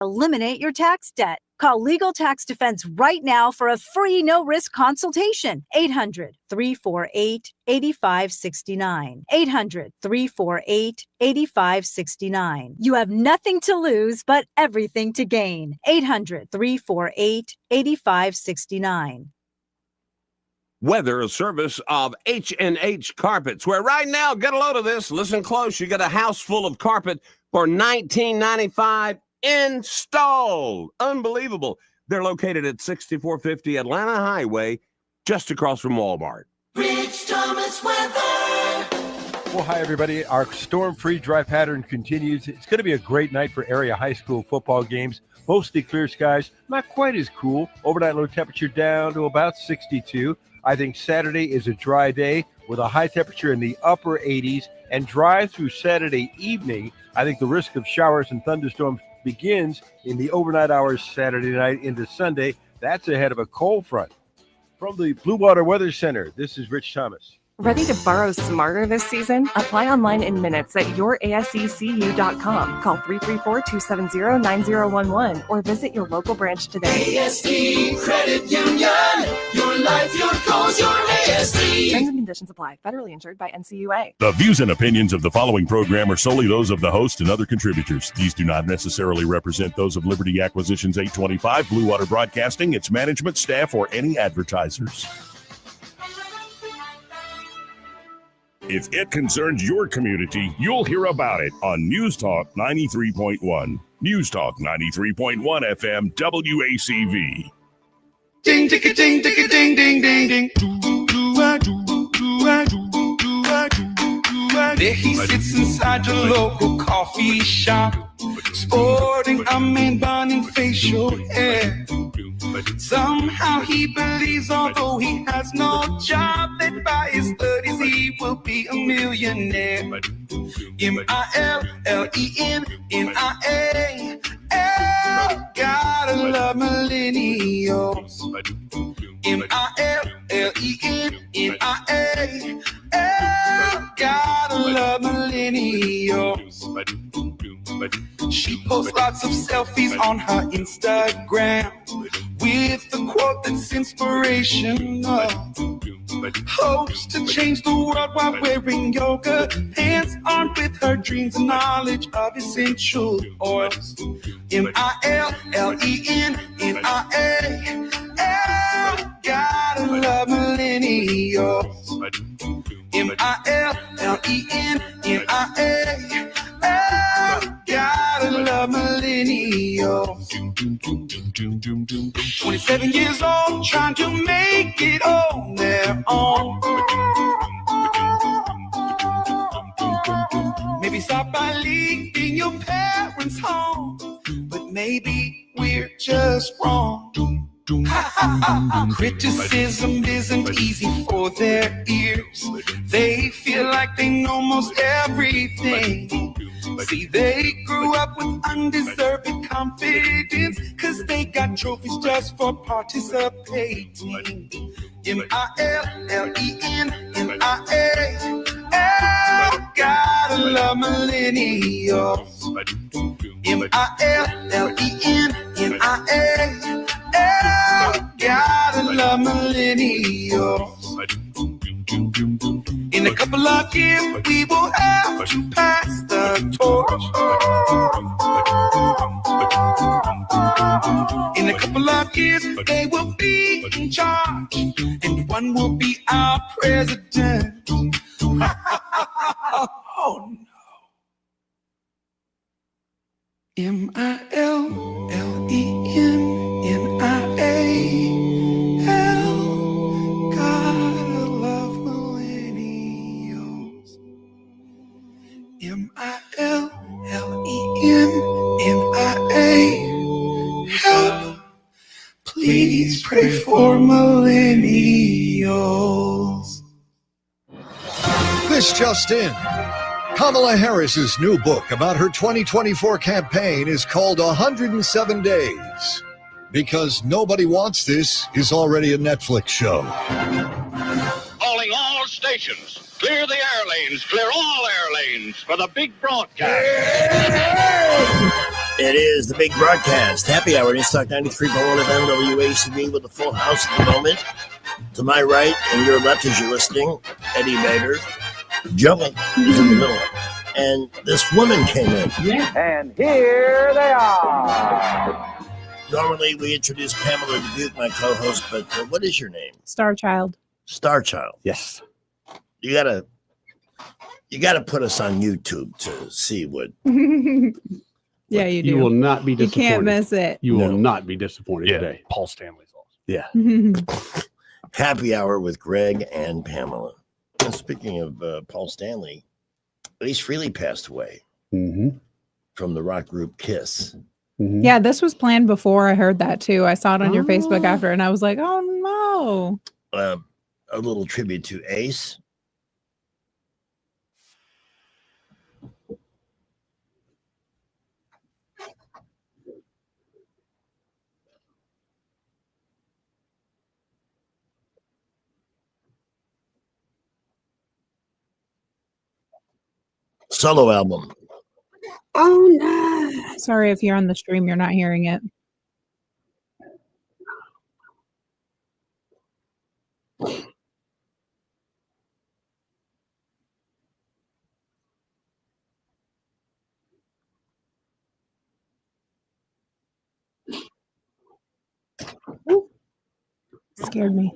Eliminate your tax debt. Call Legal Tax Defense right now for a free no-risk consultation. 800-348-8569. 800-348-8569. You have nothing to lose but everything to gain. 800-348-8569. Weather, a service of H&H Carpets, where right now, get a load of this, listen close, you get a house full of carpet for $19.95 installed. Unbelievable. They're located at 6450 Atlanta Highway, just across from Walmart. Rich Thomas weather. Well, hi, everybody. Our storm-free dry pattern continues. It's going to be a great night for area high school football games. Mostly clear skies, not quite as cool. Overnight low temperature down to about 62. I think Saturday is a dry day with a high temperature in the upper 80s and dry through Saturday evening. I think the risk of showers and thunderstorms begins in the overnight hours Saturday night into Sunday. That's ahead of a cold front. From the Blue Water Weather Center, this is Rich Thomas. Ready to borrow smarter this season? Apply online in minutes at yourasecu.com. Call 334-270-9011 or visit your local branch today. ASD Credit Union. Your life, your goals, your ASD. Terms and conditions apply. Federally insured by NCUA. The views and opinions of the following program are solely those of the host and other contributors. These do not necessarily represent those of Liberty Acquisitions 825, Blue Water Broadcasting, its management, staff, or any advertisers. If it concerns your community, you'll hear about it on News Talk 93.1. News Talk 93.1 FM WACV. Ding, ding, ding, ding, ding, ding, ding, ding. There he sits inside your local coffee shop, sporting a man bun and facial hair. Somehow he believes, although he has no job, that by his 30s he will be a millionaire. M-I-L-L-E-N-N-I-A. Gotta love millennials. M-I-L-L-E-N-N-I-A. Gotta love millennials. She posts lots of selfies on her Instagram with the quote that's inspirational. Hopes to change the world while wearing yoga pants, armed with her dreams and knowledge of essential oils. M-I-L-L-E-N-N-I-A. Gotta love millennials. M-I-L-L-E-N-N-I-A. Gotta love millennials. 27 years old, trying to make it on their own. Maybe stop by leaving your parents home, but maybe we're just wrong. Criticism isn't easy for their ears. They feel like they know most everything. See, they grew up with undeserved confidence, 'cause they got trophies just for participating. M-I-L-L-E-N-N-I-A. Gotta love millennials. M-I-L-L-E-N-N-I-A. Gotta love millennials. In a couple of years, we will have to pass the torch. In a couple of years, they will be in charge, and one will be our president. Oh no. M-I-L-L-E-N-N-I-A. Gotta love millennials. M-I-L-L-E-N-N-I-A. Help. Please pray for millennials. This just in. Kamala Harris's new book about her 2024 campaign is called 107 Days. Because Nobody Wants This is already a Netflix show. Calling all stations. Clear the air lanes. Clear all air lanes for the big broadcast. It is the big broadcast. Happy Hour, Newstalk 93.1 FM WACB with the full house at the moment. To my right and your left as you're listening, Eddie Bader. Joey is in the middle. And this woman came in. Yeah. And here they are. Normally we introduce Pamela Dubuque, my co-host, but what is your name? Starchild. Starchild. Yes. You gotta put us on YouTube to see what. Yeah, you do. You will not be You disappointed. can't miss it. You will not be disappointed today. Paul Stanley's awesome. Yeah. Happy Hour with Greg and Pamela. And speaking of Paul Stanley, Ace Frehley passed away from the rock group Kiss. Yeah, this was planned before I heard that too. I saw it on your Facebook after, and I was like, oh no. A little tribute to Ace. Solo album. Oh no. Sorry if you're on the stream, you're not hearing it. Scared me.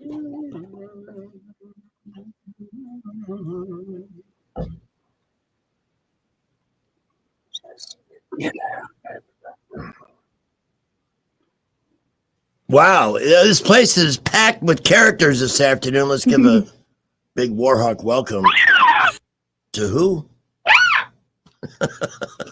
Wow, this place is packed with characters this afternoon. Let's give a big Warhawk welcome to who?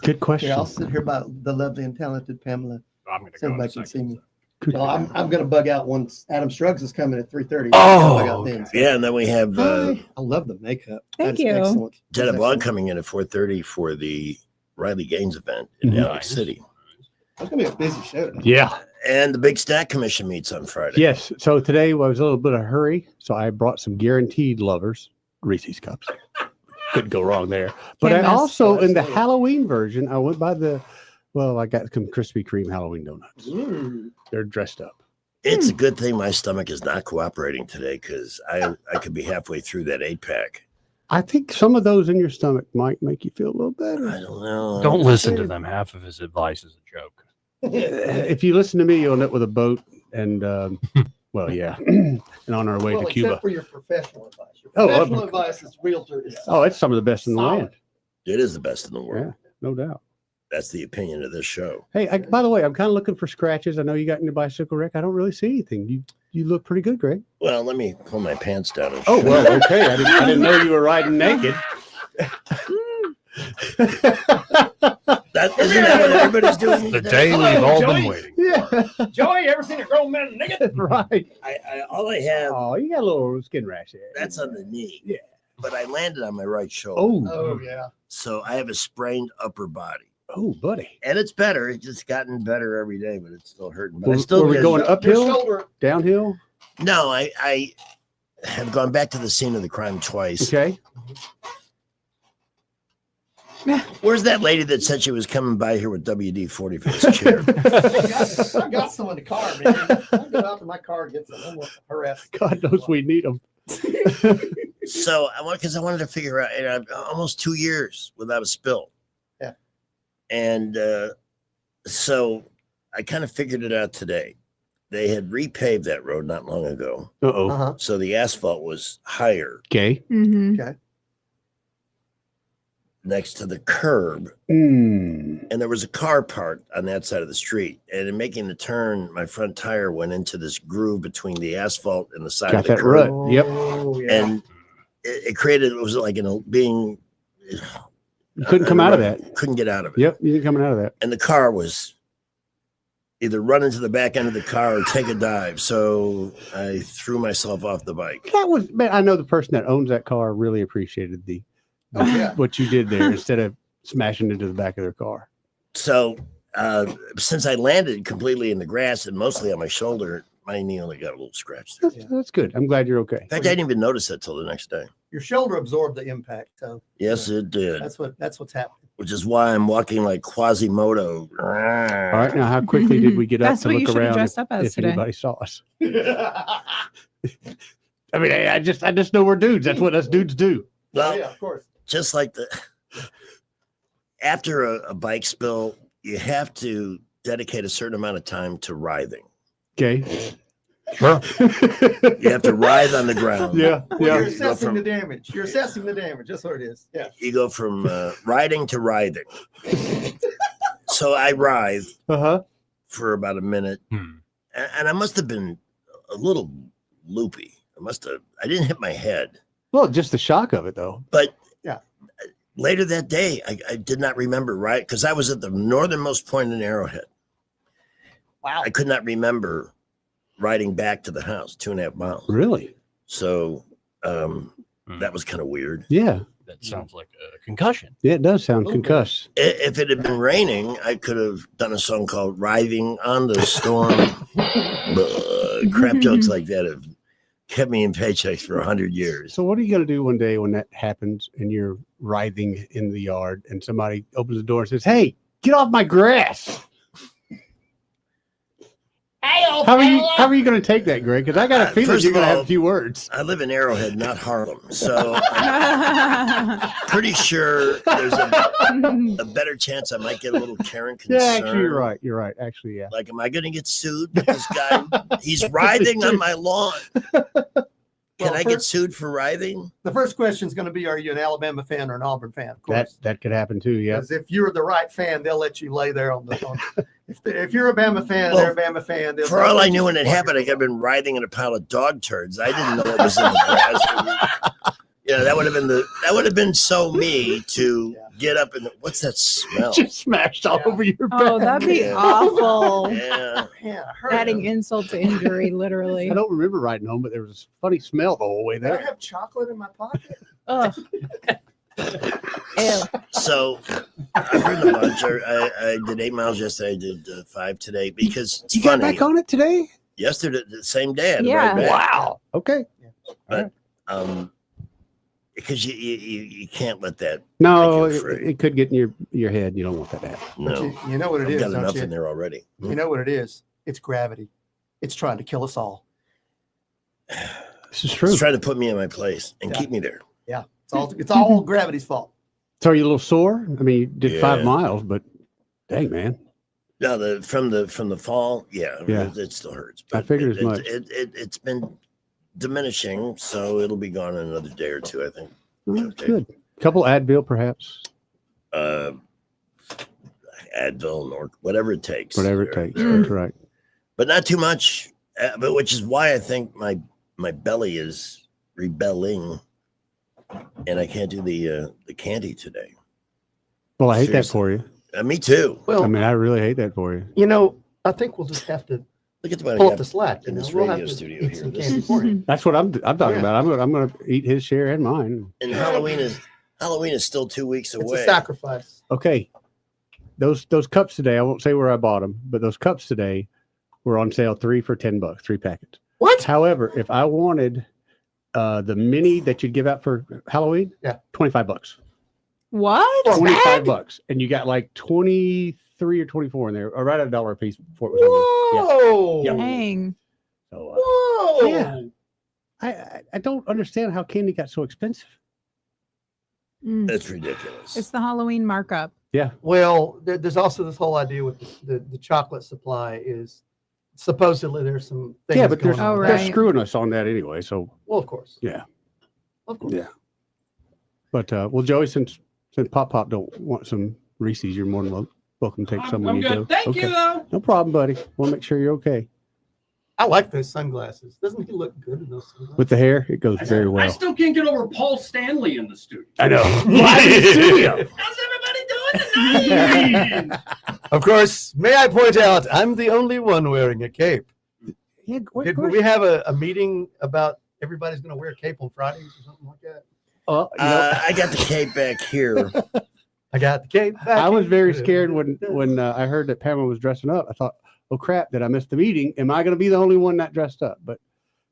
Good question. Here, I'll sit here by the lovely and talented Pamela. I'm going to so go. everybody can see me. Good Well, I'm going to bug out once Adam Struggs is coming at 3:30. Oh, yeah, and then we have I love the makeup. Thank That's you. Excellent. Jenna That's Bond excellent. coming in at 4:30 for the Riley Gaines event in Alex City. It's going to be a busy show. Yeah. And the Big Stack Commission meets on Friday. Yes. So today was a little bit of a hurry. So I brought some guaranteed lovers, Reese's cups. Couldn't go wrong there. But Can't I miss. also, in the Halloween version, I went by I got some Krispy Kreme Halloween donuts. They're dressed up. It's a good thing my stomach is not cooperating today because I could be halfway through that 8-pack. I think some of those in your stomach might make you feel a little better. I don't know. Don't listen to them. Half of his advice is a joke. If you listen to me, you'll end up with a boat and, well, yeah, and on our way Well, to except Cuba. for your professional advice. Your Oh, professional advice as realtor is Oh, it's some of the best in the solid. land. It is the best in the world. Yeah, no doubt. That's the opinion of this show. Hey, by the way, I'm kind of looking for scratches. I know you got in your bicycle wreck. I don't really see anything. You look pretty good, Greg. Well, let me pull my pants down. And Oh, well, okay. I didn't know you were riding naked. Isn't that what everybody's doing? The today? day we've all been waiting. Yeah, Joey, ever seen a grown man naked? right. All I have, Oh, you got a little skin rash there. that's on the knee. Yeah. But I landed on my right shoulder. Oh, yeah. So I have a sprained upper body. Oh, buddy. And it's better. It's just gotten better every day, but it's still hurting. But I Were still we get- going Your uphill, shoulder. downhill? No, I have gone back to the scene of the crime twice. Okay. Where's that lady that said she was coming by here with WD-40 for this chair? I got some in the car, man. I'll go out to my car and get some. I'm harassed. God knows we need them. So I wanted to figure out, and I'm almost 2 years without a spill. Yeah. And so I kind of figured it out today. They had repaved that road not long ago. Uh-oh. Uh-huh. So the asphalt was higher Okay. Mm-hmm. Okay. next to the curb. Mm. And there was a car parked on that side of the street. And in making the turn, my front tire went into this groove between the asphalt and the side Got of the that curb. rut. Yep. Oh, yeah. And it created, it was like being. You couldn't come out of that. Couldn't get out of it. Yep. You didn't coming out of that. And the car was either run into the back end of the car or take a dive. So I threw myself off the bike. That was, man, I know the person that owns that car really appreciated what you did there instead of smashing into the back of their car. So since I landed completely in the grass and mostly on my shoulder, my knee only got a little scratch there. That's good. I'm glad you're okay. In fact, I didn't even notice that till the next day. Your shoulder absorbed the impact. So Yes, it did. that's what's happening. which is why I'm walking like Quasimodo. All right, now how quickly did we get up That's to what you look should have around dressed up as if today. anybody saw us? I mean, I just know we're dudes. That's what us dudes do. Well, Yeah, of course. just like after a bike spill, you have to dedicate a certain amount of time to writhing. Okay. Sure. You have to writhe on the ground. Yeah. Well, Yeah. you're assessing the damage. You're assessing the damage. That's what it is. Yeah. You go from riding to writhing. So I writhed for about a minute, and I must have been a little loopy. I didn't hit my head. Well, just the shock of it, though. But Yeah. later that day, I did not remember, right? Because I was at the northernmost point in Arrowhead. Wow. I could not remember riding back to the house, 2.5 miles. Really? So that was kind of weird. Yeah. That sounds like a concussion. Yeah, it does sound concussed. If it had been raining, I could have done a song called Riding on the Storm. Crap jokes like that have kept me in paychecks for 100 years. So what are you going to do one day when that happens and you're writhing in the yard and somebody opens the door and says, "Hey, get off my grass"? How are you going to take that, Greg? Because I got a feeling first you're of going to all, have a few words. I live in Arrowhead, not Harlem. So I'm pretty sure there's a better chance I might get a little Karen concern. Yeah, actually, you're right. You're right. Actually, yeah. Like, am I going to get sued? This guy, he's writhing on my lawn. Can I get sued for writhing? The first question is going to be, are you an Alabama fan or an Auburn fan? Of course. That could happen too. Yeah. Because if you're the right fan, they'll let you lay there on the. If you're a Bama fan and they're a Bama fan, they'll. For all I knew when it happened, I could have been writhing in a pile of dog turds. I didn't know it was in the grass. That would have been so me to get up and what's that smell? Just smashed all over your back. Oh, that'd be awful. Yeah. Adding insult to injury, literally. I don't remember riding home, but there was a funny smell the whole way Did I there. have chocolate in my pocket? Ugh. Ew. So I've ridden a bunch. I did 8 miles yesterday. I did 5 today because it's You funny. got back on it today? Yesterday, the same day. I had to Yeah. ride back. Wow. Okay. But because you can't let that. No, make you afraid. it could get in your head. You don't want that to happen. No, You know what it I've is, got don't enough you? in there already. You know what it is? It's gravity. It's trying to kill us all. This is true. It's trying to put me in my place and keep me there. Yeah. It's all gravity's fault. So are you a little sore? I mean, you did 5 Yeah. miles, but dang, man. No, from the fall, yeah. It still hurts. I figured as much. It's been diminishing, so it'll be gone in another day or two, I think. Oh, that's good. Couple Advil, perhaps. Advil or whatever it takes. Whatever it takes. That's right. But not too much. But which is why I think my belly is rebelling, and I can't do the candy today. Well, I hate that for you. Me too. Well, I mean, I really hate that for you. You know, I think we'll just have to Look at what I pull got up the slack. in this We'll have radio to studio eat here. some This candy is- for you. That's what I'm talking Yeah. about. I'm gonna eat his share and mine. And Halloween is still 2 weeks It's away. a sacrifice. Okay. Those cups today, I won't say where I bought them, but those cups today were on sale 3 for $10, 3 packets. What? However, if I wanted the mini that you'd give out for Halloween, Yeah. $25. What? $25, and you got like 23 or 24 in there, or right at $1 a piece before it was over. Whoa! Yeah. Dang. So, Whoa! yeah. I don't understand how candy got so expensive. That's ridiculous. It's the Halloween markup. Yeah. Well, there's also this whole idea with the chocolate supply is supposedly there's some things Yeah, but going on. they're screwing us on that anyway. So Well, of course. yeah. Of course. Yeah. But well, Joey, since Pop don't want some Reese's, you're more than welcome to take some when I'm you good. go. Thank you, though. No problem, buddy. We'll make sure you're okay. I like those sunglasses. Doesn't he look good in those sunglasses? With the hair, it goes very I well. still can't get over Paul Stanley in the studio. I know. Live in the studio. How's everybody doing tonight? Of course, may I point out, I'm the only one wearing a cape. Yeah, Did we have a meeting about everybody's going to wear a cape on Fridays or something like that? I got the cape back here. I got the cape back. I was very here. scared when I heard that Pamela was dressing up. I thought, oh crap, did I miss the meeting? Am I going to be the only one not dressed up? But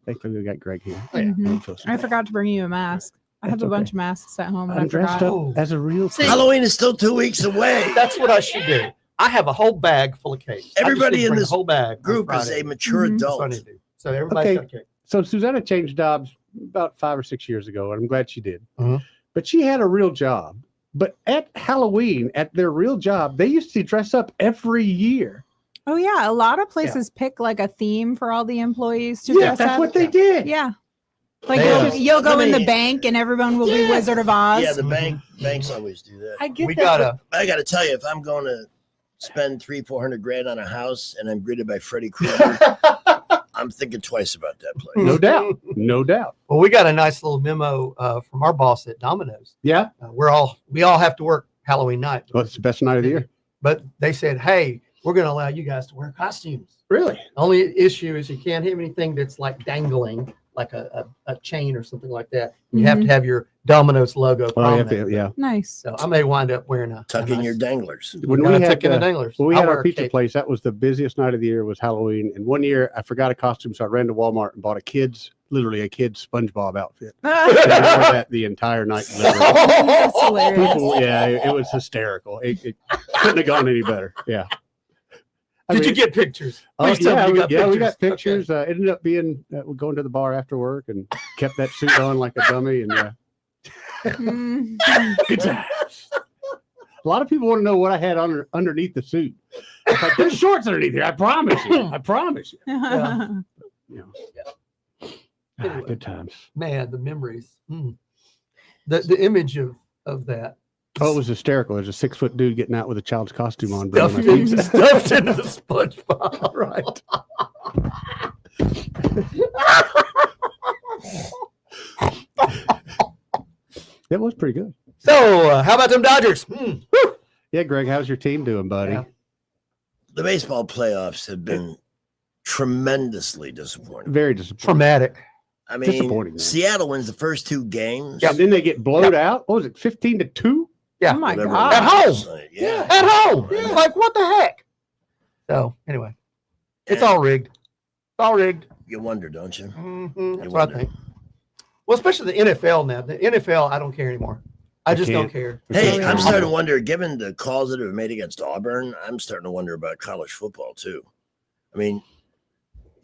thankfully we got Greg here. Mhm. I forgot to bring you a mask. I have That's a okay. bunch of masks at home. And I'm I dressed forgot. up as a real. Halloween is still 2 weeks away. That's what I should do. I have a whole bag full of cakes. I just Everybody need to in bring a this whole bag on group is Friday. a mature Mhm. That's what I adult. need to do. So everybody's got cake. So Susanna changed jobs about 5 or 6 years ago, and I'm glad she did. Mhm. But she had a real job. But at Halloween, at their real job, they used to dress up every year. Oh yeah, a lot of places pick like a theme for all the employees to Yeah, dress that's up. what they did. Yeah. Like Yeah. you'll go Let in the me- bank and everyone will be Wizard of Oz. Yeah, the banks always do that. I get We that. gotta. I got to tell you, if I'm going to spend 300-400 grand on a house and I'm greeted by Freddy Krueger, I'm thinking twice about that place. No doubt. No doubt. Well, we got a nice little memo from our boss at Domino's. Yeah. We all have to work Halloween night, Well, it's the best night of the year. but they said, "Hey, we're going to allow you guys to wear costumes. Really? Only issue is you can't have anything that's like dangling, like a chain or something like that. You have to have your Domino's logo. Oh, you have prominent. to, yeah. Nice. So I may wind up wearing a Tuck in your danglers. When Gotta we had tuck in the danglers. when we I'll had wear our a pizza cape. place, that was the busiest night of the year was Halloween. And one year I forgot a costume, so I ran to Walmart and bought a kid's SpongeBob outfit. And I wore that the entire night. literally. That's hilarious. People, yeah, it was hysterical. It couldn't have gone any better. Yeah. I Did you mean, get pictures? Oh, Please tell me yeah, you we got Okay. pictures. Ended up being going to the bar after work and kept that suit on like a dummy. And Mm. good times. A lot of people want to know what I had underneath the suit. It's like, there's shorts underneath here. I promise you. I promise you. Yeah. You know. Anyway. Good times. Man, the memories. The image of that. Oh, it was hysterical. There's a 6-foot dude getting out with a child's costume on. bringing Stuffed, my pizza. stuffed into the SpongeBob. Right. That was pretty good. So, how about them Dodgers? Yeah, Greg, how's your team doing, buddy? Yeah. The baseball playoffs have been tremendously disappointing. Very disappointing. Traumatic. I mean, Disappointing, man. Seattle wins the first 2 games. And then they get blowed out. What was it, 15-2? Yeah. Oh my Whatever it god. At was. home. Yeah. At home. Like, what the heck? So, anyway, it's all rigged. It's all rigged. You wonder, don't you? That's You what I wonder. think. Well, especially the NFL now. The NFL, I don't care anymore. I just don't can't. care. Hey, Oh, I'm yeah. starting to wonder, given the calls that have been made against Auburn, I'm starting to wonder about college football too. I mean,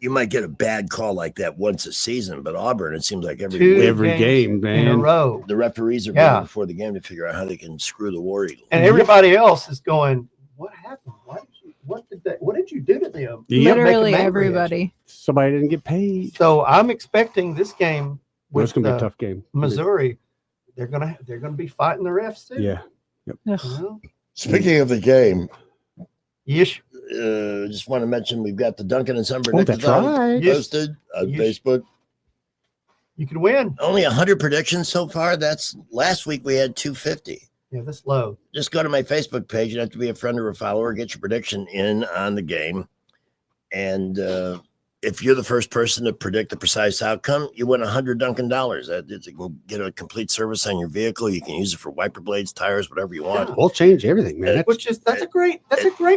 you might get a bad call like that once a season, but Auburn, it seems like every Two week Every game, in a man. row. the referees are Yeah. meeting before the game to figure out how they can screw the War Eagle. And everybody else is going, what happened? What did you do to them? Yep. Literally Make 'em angry at you. everybody. Somebody didn't get paid. So I'm expecting this game Well, it's with going to be a tough game. Missouri. They're gonna be fighting the refs too. Yeah. Ugh. You know? Speaking of the game, Yes. just want to mention we've got the Duncan and Sunburn Oh, that's right. Yes. posted on Yes. Facebook. You can win. Only 100 predictions so far. That's last week we had 250. Yeah, that's low. Just go to my Facebook page. You don't have to be a friend or a follower. Get your prediction in on the game. And if you're the first person to predict the precise outcome, you win $100 Dunkin' dollars. You can get a complete service on your vehicle. You can use it for wiper blades, tires, whatever you want. We'll change everything, man. That's a great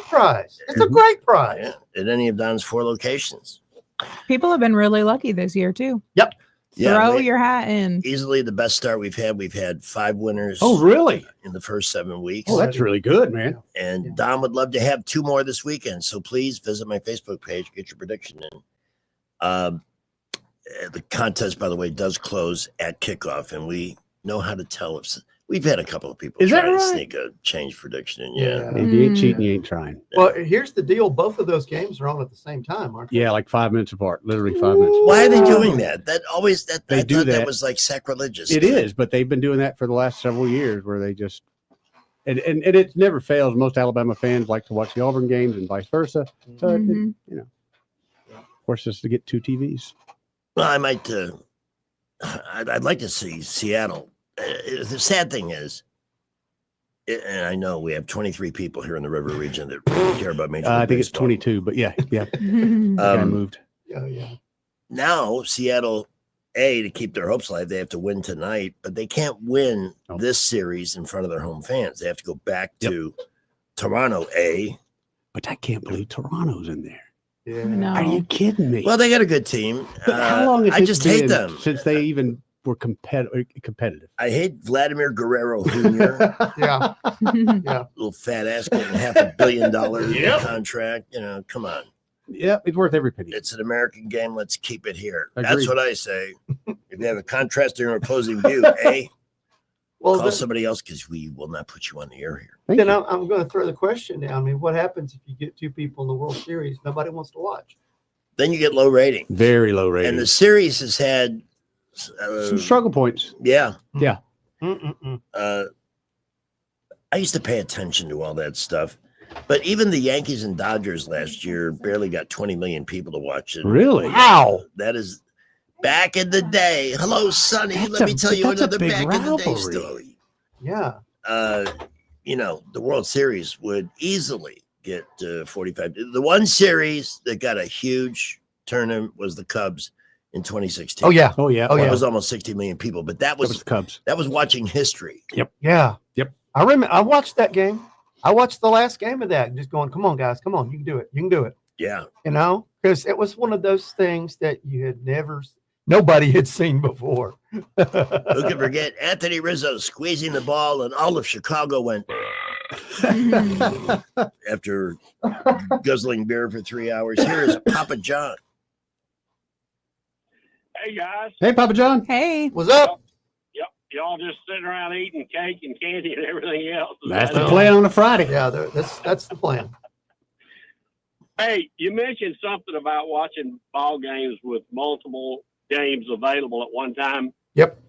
prize. It's a great prize. Yeah, at any of Don's 4 locations. People have been really lucky this year too. Yep. Throw we- your hat in. Easily the best start we've had. We've had 5 winners. Oh, really? In the first 7 weeks. Oh, that's really good, man. And Don would love to have 2 more this weekend. So please visit my Facebook page, get your prediction in. The contest, by the way, does close at kickoff, and we know how to tell if we've had a couple of people Is try that to right? sneak a change prediction in. Yeah. If you ain't cheating, you ain't trying. Well, here's the deal. Both of those games are on at the same time, aren't they? Yeah, like 5 minutes apart. Literally 5 minutes. Why are they doing that? That always I They do thought that that. was like sacrilegious. It is, but they've been doing that for the last several years where they just and it never fails. Most Alabama fans like to watch the Auburn games and vice versa. So Mhm. you know, forces us to get 2 TVs. Well, I might. I'd like to see Seattle. The sad thing is, and I know we have 23 people here in the River region that really care about Major League I think it's Baseball. 22, but yeah. Guy moved. Oh, yeah. Now Seattle, to keep their hopes alive, they have to win tonight, but they can't win this series in front of their home fans. They have to go back to Toronto. But I can't believe Toronto's in there. Yeah. No. Are you kidding me? Well, they got a good team. But how long has I it just been hate them. since they even were competitive. I hate Vladimir Guerrero Jr. Yeah. Yeah. Little fat ass getting $500 million contract. You know, come on. Yeah, it's worth every penny. It's an American game. Let's keep it here. Agreed. That's what I say. If you have a contrasting or opposing view, Well, call somebody else because we will not put you on the air here. Then I'm going to throw the question down. I mean, what happens if you get two people in the World Series nobody wants to watch? Then you get low rating. Very low rating. And the series has had some struggle points. Yeah. Yeah. I used to pay attention to all that stuff. But even the Yankees and Dodgers last year barely got 20 million people to watch it. Really? Wow. That is back in the day. Hello, Sonny. Let me tell you that's a another big back in the day rivalry. story. Yeah. You know, the World Series would easily get 45. The one series that got a huge tournament was the Cubs in 2016. Oh, yeah. Oh, yeah. It was almost 60 million people, but that was the Cubs. That was watching history. Yep. Yeah. Yep. I remember. I watched that game. I watched the last game of that. Just going, come on, guys, come on, you can do it. You can do it. Yeah. You know, because it was one of those things that you had nobody had seen before. Who can forget Anthony Rizzo squeezing the ball and all of Chicago went after guzzling beer for 3 hours. Here is Papa John. Hey, guys. Hey, Papa John. Hey. What's up? Y'all just sitting around eating cake and candy and everything else. That's the plan on a Friday. Yeah, that's the plan. Hey, you mentioned something about watching ball games with multiple games available at one time. Yep.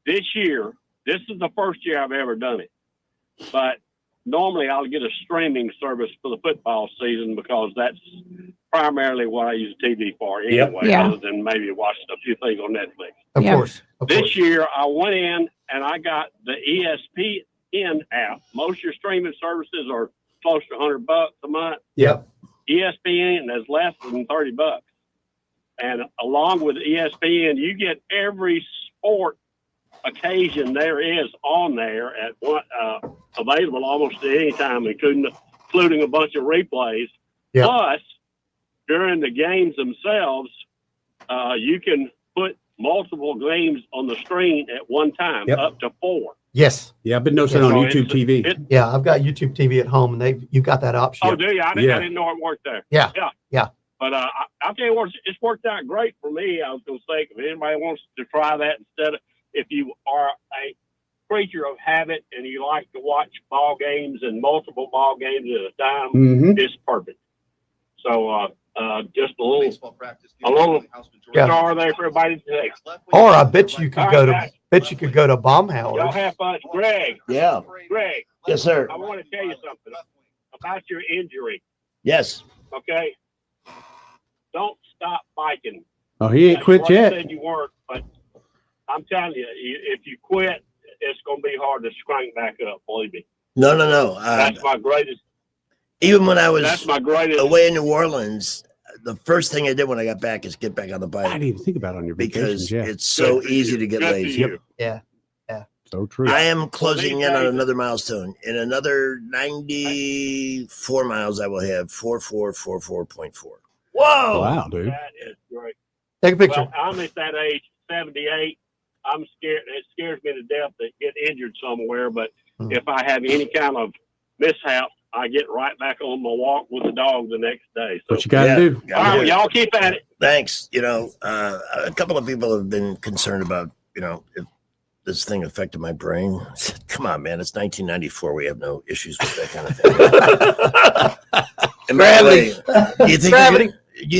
This year, this is the first year I've ever done it. But normally I'll get a streaming service for the football season because that's primarily what I use TV for anyway, Yeah. other than maybe watching a few things on Netflix. Of course. This year, I went in and I got the ESPN app. Most of your streaming services are close to $100 a month. Yep. ESPN is less than $30. And along with ESPN, you get every sport occasion there is on there at what available almost at any time, including a bunch of replays. Yep. Plus, during the games themselves, you can put multiple games on the screen at one time, Yep. up to 4. Yes. Yeah, I've been noticing on So YouTube TV. Yeah, I've got YouTube TV at home, and you got that option. Oh, do you? I didn't know it worked there. Yeah. Yeah. But I'll tell you what, it's worked out great for me. I was going to say, if anybody wants to try that instead of, if you are a creature of habit and you like to watch ball games and multiple ball games at a time, it's perfect. So just a little star there for everybody to take. Or I bet you could All go right, to Y'all Baumhauer. have fun. Greg. Yeah. Greg. Yes, sir. I want to tell you something about your injury. Yes. Okay. Don't stop biking. Oh, he ain't quit What you yet. said you weren't, but I'm telling you, if you quit, it's going to be hard to crank back up. Believe me. No. That's my greatest. Even when I That's was my greatest. away in New Orleans, the first thing I did when I got back is get back on the I bike didn't even think about it on your because vacations. Yeah. it's so Good for easy you. to get Good for lazy. you. Yeah. So true. I am closing in on days- another milestone. In another 94 miles, I will have 4444.4. Whoa. Wow, dude. That is great. Take a picture. Well, I'm at that age, 78. I'm scared. It scares me to death to get injured somewhere. But if I have any kind of mishap, I get right back on my walk with the dog the next day. So, What you got to do? all right, y'all keep at it. Thanks. You know, a couple of people have been concerned about, you know, if this thing affected my brain. I said, come on, man. It's 1994. We have no issues with that kind of thing. And by the way, do you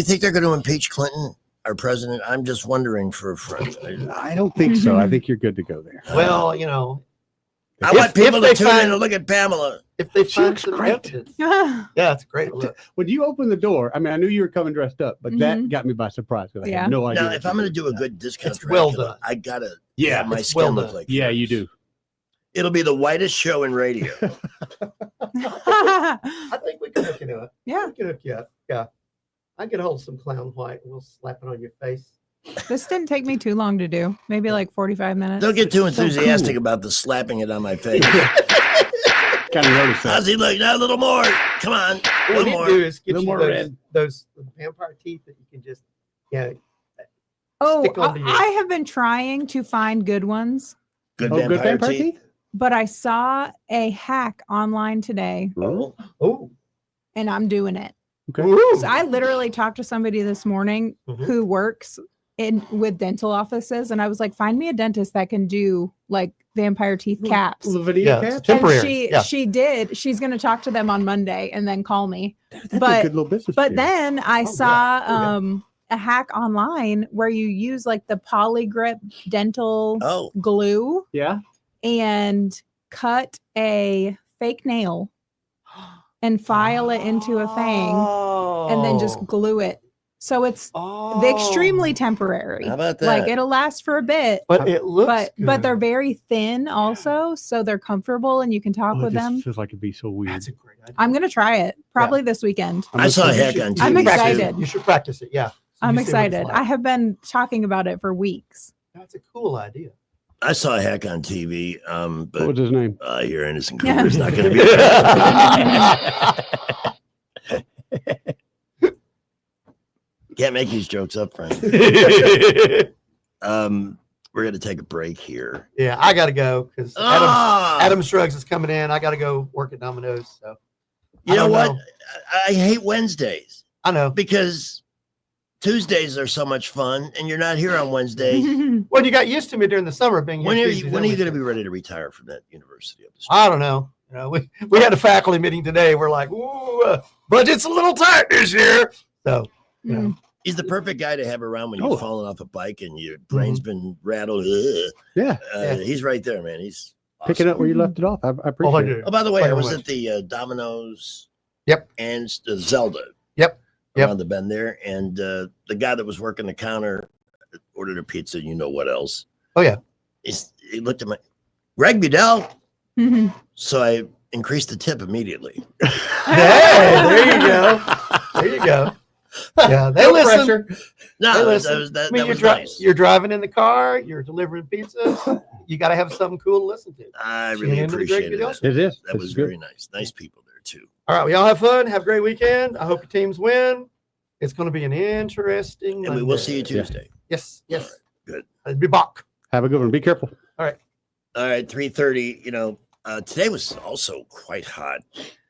think they're going to impeach Clinton, our president? I'm just wondering for a friend. I don't think so. I think you're good to go there. Well, you know, I want people they to tune find- in and look at Pamela. if they She find looks some great. evidence. Yeah, it's a great look. When you opened the door, I mean, I knew you were coming dressed up, but that got me by surprise because I Yeah. had no idea. Now, what if you I'm going were to do a good discount It's for well Dracula, done. I got to Yeah, have my it's skin well look done. like Yeah, yours. you do. It'll be the whitest show in radio. I think we can hook it up. Yeah. We can hook you up. Yeah. I can hold some clown white and we'll slap it on your face. This didn't take me too long to do. Maybe like 45 minutes. Don't get too So enthusiastic cool. about the slapping it on my face. Kind of noticed that. How's he look? Now a little more. Come on. What One we more. do is get Little you more those, red. those vampire teeth that you can just, yeah, Oh, stick onto you. I have been trying to find good ones, Good Good vampire vampire teeth. teeth? but I saw a hack online today, Oh. and I'm doing it. Okay. So I literally talked to somebody this morning Mhm. who works with dental offices, and I was like, find me a dentist that can do like vampire teeth caps. Lavinia Yeah, caps? it's temporary. And Yeah. she did. She's going to talk to them on Monday and then call me. That's a but good little business. but deal. then I yeah. saw Oh, yeah. a hack online where you use like the Polygrip dental Oh, glue Yeah. and cut a fake nail and file it into a thing and then just glue it. So it's extremely temporary. how about that? Like it'll last for a bit, But it looks but they're good. very thin also, so they're comfortable and you can talk Oh, it with just them. feels like it'd be so weird. That's a great idea. I'm gonna try it probably this weekend. I'm I saw a gonna- hack on TV. I'm too. excited. You should practice it. Yeah. So I'm you see what it's excited. like. I have been talking about it for weeks. That's a cool idea. I saw a hack on TV, What but was his name? your Innocent Yeah. Cooper is not going to be. Can't make these jokes up, Frank. We're going to take a break here. Yeah, I got to go because Ah! Adam Shrugs is coming in. I got to go work at Domino's. So You I know don't what? know. I hate Wednesdays I know. because Tuesdays are so much fun, and you're not here on Wednesday. Well, you got used to me during the summer being here. When are Tuesdays you and going to Wednesdays. be ready to retire from that university up the street? I don't know. You know, we had a faculty meeting today. We're like, ooh, budget's a little tight this year. So, you know, He's the perfect guy to have around when Oh. you've fallen off a bike and your brain's been rattled. Ugh. Yeah. Yeah. He's right there, man. He's Picking awesome. up where you left it off. I oh, I appreciate do. it. Oh, by the way, Quite I was much. at the Domino's. Yep. And Zelda. Yep. Around the bend there, and the guy that was working the counter ordered a pizza. You know what else? Oh, yeah. He looked at my Greg Budell. Mhm. So I increased the tip immediately. Hey, there you go. There you go. Yeah, they No listen. pressure. No, Hey, that listen, was, that, I mean, that was you're, nice. you're driving in the car, you're delivering pizza. You got to have something cool to listen to. I Tune really into the Greg appreciated Goodell it. Show. It is. That This was is good. very nice. Nice people there too. All right, we all have fun. Have a great weekend. I hope your teams win. It's going to be an interesting. And we will see you Monday. Tuesday. Yes, yes. Good. I'll be back. Have a good one. Be careful. All right, 3:30. You know, today was also quite hot.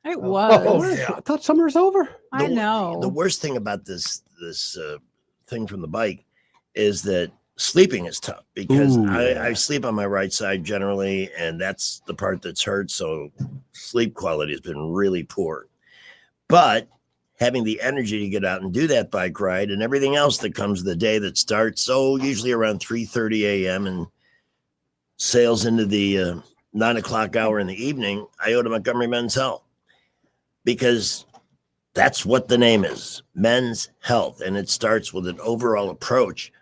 It was. Oh, Yeah, I thought summer's over. I The- know. The worst thing about this thing from the bike is that sleeping is tough because Ooh, I yeah. sleep on my right side generally, and that's the part that's hurt. So sleep quality has been really poor. But having the energy to get out and do that bike ride and everything else that comes the day that starts, usually around 3:30 a.m. and sails into the 9 o'clock hour in the evening, I owe to Montgomery Men's Health because that's what the name is, Men's Health. And it starts with an overall approach.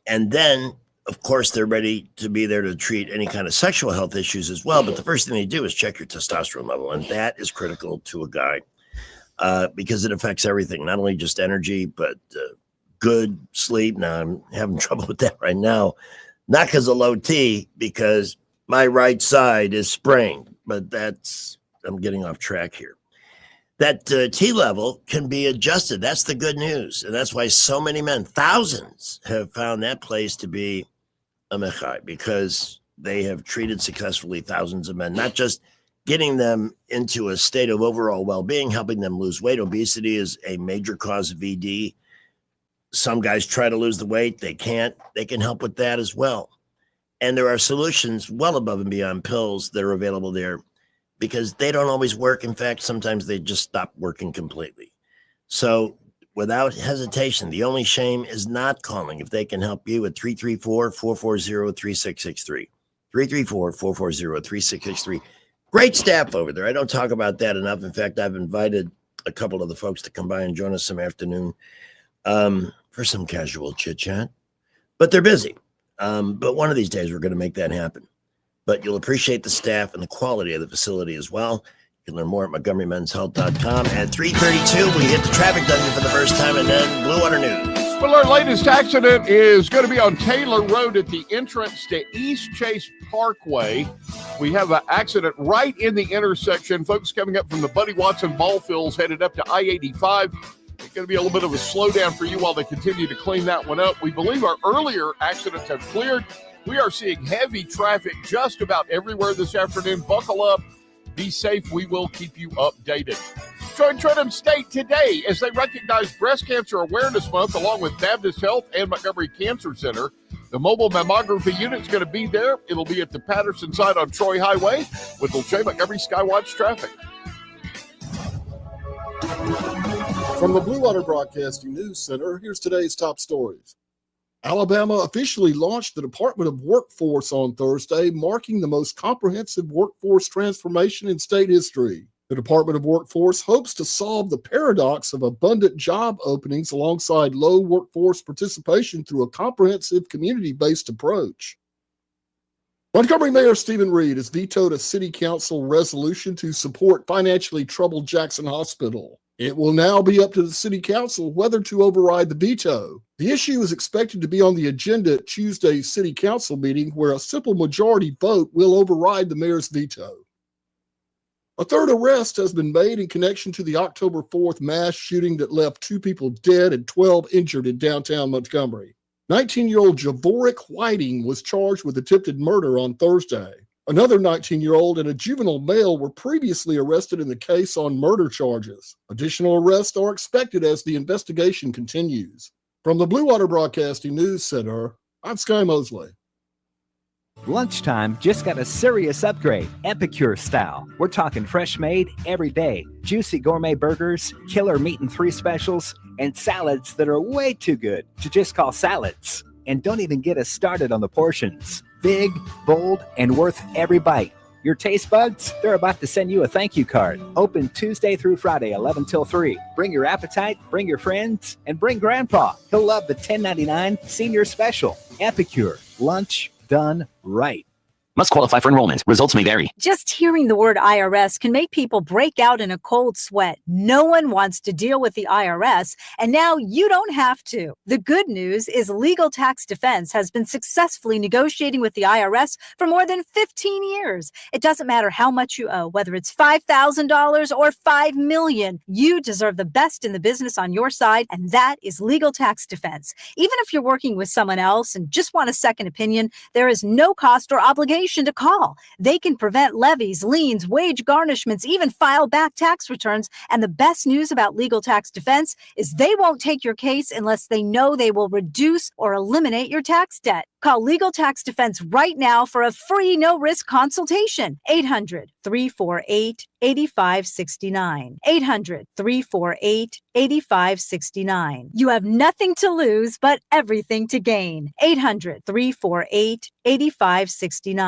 And then, of course, they're ready to be there to treat any kind of sexual health issues as well. But the first thing they do is check your testosterone level. And that is critical to a guy because it affects everything, not only just energy, but good sleep. Now, I'm having trouble with that right now, not because of low T, because my right side is sprained. But I'm getting off track here. That T level can be adjusted. That's the good news. And that's why so many men, thousands, have found that place to be a mechai because they have treated successfully thousands of men, not just getting them into a state of overall well-being, helping them lose weight. Obesity is a major cause of ED. Some guys try to lose the weight. They can't. They can help with that as well. And there are solutions well above and beyond pills that are available there, because they don't always work. In fact, sometimes they just stop working completely. So without hesitation, the only shame is not calling if they can help you at 334-440-3663. 334-440-3663. Great staff over there. I don't talk about that enough. In fact, I've invited a couple of the folks to come by and join us some afternoon for some casual chit chat, but they're busy. But one of these days we're going to make that happen. But you'll appreciate the staff and the quality of the facility as well. You can learn more at MontgomeryMen'sHealth.com. At 3:32, we hit the traffic dungeon for the first time, and then Blue Water News. Well, our latest accident is going to be on Taylor Road at the entrance to East Chase Parkway. We have an accident right in the intersection. Folks coming up from the Buddy Watson ball fields headed up to I-85. It's going to be a little bit of a slowdown for you while they continue to clean that one up. We believe our earlier accidents have cleared. We are seeing heavy traffic just about everywhere this afternoon. Buckle up. Be safe. We will keep you updated. Troy State today as they recognize Breast Cancer Awareness Month along with Baptist Health and Montgomery Cancer Center. The mobile mammography unit's going to be there. It'll be at the Patterson site on Troy Highway with Lachey Montgomery Skywatch traffic. From the Blue Water Broadcasting News Center, here's today's top stories. Alabama officially launched the Department of Workforce on Thursday, marking the most comprehensive workforce transformation in state history. The Department of Workforce hopes to solve the paradox of abundant job openings alongside low workforce participation through a comprehensive community-based approach. Montgomery Mayor Stephen Reed has vetoed a city council resolution to support financially troubled Jackson Hospital. It will now be up to the city council whether to override the veto. The issue is expected to be on the agenda at Tuesday's city council meeting, where a simple majority vote will override the mayor's veto. A third arrest has been made in connection to the October 4th mass shooting that left 2 people dead and 12 injured in downtown Montgomery. 19-year-old Javoric Whiting was charged with attempted murder on Thursday. Another 19-year-old and a juvenile male were previously arrested in the case on murder charges. Additional arrests are expected as the investigation continues. From the Blue Water Broadcasting News Center, I'm Sky Mosley. Lunchtime just got a serious upgrade, Epicure style. We're talking fresh made every day, juicy gourmet burgers, killer meat and 3 specials, and salads that are way too good to just call salads. And don't even get us started on the portions. Big, bold, and worth every bite. Your taste buds, they're about to send you a thank you card. Open Tuesday through Friday, 11 till 3. Bring your appetite, bring your friends, and bring Grandpa. He'll love the $10.99 senior special. Epicure, lunch done right. Must qualify for enrollment. Results may vary. Just hearing the word IRS can make people break out in a cold sweat. No one wants to deal with the IRS, and now you don't have to. The good news is Legal Tax Defense has been successfully negotiating with the IRS for more than 15 years. It doesn't matter how much you owe, whether it's $5,000 or $5 million. You deserve the best in the business on your side, and that is Legal Tax Defense. Even if you're working with someone else and just want a second opinion, there is no cost or obligation to call. They can prevent levies, liens, wage garnishments, even file back tax returns. And the best news about Legal Tax Defense is they won't take your case unless they know they will reduce or eliminate your tax debt. Call Legal Tax Defense right now for a free no-risk consultation. 800-348-8569. 800-348-8569. You have nothing to lose, but everything to gain. 800-348-8569.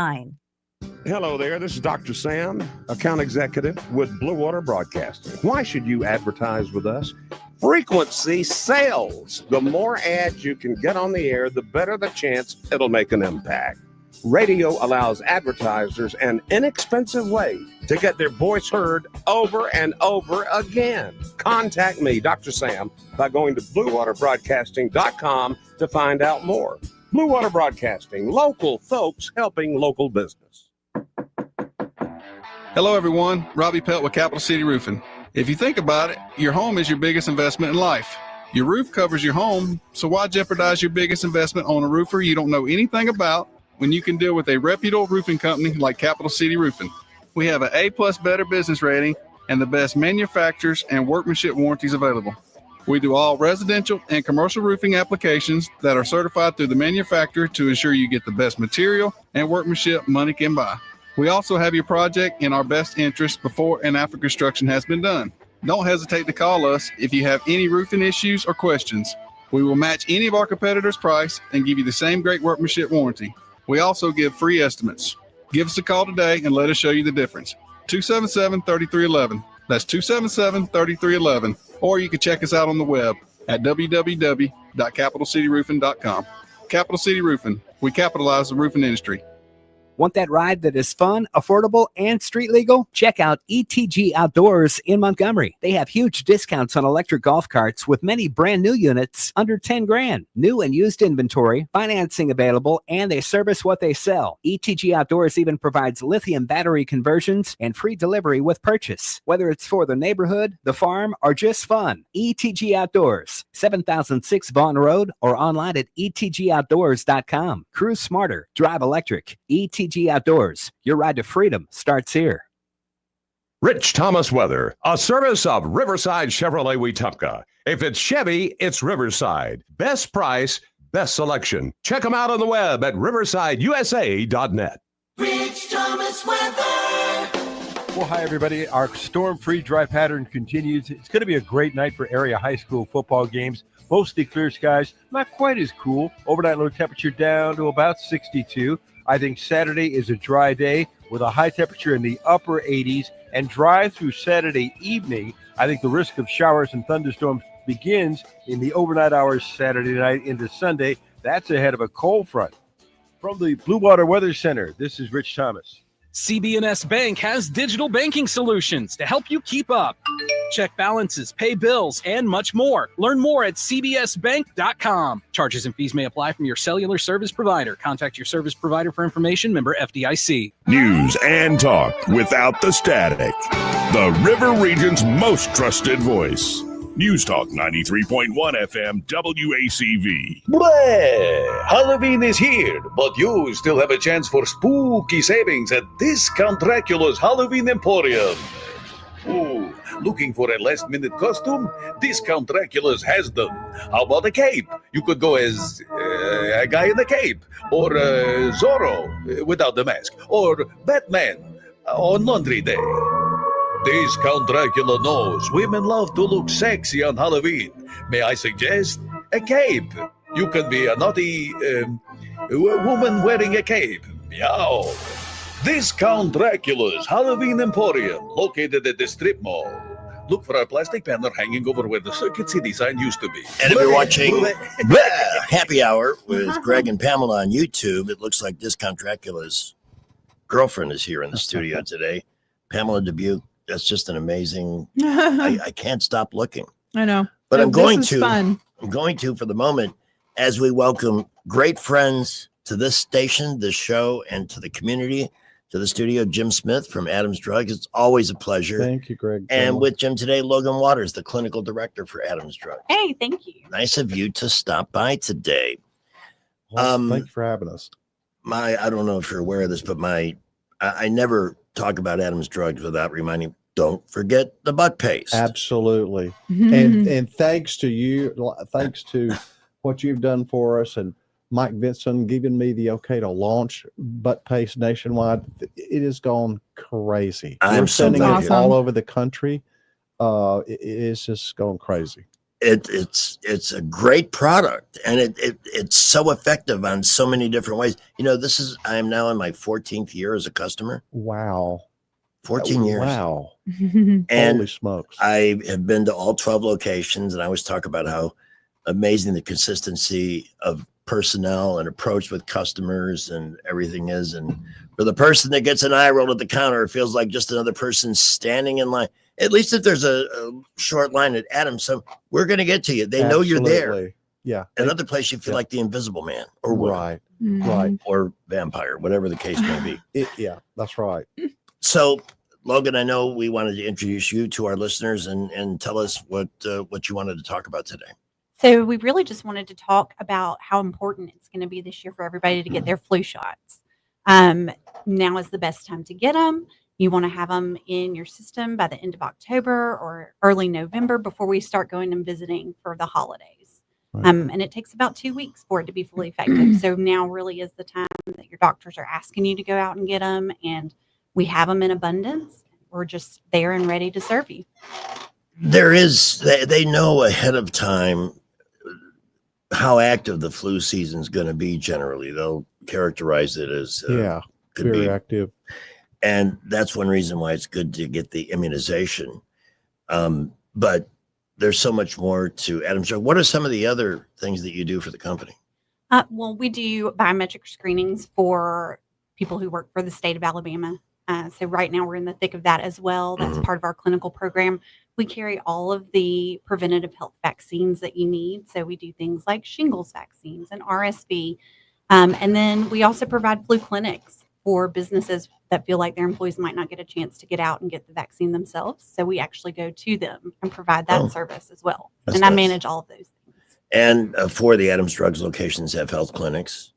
Hello there, this is Dr. Sam, account executive with Blue Water Broadcasting. Why should you advertise with us? Frequency sells. The more ads you can get on the air, the better the chance it'll make an impact. Radio allows advertisers an inexpensive way to get their voice heard over and over again. Contact me, Dr. Sam, by going to BlueWaterBroadcasting.com to find out more. Blue Water Broadcasting, local folks helping local business. Hello, everyone. Robbie Pelt with Capital City Roofing. If you think about it, your home is your biggest investment in life. Your roof covers your home, so why jeopardize your biggest investment on a roofer you don't know anything about when you can deal with a reputable roofing company like Capital City Roofing? We have an A+ Better Business rating and the best manufacturers and workmanship warranties available. We do all residential and commercial roofing applications that are certified through the manufacturer to ensure you get the best material and workmanship money can buy. We also have your project in our best interest before and after construction has been done. Don't hesitate to call us if you have any roofing issues or questions. We will match any of our competitors' price and give you the same great workmanship warranty. We also give free estimates. Give us a call today and let us show you the difference. 277-3311. That's 277-3311. Or you can check us out on the web at www.capitalcityroofing.com. Capital City Roofing. We capitalize the roofing industry. Want that ride that is fun, affordable, and street legal? Check out ETG Outdoors in Montgomery. They have huge discounts on electric golf carts with many brand new units under 10 grand. New and used inventory, financing available, and they service what they sell. ETG Outdoors even provides lithium battery conversions and free delivery with purchase. Whether it's for the neighborhood, the farm, or just fun, ETG Outdoors, 7006 Vaughn Road, or online at etgoutdoors.com. Cruise smarter, drive electric. ETG Outdoors. Your ride to freedom starts here. Rich Thomas Weather, a service of Riverside Chevrolet Wetumpka. If it's Chevy, it's Riverside. Best price, best selection. Check them out on the web at riversideusa.net. Rich Thomas Weather. Well, hi, everybody. Our storm-free dry pattern continues. It's going to be a great night for area high school football games. Mostly clear skies, not quite as cool. Overnight low temperature down to about 62. I think Saturday is a dry day with a high temperature in the upper 80s and dry through Saturday evening. I think the risk of showers and thunderstorms begins in the overnight hours Saturday night into Sunday. That's ahead of a cold front. From the Blue Water Weather Center, this is Rich Thomas. CB&S Bank has digital banking solutions to help you keep up. Check balances, pay bills, and much more. Learn more at cbsbank.com. Charges and fees may apply from your cellular service provider. Contact your service provider for information. Member FDIC. News and talk without the static. The River Region's most trusted voice. News Talk 93.1 FM WACV. Bleh! Halloween is here, but you still have a chance for spooky savings at Discount Dracula's Halloween Emporium. Ooh, looking for a last-minute costume? Discount Dracula's has them. How about a cape? You could go as a guy in a cape, or Zorro without the mask, or Batman on Laundry Day. Discount Dracula knows women love to look sexy on Halloween. May I suggest a cape? You can be a naughty woman wearing a cape. Meow. Discount Dracula's Halloween Emporium, located at the Strip Mall. Look for our plastic banner hanging over where the Circuit City sign used to be. And if you're watching Happy Hour with Greg and Pamela on YouTube, it looks like Discount Dracula's girlfriend is here in the studio today. Pamela Dubuque. That's just an amazing. I can't stop looking. I know, but I'm going to. I'm going to for the moment as we welcome great friends to this station, this show, and to the community, to the studio. Jim Smith from Adams Drug. It's always a pleasure. Thank you, Greg. And with Jim today, Logan Waters, the clinical director for Adams Drug. Hey, thank you. Nice of you to stop by today. Well, thank you for having us. I don't know if you're aware of this, but I never talk about Adams Drugs without reminding, don't forget the butt paste. Absolutely. And thanks to you, thanks to what you've done for us and Mike Vinson giving me the okay to launch butt paste nationwide. It has gone crazy. I'm sending it awesome. all over the country. It is just going crazy. It's a great product, and it's so effective on so many different ways. You know, I am now in my 14th year as a customer. Wow. 14 years. Wow. And holy smokes. I have been to all 12 locations, and I always talk about how amazing the consistency of personnel and approach with customers and everything is. And for the person that gets an eye roll at the counter, it feels like just another person standing in line. At least if there's a short line at Adams, so we're going to get to you. They know you're there. Absolutely. Yeah. Another place you feel like the Invisible Man or woman, right, or vampire, whatever the case may be. Yeah, that's right. So, Logan, I know we wanted to introduce you to our listeners and tell us what you wanted to talk about today. So we really just wanted to talk about how important it's going to be this year for everybody to get their flu shots. Now is the best time to get them. You want to have them in your system by the end of October or early November before we start going and visiting for the holidays. Right. And it takes about 2 weeks for it to be fully effective. So now really is the time that your doctors are asking you to go out and get them. And we have them in abundance. We're just there and ready to serve you. They know ahead of time how active the flu season is going to be. Generally, they'll characterize it as very active. And that's one reason why it's good to get the immunization. But there's so much more to Adams Drug. What are some of the other things that you do for the company? Well, we do biometric screenings for people who work for the state of Alabama. So right now we're in the thick of that as well. That's part of our clinical program. We carry all of the preventative health vaccines that you need. So we do things like shingles vaccines and RSV. And then we also provide flu clinics for businesses that feel like their employees might not get a chance to get out and get the vaccine themselves. So we actually go to them and provide that service as well. That's And I nice. manage all of those things. And 4 of the Adams Drugs locations have health clinics.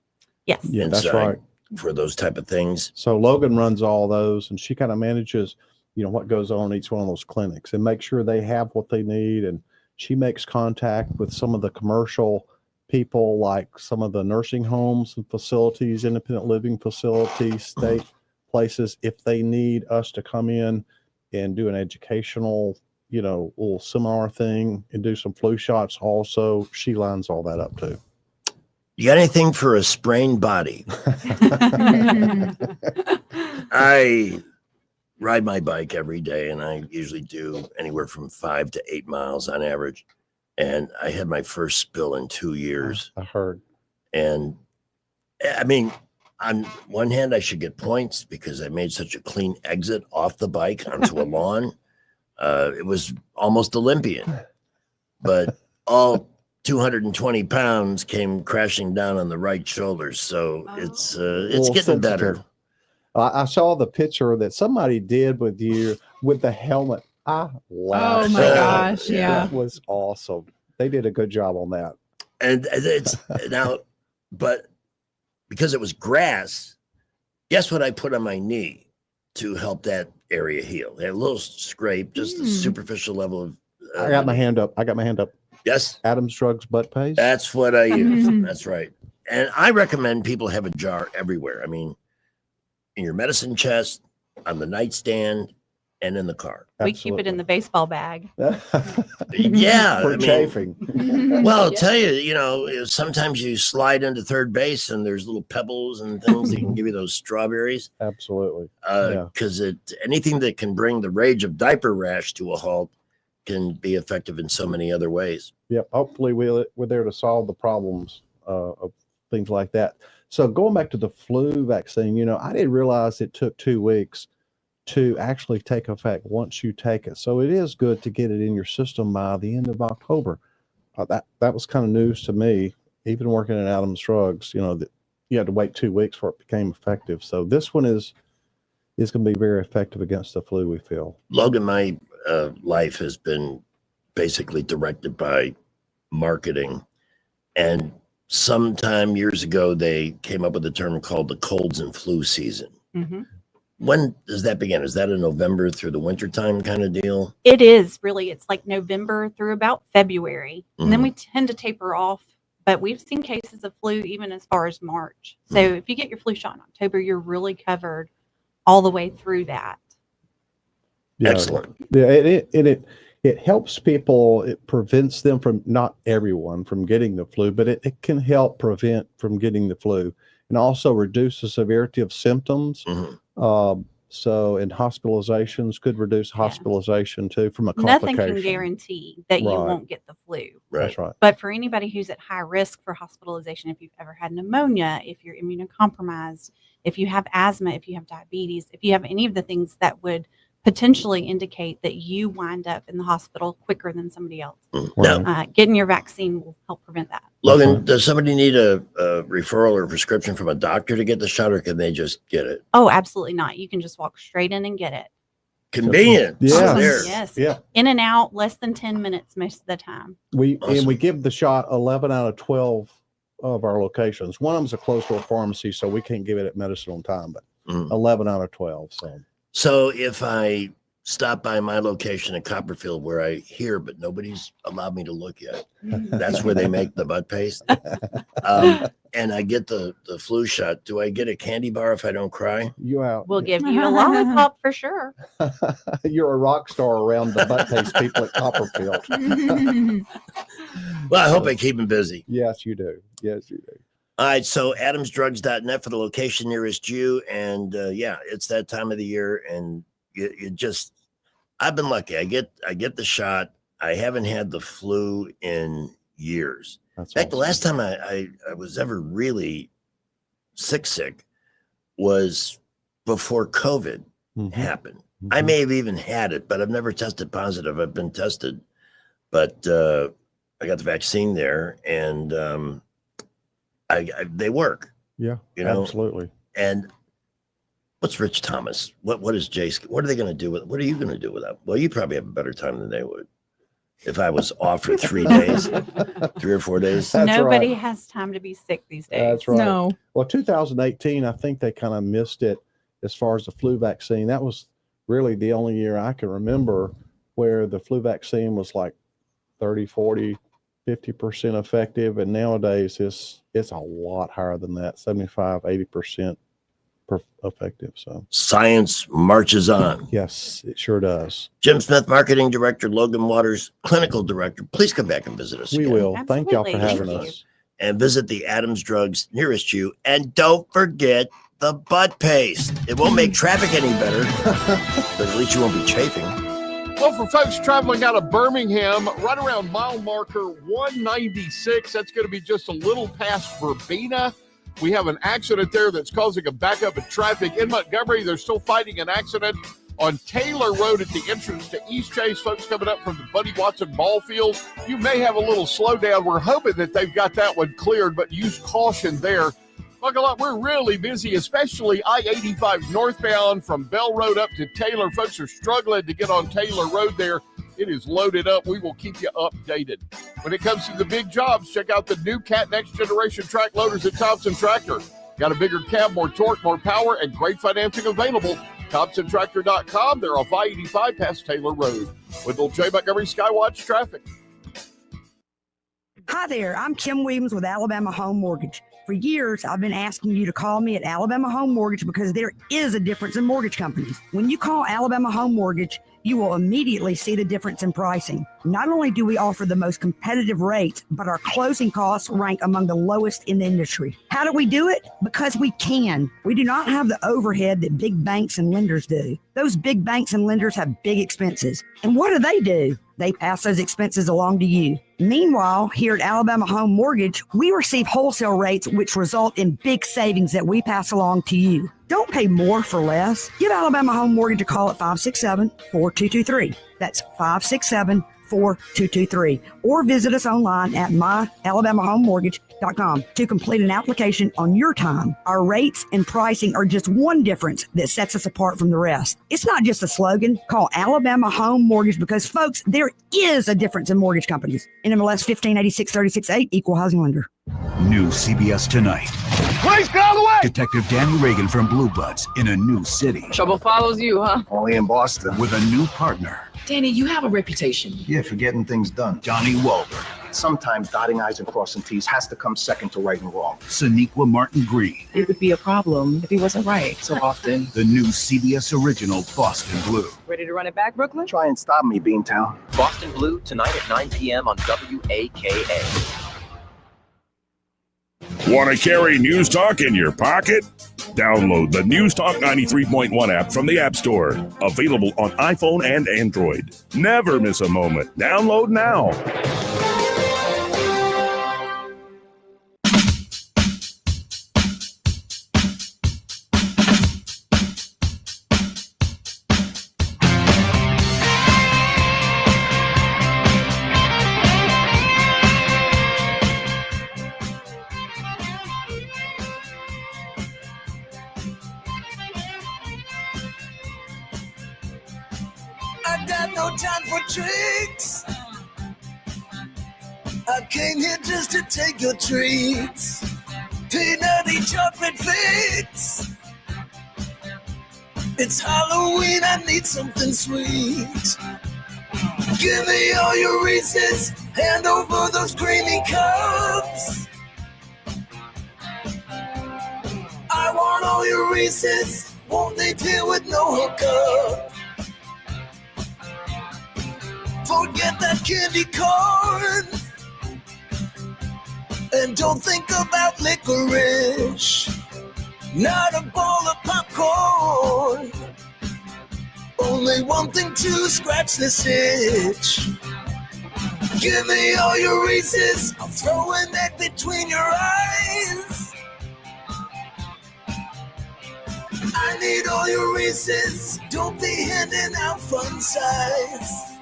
Yes. Yeah, that's inside right. For those type of things. So Logan runs all those, and she kind of manages, what goes on in each one of those clinics and make sure they have what they need. And she makes contact with some of the commercial people, like some of the nursing homes and facilities, independent living facilities, state places, if they need us to come in and do an educational, little seminar thing and do some flu shots. Also, she lines all that up too. You got anything for a sprained body? I ride my bike every day, and I usually do anywhere from 5 to 8 miles on average. And I had my first spill in 2 years. I heard. And I mean, on one hand, I should get points because I made such a clean exit off the bike onto a lawn. It was almost Olympian, but all 220 pounds came crashing down on the right shoulder. So it's Little getting sensitive. better. I saw the picture that somebody did with you with the helmet. I laughed. Oh my gosh, yeah. That was awesome. They did a good job on that. And it's now, but because it was grass, guess what I put on my knee to help that area heal? They had a little scrape, just a superficial level of. I got my hand up. Yes. Adams Drugs butt paste. That's what I use. That's right. And I recommend people have a jar everywhere. I mean, in your medicine chest, on the nightstand, and in the car. We keep it in the baseball bag. Yeah. For chafing. Well, I'll tell you, sometimes you slide into third base and there's little pebbles and things that can give you those strawberries. Absolutely. Because anything that can bring the rage of diaper rash to a halt can be effective in so many other ways. Yep. Hopefully we're there to solve the problems of things like that. So going back to the flu vaccine, I didn't realize it took 2 weeks to actually take effect once you take it. So it is good to get it in your system by the end of October. That was kind of news to me, even working at Adams Drugs, that you had to wait 2 weeks before it became effective. So this one is going to be very effective against the flu, we feel. Logan, my life has been basically directed by marketing. And sometime years ago, they came up with a term called the colds and flu season. Mm-hmm. When does that begin? Is that a November through the wintertime kind of deal? It is really. It's like November through about February. And then we tend to taper off. But we've seen cases of flu even as far as March. So if you get your flu shot in October, you're really covered all the way through that. Yeah. Excellent. Yeah, it helps people. It prevents them from, not everyone from getting the flu, but it can help prevent from getting the flu, and also reduce the severity of symptoms. So, and hospitalizations could reduce hospitalization too from a complication. Nothing can guarantee that you Right. won't get the flu. That's right. But for anybody who's at high risk for hospitalization, if you've ever had pneumonia, if you're immunocompromised, if you have asthma, if you have diabetes, if you have any of the things that would potentially indicate that you wind up in the hospital quicker than somebody else, getting your vaccine will help prevent that. Logan, does somebody need a referral or prescription from a doctor to get the shot, or can they just get it? Oh, absolutely not. You can just walk straight in and get it. Convenient. Yes. There. Yes. Yeah. In and out, less than 10 minutes most of the time. And we give the shot 11 out of 12 of our locations. One of them's a closed door pharmacy, so we can't give it at Medicine on Time, but 11 out of 12. So if I stop by my location in Copperfield where I hear, but nobody's allowed me to look yet, that's where they make the butt paste. And I get the flu shot. Do I get a candy bar if I don't cry? You out. We'll give you a lollipop for sure. You're a rock star around the butt paste people at Copperfield. Well, I hope I keep them busy. Yes, you do. Yes, you do. All right, so adamsdrugs.net for the location nearest you. And yeah, it's that time of the year. And you just, I've been lucky. I get the shot. I haven't had the flu in years. In fact, the last time I was ever really sick was before COVID happened. I may have even had it, but I've never tested positive. I've been tested, but I got the vaccine there, and they work. Yeah, you know, absolutely. And what's Rich Thomas? What is Jace? What are they going to do with? What are you going to do with that? Well, you probably have a better time than they would. If I was off for 3 days, 3 or 4 days. Nobody has time to be sick these days. That's right. Well, 2018, I think they kind of missed it as far as the flu vaccine. That was really the only year I can remember where the flu vaccine was like 30, 40, 50% effective. And nowadays it's a lot higher than that, 75, 80% effective. So science marches on. Yes, it sure does. Jim Smith, Marketing Director, Logan Waters, Clinical Director. Please come back and visit us. We again. will. Thank y'all for having us. And visit the Adams Drugs nearest you. And don't forget the butt paste. It won't make traffic any better, but at least you won't be chafing. Well, for folks traveling out of Birmingham, right around mile marker 196, that's going to be just a little past Verbena. We have an accident there that's causing a backup in traffic. In Montgomery, they're still fighting an accident on Taylor Road at the entrance to East Chase. Folks coming up from the Buddy Watson ball field, you may have a little slowdown. We're hoping that they've got that one cleared, but use caution there. Buckle up, we're really busy, especially I-85 northbound from Bell Road up to Taylor. Folks are struggling to get on Taylor Road there. It is loaded up. We will keep you updated. When it comes to the big jobs, check out the new Cat Next Generation track loaders at Thompson Tractor. Got a bigger cab, more torque, more power, and great financing available. ThompsonTractor.com. They're off I-85 past Taylor Road. With Old J. Montgomery Skywatch Traffic. Hi there, I'm Kim Williams with Alabama Home Mortgage. For years, I've been asking you to call me at Alabama Home Mortgage because there is a difference in mortgage companies. When you call Alabama Home Mortgage, you will immediately see the difference in pricing. Not only do we offer the most competitive rates, but our closing costs rank among the lowest in the industry. How do we do it? Because we can. We do not have the overhead that big banks and lenders do. Those big banks and lenders have big expenses. And what do? They pass those expenses along to you. Meanwhile, here at Alabama Home Mortgage, we receive wholesale rates which result in big savings that we pass along to you. Don't pay more for less. Give Alabama Home Mortgage a call at 567-4223. That's 567-4223. Or visit us online at myalabamahomemortgage.com to complete an application on your time. Our rates and pricing are just one difference that sets us apart from the rest. It's not just a slogan. Call Alabama Home Mortgage because, folks, there is a difference in mortgage companies. NMLS 1586-36-8, Equal Housing Lender. New CBS Tonight. Please get out of the way! Detective Danny Reagan from Blue Bloods in a new city. Trouble follows you, huh? Only in Boston. With a new partner. Danny, you have a reputation. Yeah, for getting things done. Johnny Wahlberg. Sometimes dotting I's and crossing T's has to come second to right and wrong. Sonequa Martin Green. It would be a problem if he wasn't right so often. The new CBS original Boston Blue. Ready to run it back, Brooklyn? Try and stop me, Beantown. Boston Blue tonight at 9 p.m. on WAKA. Want to carry News Talk in your pocket? Download the News Talk 93.1 app from the App Store. Available on iPhone and Android. Never miss a moment. Download now. I got no time for tricks. I came here just to take your treats. Peanutty chocolate fix. It's Halloween, I need something sweet. Give me all your Reese's, hand over those creamy cups. I want all your Reese's, won't leave here with no hookup. Forget that candy corn, and don't think about licorice. Not a bowl of popcorn. Only one thing to scratch this itch. Give me all your Reese's, I'll throw an egg between your eyes. I need all your Reese's. Don't be handing out fun size.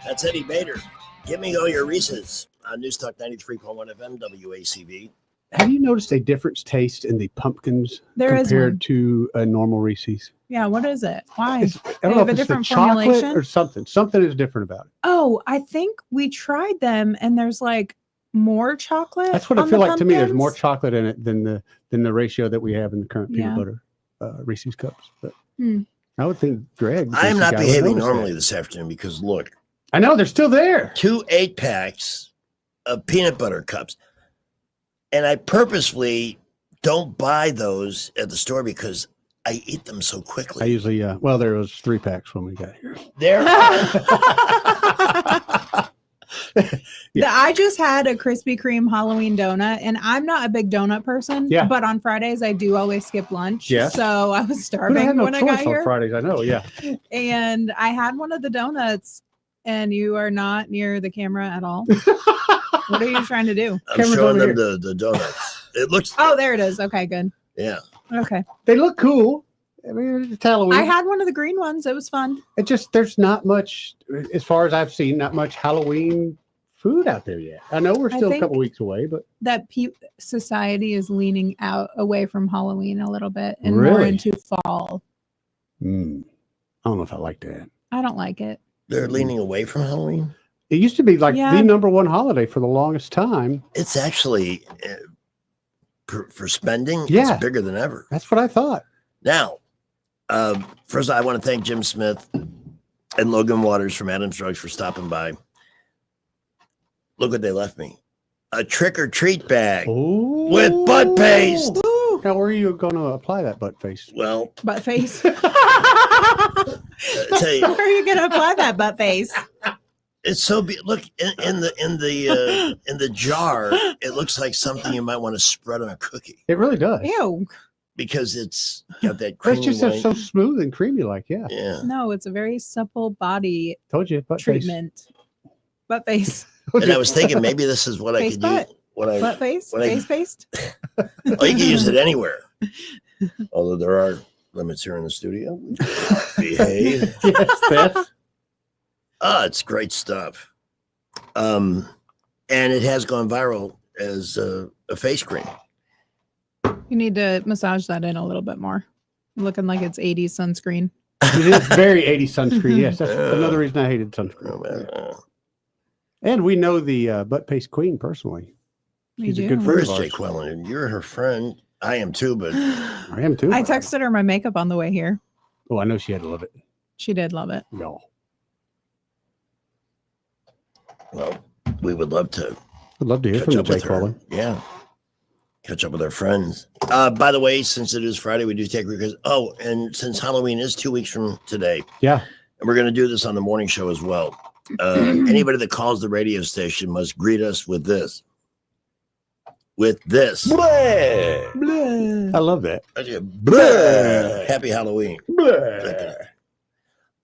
That's Eddie Bader. Give me all your Reese's on News Talk 93.1 FM WACV. Have you noticed a difference taste in the pumpkins There is compared one. to a normal Reese's? Yeah, what is it? Why? I They don't know have if a it's the different chocolate formulation? or something. Something is different about it. Oh, I think we tried them and there's like more chocolate. That's what I on feel the like to me. There's more pumpkins. chocolate in it than the ratio that we have in the current peanut Yeah. butter Reese's cups. But Hmm. I would think Greg. I am the not guy would behaving notice normally that. this afternoon because look. I know they're still there. 2 8-packs of peanut butter cups. And I purposefully don't buy those at the store because I eat them so quickly. I usually, well, there was 3 packs when we got here. There. I just had a Krispy Kreme Halloween donut, and I'm not a big donut person. Yeah. But on Fridays, I do always skip lunch. Yes. So I was We don't starving have no when I choice got on here. Fridays. I know. Yeah. And I had one of the donuts, and you are not near the camera at all. What are you trying to do? I'm showing them the donuts. It looks. Oh, there it is. Okay, good. Yeah. Okay. They look cool. I mean, it's Halloween. I had one of the green ones. It was fun. It just there's not much, as far as I've seen, not much Halloween food out there yet. I know we're I still a think- couple weeks away, but That society is leaning out away from Halloween a little bit and more Really? into fall. I don't know if I like that. I don't like it. They're leaning away from Halloween. It used to be like Yeah. the number one holiday for the longest time. It's actually for spending. Yeah. It's bigger than ever. That's what I thought. Now, first, I want to thank Jim Smith and Logan Waters from Adams Drugs for stopping by. Look what they left me. A trick or treat bag with butt paste. Now, where are you going to apply that butt paste? Well, Butt face. tell you, Where are you going to apply that butt face? it's so look in the jar. It looks like something you might want to spread on a cookie It really does. Ew. because it's got that It's creamy just white. so smooth and creamy, like, yeah. Yeah. No, it's a very supple body Told you, butt treatment. Butt face. And I was thinking maybe this is what I Face could butt. use. What I Butt face? when I- Face paste? Oh, you can use it anywhere. Although there are limits here in the studio. Behave. Yes, that's It's great stuff. And it has gone viral as a face cream. You need to massage that in a little bit more. Looking like it's 80s sunscreen. it is very 80s sunscreen. Yes, that's another reason I hated sunscreen. And we know the butt paste queen personally. We She's a do. good Where friend is of Jay ours. Quellen? You're her friend. I am too, but I am too. I texted her my makeup on the way here. Oh, I know she had to love it. She did love it. No. well, we would love to I'd love to hear catch from you, up Jay with her. Quellen. Yeah. Catch up with our friends. By the way, since it is Friday, we do take requests. Oh, and since Halloween is 2 weeks from today, Yeah. and we're going to do this on the morning show as well. Anybody that calls the radio station must greet us with this. With this. I love that. Bleh. Happy Halloween.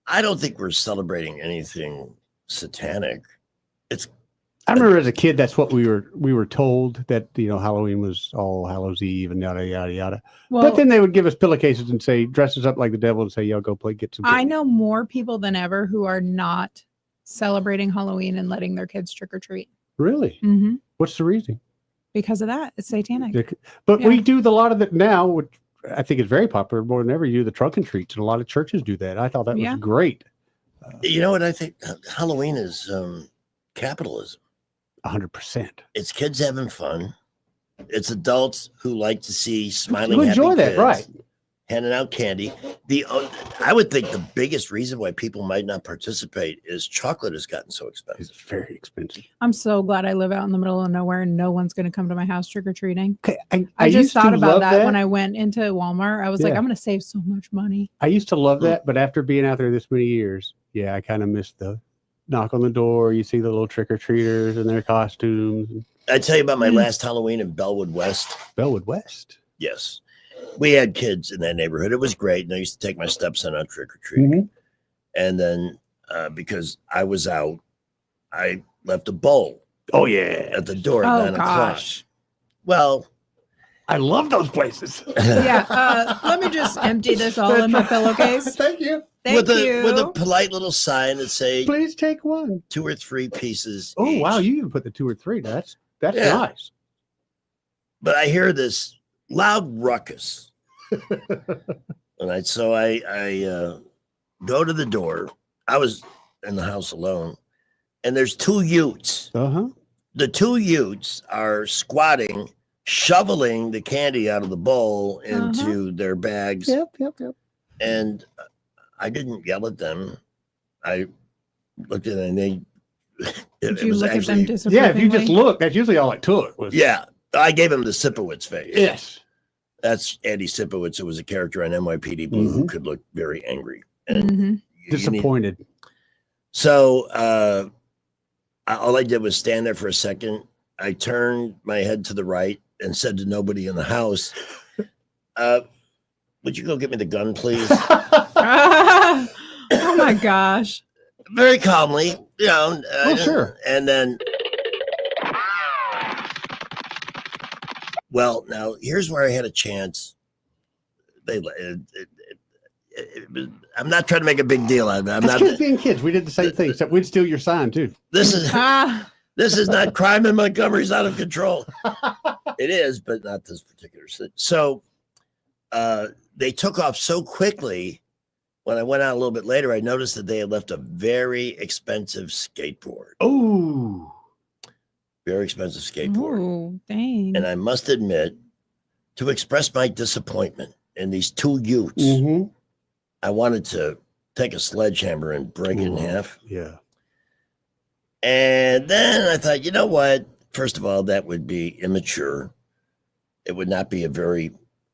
I don't think we're celebrating anything satanic. I remember as a kid, that's what we were told, that Halloween was All Hallows Eve and yada yada yada. Well, but then they would give us pillowcases and say, dress us up like the devil and say, yo, go get some. I know more people than ever who are not celebrating Halloween and letting their kids trick or treat. Really? Mm-hmm. What's the reason? Because of that. It's satanic. But Yeah. we do a lot of it now, which I think is very popular more than ever. You do the trunk and treats, and a lot of churches do that. I thought that Yeah. was great. You know what I think? Halloween is capitalism. 100%. It's kids having fun. It's adults who like to see smiling, You happy enjoy that, kids right? handing out candy. I would think the biggest reason why people might not participate is chocolate has gotten so expensive. It's very expensive. I'm so glad I live out in the middle of nowhere and no one's going to come to my house trick or treating. I I just used to thought about love that when I went into Walmart. I was like, Yeah. I'm going to save so much money. I used to love that, but after being out there this many years, yeah, I kind of missed the knock on the door. You see the little trick or treaters in their costumes. I tell you about my last Halloween in Bellwood West. Bellwood West. Yes. We had kids in that neighborhood. It was great. And I used to take my stepson out trick or treating. Mm-hmm. And then because I was out, I left a bowl. Oh, yeah. At the door at Oh, 9 o'clock. gosh. Well, I love those places. Yeah. Let me just empty this all in my pillowcase. Thank you. Thank you. With a polite little sign that say, "Please take one." 2 or 3 pieces. Oh each. wow, you even put the 2 or 3. That's Yeah. nice. But I hear this loud ruckus, and I go to the door. I was in the house alone, and there's 2 Utes. The 2 Utes are squatting, shoveling the candy out of the bowl into their bags. Yep. And I didn't yell at them. I looked at them, and they. Did you look at them Yeah, disapprovingly? if you just look, that's usually all it took. Was Yeah, I gave him the Sipowicz face. Yes. That's Andy Sipowicz, who was a character on NYPD Blue who could look very angry and disappointed. So all I did was stand there for a second. I turned my head to the right and said to nobody in the house, would you go get me the gun, please? Oh my gosh. Very calmly, you know. Sure. And then, well, now here's where I had a chance. I'm not trying to make a big deal out of it. I'm That's not. kids being kids. We did the same thing, except we'd steal your sign too. This is not crime in Montgomery's out of control. It is, but not this particular city. So they took off so quickly. When I went out a little bit later, I noticed that they had left a very expensive skateboard. Oh, very expensive skateboard. Oh, dang. And I must admit, to express my disappointment in these 2 Utes, I wanted to take a sledgehammer and break it in half. Yeah. And then I thought, you know what? First of all, that would be immature. It would not be a very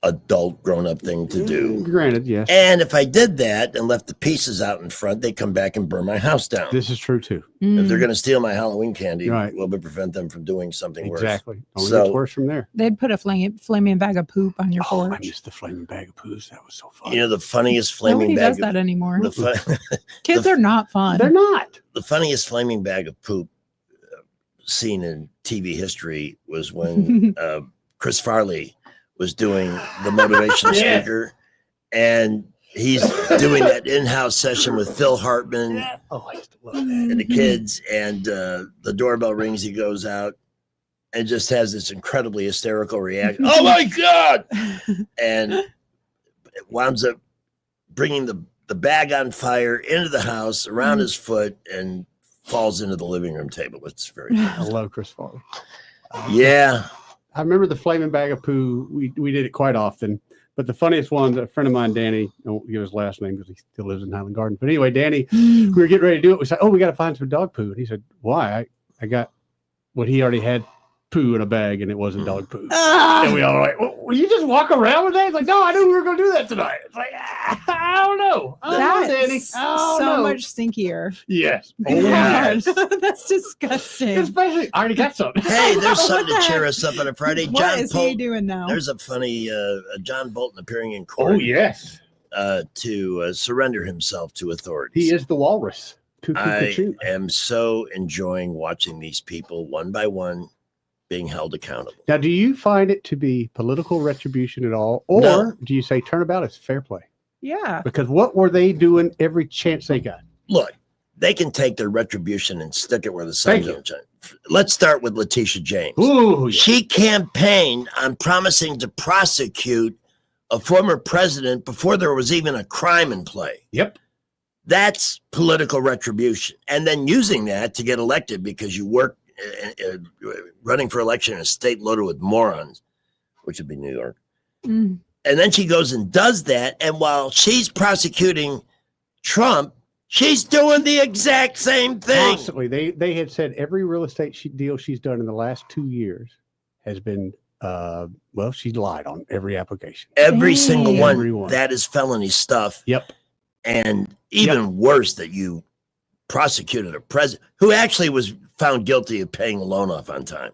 adult, grown-up thing to do. Granted, yes. And if I did that and left the pieces out in front, they'd come back and burn my house down. This is true too. If they're going to steal my Halloween candy, Right. will it prevent them from doing something Exactly. worse? Only gets worse from there. They'd put a flaming bag of poop on your porch. I missed the flaming bag of poos. That was so fun. You know, the funniest flaming Nobody bag does that anymore. the Kids are not fun. They're not. The funniest flaming bag of poop seen in TV history was when Chris Farley was doing the motivational Yeah. speaker, and he's doing that in-house session with Phil Hartman Oh, I used to love and the kids, and the doorbell rings. He goes out and just has this incredibly hysterical reaction. Oh my God! And it winds up bringing the bag on fire into the house around his foot and falls into the living room table. It's very I love Chris Farley. Yeah. I remember the flaming bag of poo. We did it quite often. But the funniest one, a friend of mine, Danny, I won't give his last name because he still lives in Highland Garden. But anyway, Danny, we were getting ready to do it. We said, oh, we got to find some dog poo. And he said, why? I got what he already had poo in a bag, and it wasn't dog poo. And we all were like, well, will you just walk around with that? He's like, no, I knew we were going to do that tonight. It's like, I don't know. I don't know, Danny. That's I don't so know. much stinkier. Yes. Gosh, that's disgusting. Especially, I already got some. Hey, there's something to What? cheer us up on a Friday. What John is he doing now? There's a funny John Bolton appearing in court. Oh, yes. To surrender himself to authorities. He is the walrus. I am so enjoying watching these people one by one being held accountable. Now, do you find it to be political retribution at all? Or No. do you say turnabout is fair play? Yeah. Because what were they doing every chance they got? Look, they can take their retribution and stick it where the sun Thank you. don't shine. Let's start with Letitia James. Ooh, yeah. She campaigned on promising to prosecute a former president before there was even a crime in play. Yep. That's political retribution. And then using that to get elected because you work running for election in a state loaded with morons, which would be New York. Mm. And then she goes and does that. And while she's prosecuting Trump, she's doing the exact same thing. Constantly. They had said every real estate deal she's done in the last 2 years has been, well, she lied on every application. Every single one. Every one. That is felony stuff. Yep. And even worse that you prosecuted a president who actually was found guilty of paying a loan off on time.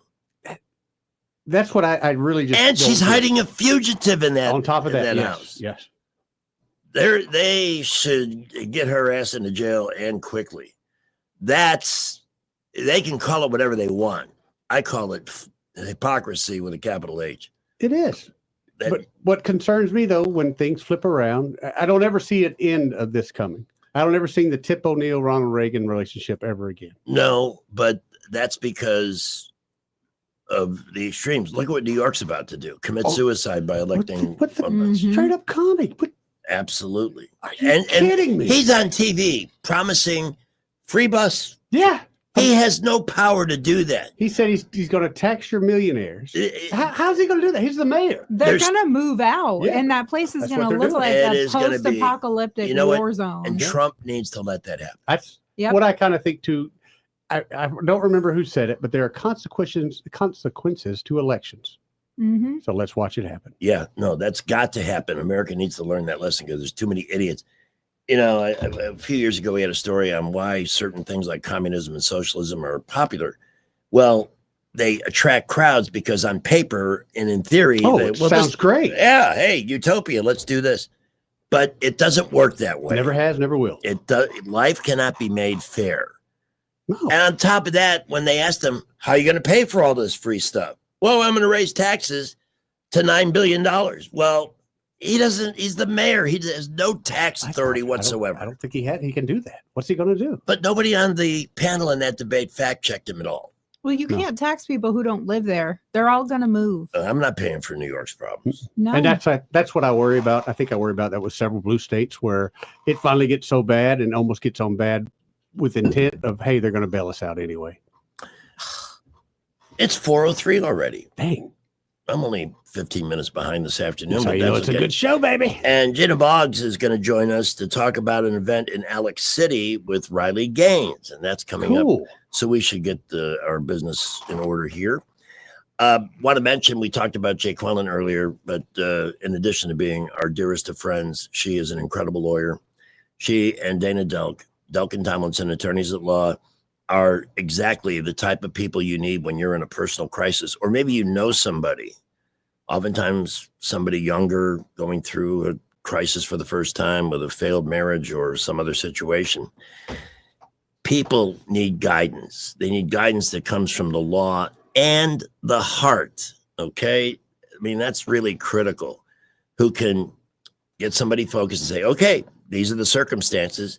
That's what I really just. And she's don't get. hiding a fugitive in that. On top of in that, yes, house. yes. They should get her ass into jail and quickly. They can call it whatever they want. I call it hypocrisy with a capital H. It is. But what concerns me, though, when things flip around, I don't ever see an end of this coming. I don't ever see the Tip O'Neill, Ronald Reagan relationship ever again. No, but that's because of the extremes. Look at what New York's about to do. Commit suicide by electing. Straight up comedy. Absolutely. Are you kidding me? He's on TV promising free bus. Yeah. He has no power to do that. He said he's going to tax your millionaires. How's he going to do that? He's the mayor. They're going to move out, and that place is That's going what to they're look doing. like It a is gonna be- post-apocalyptic you know what? war zone. And Trump needs to let that happen. That's what I kind of think too. I don't remember who said it, but there are consequences to elections. Mm-hmm. So let's watch it happen. Yeah, no, that's got to happen. America needs to learn that lesson because there's too many idiots. You know, a few years ago, we had a story on why certain things like communism and socialism are popular. Well, they attract crowds because on paper and in theory, it sounds great. Yeah, hey, utopia, let's do this. But it doesn't work that way. Never has, never will. It does. Life cannot be made fair. No. And on top of that, when they asked him, how are you going to pay for all this free stuff? Well, I'm going to raise taxes to $9 billion. Well, he doesn't. He's the mayor. He has no tax authority whatsoever. I don't think he can do that. What's he going to do? But nobody on the panel in that debate fact checked him at all. Well, you can't tax people who don't live there. They're all going to move. I'm not paying for New York's problems. No. And that's what I worry about. I think I worry about that with several blue states where it finally gets so bad and almost gets on bad with intent of, hey, they're going to bail us out anyway. It's 4:03 already. Dang. I'm only 15 minutes behind this afternoon. So but you know that's it's a good show, baby. And Gina Boggs is going to join us to talk about an event in Alex City with Riley Gaines, and that's coming up. So we should get our business in order here. Want to mention, we talked about Jay Quellen earlier, but in addition to being our dearest of friends, she is an incredible lawyer. She and Dana Delk and Tomlinson, attorneys at law, are exactly the type of people you need when you're in a personal crisis, or maybe you know somebody, oftentimes somebody younger going through a crisis for the first time with a failed marriage or some other situation. People need guidance. They need guidance that comes from the law and the heart, okay? I mean, that's really critical. Who can get somebody focused and say, okay, these are the circumstances.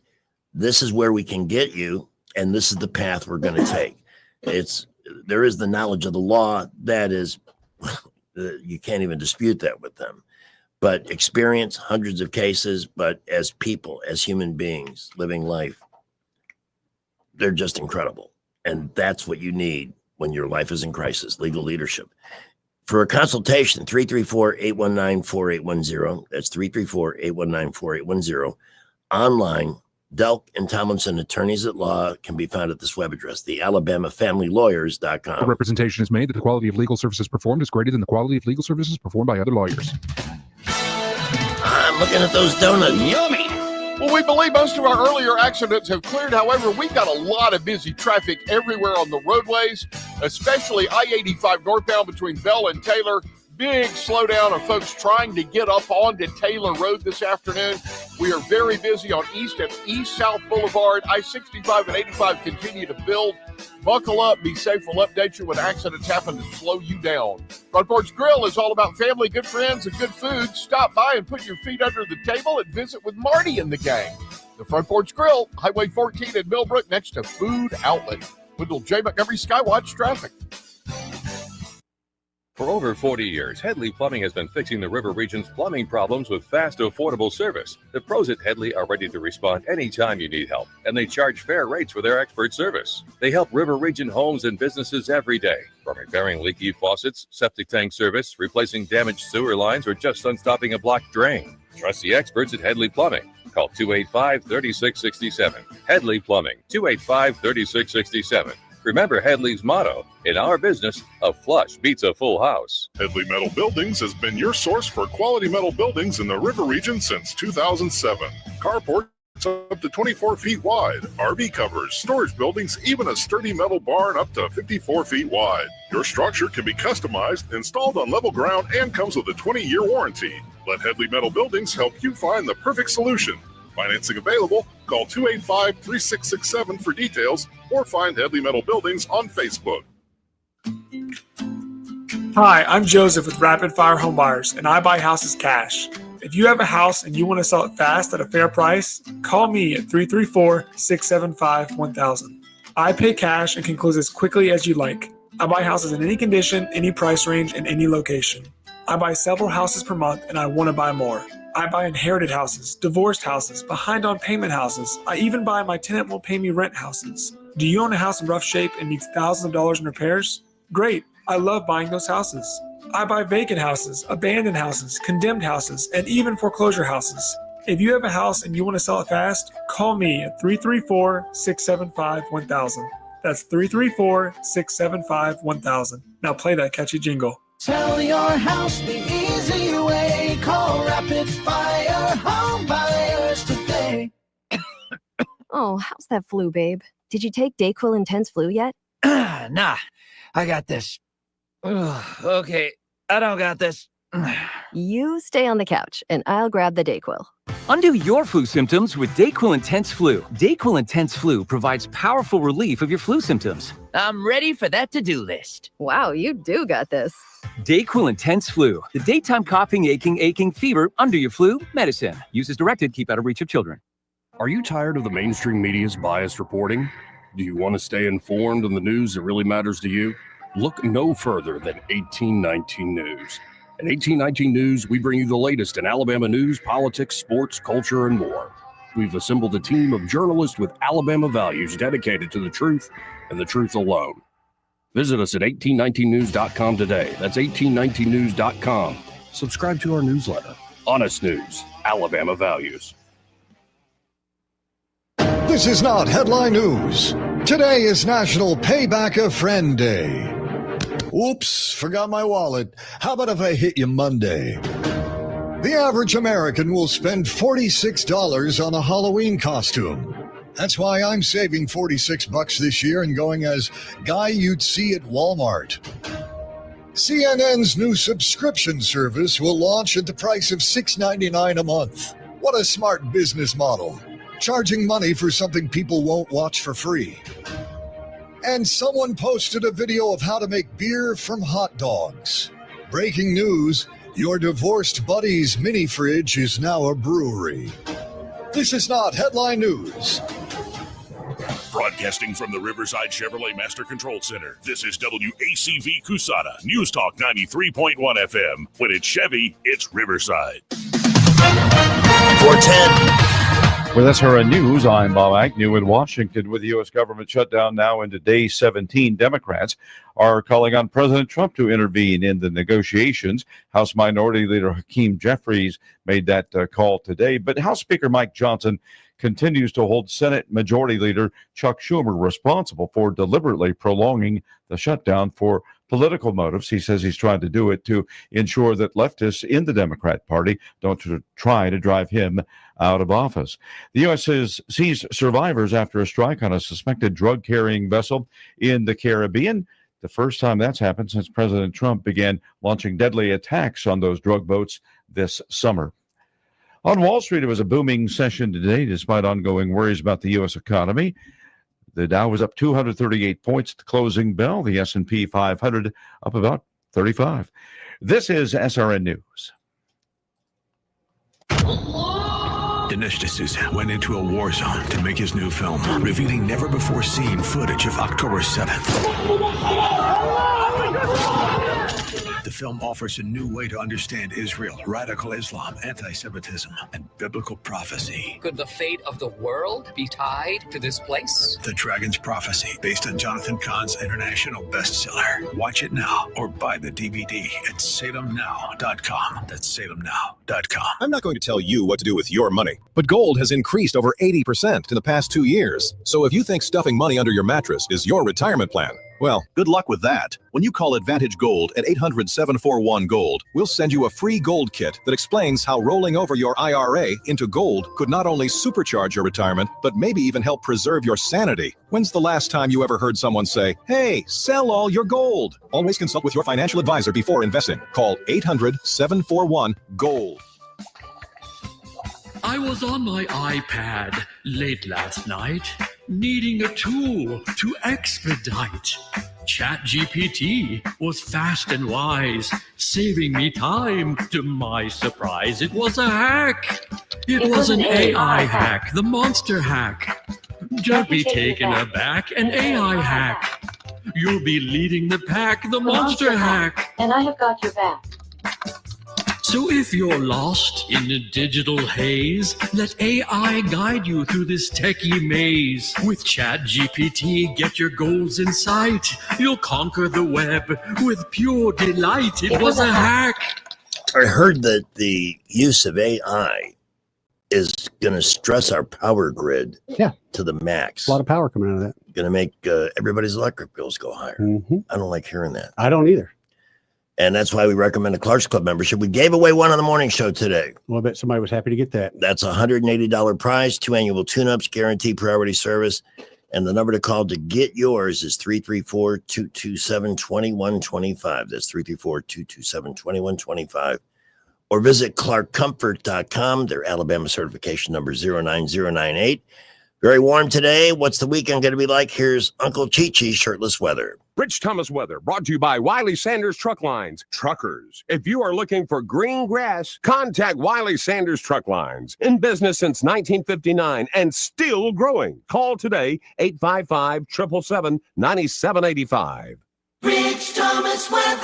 This is where we can get you. And this is the path we're going to take. There is the knowledge of the law that is, you can't even dispute that with them. But experience, hundreds of cases, but as people, as human beings living life, they're just incredible. And that's what you need when your life is in crisis, legal leadership. For a consultation, 334-819-4810. That's 334-819-4810. Online, Delk and Tomlinson attorneys at law can be found at this web address, thealabamafamilylawyers.com. The representation is made that the quality of legal services performed is greater than the quality of legal services performed by other lawyers. I'm looking at those donuts. Yummy. Well, we believe most of our earlier accidents have cleared. However, we've got a lot of busy traffic everywhere on the roadways, especially I-85 northbound between Bell and Taylor. Big slowdown of folks trying to get up onto Taylor Road this afternoon. We are very busy on East and East-South Boulevard. I-65 and 85 continue to build. Buckle up, be safe. We'll update you when accidents happen to slow you down. Front Porch Grill is all about family, good friends, and good food. Stop by and put your feet under the table and visit with Marty and the gang. The Front Porch Grill, Highway 14 in Millbrook, next to Food Outlet. Wendell J. Montgomery, Skywatch Traffic. For over 40 years, Headley Plumbing has been fixing the River Region's plumbing problems with fast, affordable service. The pros at Headley are ready to respond anytime you need help, and they charge fair rates for their expert service. They help River Region homes and businesses every day, from repairing leaky faucets, septic tank service, replacing damaged sewer lines, or just unstopping a blocked drain. Trust the experts at Headley Plumbing. Call 285-3667. Headley Plumbing, 285-3667. Remember Headley's motto, in our business, a flush beats a full house. Headley Metal Buildings has been your source for quality metal buildings in the River Region since 2007. Carports up to 24 feet wide, RV covers, storage buildings, even a sturdy metal barn up to 54 feet wide. Your structure can be customized, installed on level ground, and comes with a 20-year warranty. Let Headley Metal Buildings help you find the perfect solution. Financing available. Call 285-3667 for details or find Headley Metal Buildings on Facebook. Hi, I'm Joseph with Rapid Fire Home Buyers, and I buy houses cash. If you have a house and you want to sell it fast at a fair price, call me at 334-675-1000. I pay cash and can close as quickly as you like. I buy houses in any condition, any price range, and any location. I buy several houses per month, and I want to buy more. I buy inherited houses, divorced houses, behind on payment houses. I even buy my tenant won't pay me rent houses. Do you own a house in rough shape and needs thousands of dollars in repairs? Great. I love buying those houses. I buy vacant houses, abandoned houses, condemned houses, and even foreclosure houses. If you have a house and you want to sell it fast, call me at 334-675-1000. That's 334-675-1000. Now play that catchy jingle. Sell your house the easy way. Call Rapid Fire Home Buyers today. Oh, how's that flu, babe? Did you take DayQuil Intense Flu yet? Nah, I got this. Ugh, okay, I don't got this. You stay on the couch, and I'll grab the DayQuil. Undo your flu symptoms with DayQuil Intense Flu. DayQuil Intense Flu provides powerful relief of your flu symptoms. I'm ready for that to-do list. Wow, you do got this. DayQuil Intense Flu. The daytime coughing, aching, fever, under your flu, medicine. Use as directed, keep out of reach of children. Are you tired of the mainstream media's biased reporting? Do you want to stay informed on the news that really matters to you? Look no further than 1819 News. At 1819 News, we bring you the latest in Alabama news, politics, sports, culture, and more. We've assembled a team of journalists with Alabama values dedicated to the truth and the truth alone. Visit us at 1819news.com today. That's 1819news.com. Subscribe to our newsletter. Honest News, Alabama Values. This is not headline news. Today is National Payback a Friend Day. Oops, forgot my wallet. How about if I hit you Monday? The average American will spend $46 on a Halloween costume. That's why I'm saving $46 this year and going as guy you'd see at Walmart. CNN's new subscription service will launch at the price of $6.99 a month. What a smart business model. Charging money for something people won't watch for free. And someone posted a video of how to make beer from hot dogs. Breaking news, your divorced buddy's mini fridge is now a brewery. This is not headline news. Broadcasting from the Riverside Chevrolet Master Control Center, this is WACV Cusana, News Talk 93.1 FM. When it's Chevy, it's Riverside. 410. With SRN News, I'm Bob Agnew in Washington. With the U.S. government shutdown now into day 17, Democrats are calling on President Trump to intervene in the negotiations. House Minority Leader Hakeem Jeffries made that call today, but House Speaker Mike Johnson continues to hold Senate Majority Leader Chuck Schumer responsible for deliberately prolonging the shutdown for political motives. He says he's trying to do it to ensure that leftists in the Democrat Party don't try to drive him out of office. The U.S. has seized survivors after a strike on a suspected drug-carrying vessel in the Caribbean. The first time that's happened since President Trump began launching deadly attacks on those drug boats this summer. On Wall Street, it was a booming session today, despite ongoing worries about the U.S. economy. The Dow was up 238 points at the closing bell. The S&P 500 up about 35. This is SRN News. Dinesh D'Souza went into a war zone to make his new film, revealing never-before-seen footage of October 7th. The film offers a new way to understand Israel, radical Islam, anti-Semitism, and biblical prophecy. Could the fate of the world be tied to this place? The Dragon's Prophecy, based on Jonathan Cahn's international bestseller. Watch it now or buy the DVD at salemnow.com. That's salemnow.com. I'm not going to tell you what to do with your money, but gold has increased over 80% in the past 2 years. So if you think stuffing money under your mattress is your retirement plan, well, good luck with that. When you call Advantage Gold at 800-741-GOLD, we'll send you a free gold kit that explains how rolling over your IRA into gold could not only supercharge your retirement, but maybe even help preserve your sanity. When's the last time you ever heard someone say, hey, sell all your gold? Always consult with your financial advisor before investing. Call 800-741-GOLD. I was on my iPad late last night, needing a tool to expedite ChatGPT was fast and wise, saving me time. To my surprise, it was a hack. It was an AI hack, the monster hack. Don't be taken aback, an AI hack. You'll be leading the pack, the monster hack. And I have got your back. So if you're lost in the digital haze, let AI guide you through this techie maze. With ChatGPT, get your goals in sight. You'll conquer the web with pure delight. It was a hack. I heard that the use of AI is going to stress our power grid to the max. A lot of power coming out of that. Going to make everybody's electric bills go higher. I don't like hearing that. I don't either. And that's why we recommend a Clark's Club membership. We gave away one on the morning show today. Well, I bet somebody was happy to get that. That's a $180 prize, 2 annual tune-ups, guaranteed priority service. And the number to call to get yours is 334-227-2125. That's 334-227-2125. Or visit clarkcomfort.com. Their Alabama certification number 09098. Very warm today. What's the weekend going to be like? Here's Uncle Chi-Chi's shirtless weather. Rich Thomas weather brought to you by Wiley Sanders Truck Lines. Truckers, if you are looking for green grass, contact Wiley Sanders Truck Lines. In business since 1959 and still growing. Call today, 855-777-9785. Rich Thomas weather.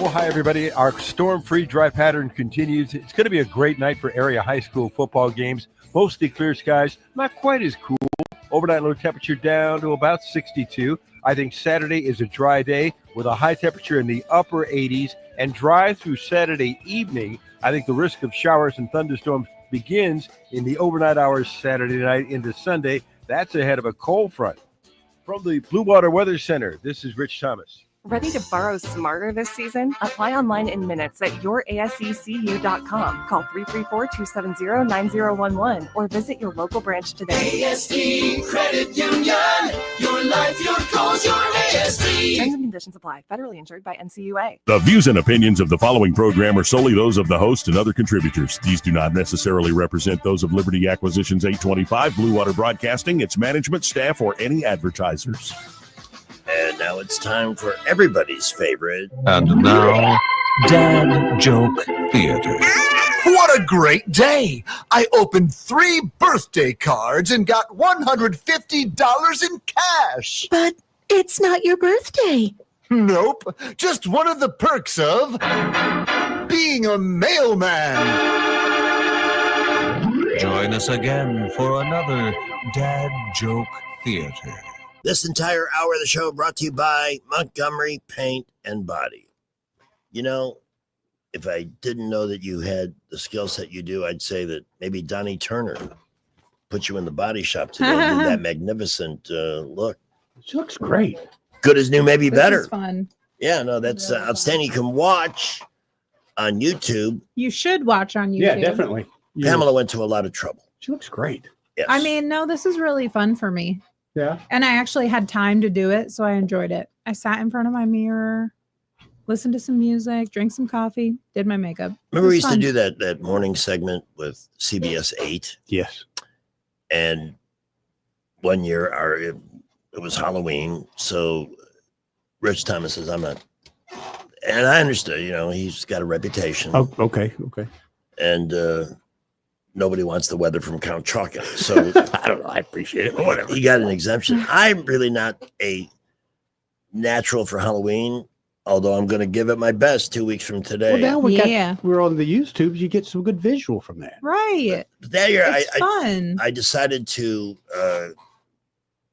Well, hi, everybody. Our storm-free dry pattern continues. It's going to be a great night for area high school football games. Mostly clear skies, not quite as cool. Overnight low temperature down to about 62. I think Saturday is a dry day with a high temperature in the upper 80s and dry through Saturday evening. I think the risk of showers and thunderstorms begins in the overnight hours Saturday night into Sunday. That's ahead of a cold front. From the Blue Water Weather Center, this is Rich Thomas. Ready to borrow smarter this season? Apply online in minutes at yourasecu.com. Call 334-270-9011 or visit your local branch today. ASD Credit Union. Your life, your goals, your ASD. Terms and conditions apply. Federally insured by NCUA. The views and opinions of the following program are solely those of the host and other contributors. These do not necessarily represent those of Liberty Acquisitions 825, Blue Water Broadcasting, its management, staff, or any advertisers. And now it's time for everybody's favorite. And now, Dad Joke Theater. What a great day! I opened 3 birthday cards and got $150 in cash. But it's not your birthday. Nope, just one of the perks of being a mailman. Join us again for another Dad Joke Theater. This entire hour of the show brought to you by Montgomery Paint and Body. You know, if I didn't know that you had the skill set you do, I'd say that maybe Donnie Turner put you in the body shop today and did that magnificent look. She looks great. Good as new, maybe better. This is fun. Yeah, no, that's outstanding. You can watch on YouTube. You should watch on YouTube. Yeah, definitely. Pamela went to a lot of trouble. She looks great. Yes. I mean, no, this is really fun for me. Yeah. And I actually had time to do it, so I enjoyed it. I sat in front of my mirror, listened to some music, drank some coffee, did my makeup. Remember we used to do that morning segment with CBS 8? Yes. And one year it was Halloween, so Rich Thomas says, I'm not. And I understood, you know, he's got a reputation. Oh, okay. And nobody wants the weather from Count Chocula. So I don't know. I appreciate it. Whatever. He got an exemption. I'm really not a natural for Halloween, although I'm going to give it my best 2 weeks from today. Well, now we're on the YouTubes. You get some good visual from that. Right. But that year, It's fun. I decided to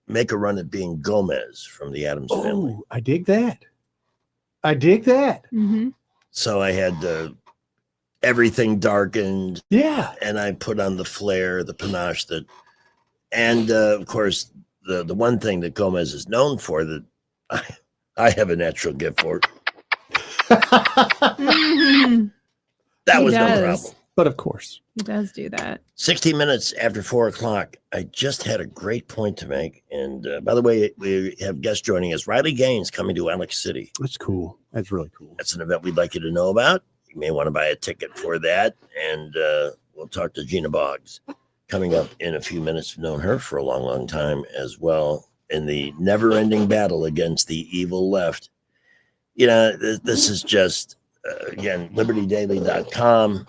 make a run at being Gomez from the Addams Family. Oh, I dig that. Mm-hmm. So I had everything darkened. Yeah. And I put on the flair, the panache and of course, the one thing that Gomez is known for that I have a natural gift for. Mhm. That He was no does. problem. But of course. He does do that. 60 minutes after 4 o'clock, I just had a great point to make. And by the way, we have guests joining us. Riley Gaines coming to Alex City. That's cool. That's really cool. That's an event we'd like you to know about. You may want to buy a ticket for that. And we'll talk to Gina Boggs coming up in a few minutes. I've known her for a long, long time as well. in the never-ending battle against the evil left. You know, this is just, again, libertydaily.com.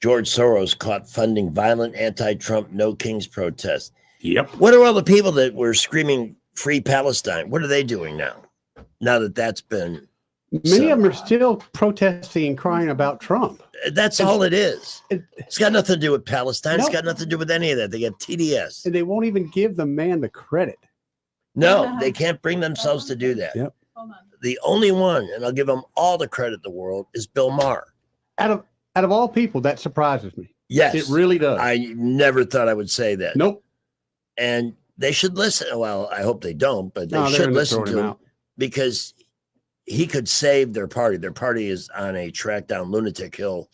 George Soros caught funding violent anti-Trump No Kings protests. Yep. What are all the people that were screaming free Palestine? What are they doing now? Now that that's been... Many of them are still protesting and crying about Trump. That's all it is. It's got nothing to do with Palestine. No. It's got nothing to do with any of that. They get TDS. And they won't even give the man the credit. No, they can't bring themselves to do that. Yep. The only one, and I'll give them all the credit in the world, is Bill Maher. Out of all people, that surprises me. Yes. It really does. I never thought I would say that. Nope. And they should listen. Well, I hope they don't, but they No, they're should gonna listen throw to him him out. because he could save their party. Their party is on a track down lunatic hill.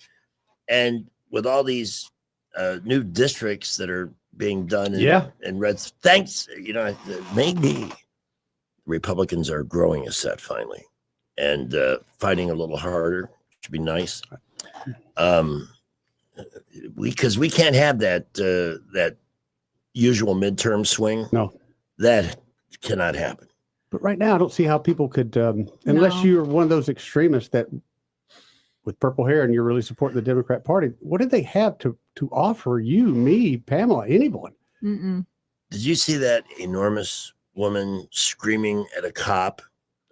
And with all these new districts that are being done in red, thanks, you know, maybe Republicans are growing a set finally and fighting a little harder. Should be nice. Because we can't have that usual midterm swing. No, that cannot happen. But right now, I don't see how people could, unless you're one of those extremists that, with purple hair, and you're really supporting the Democrat Party. What did they have to offer you, me, Pamela, anyone? Mm-mm. Did you see that enormous woman screaming at a cop?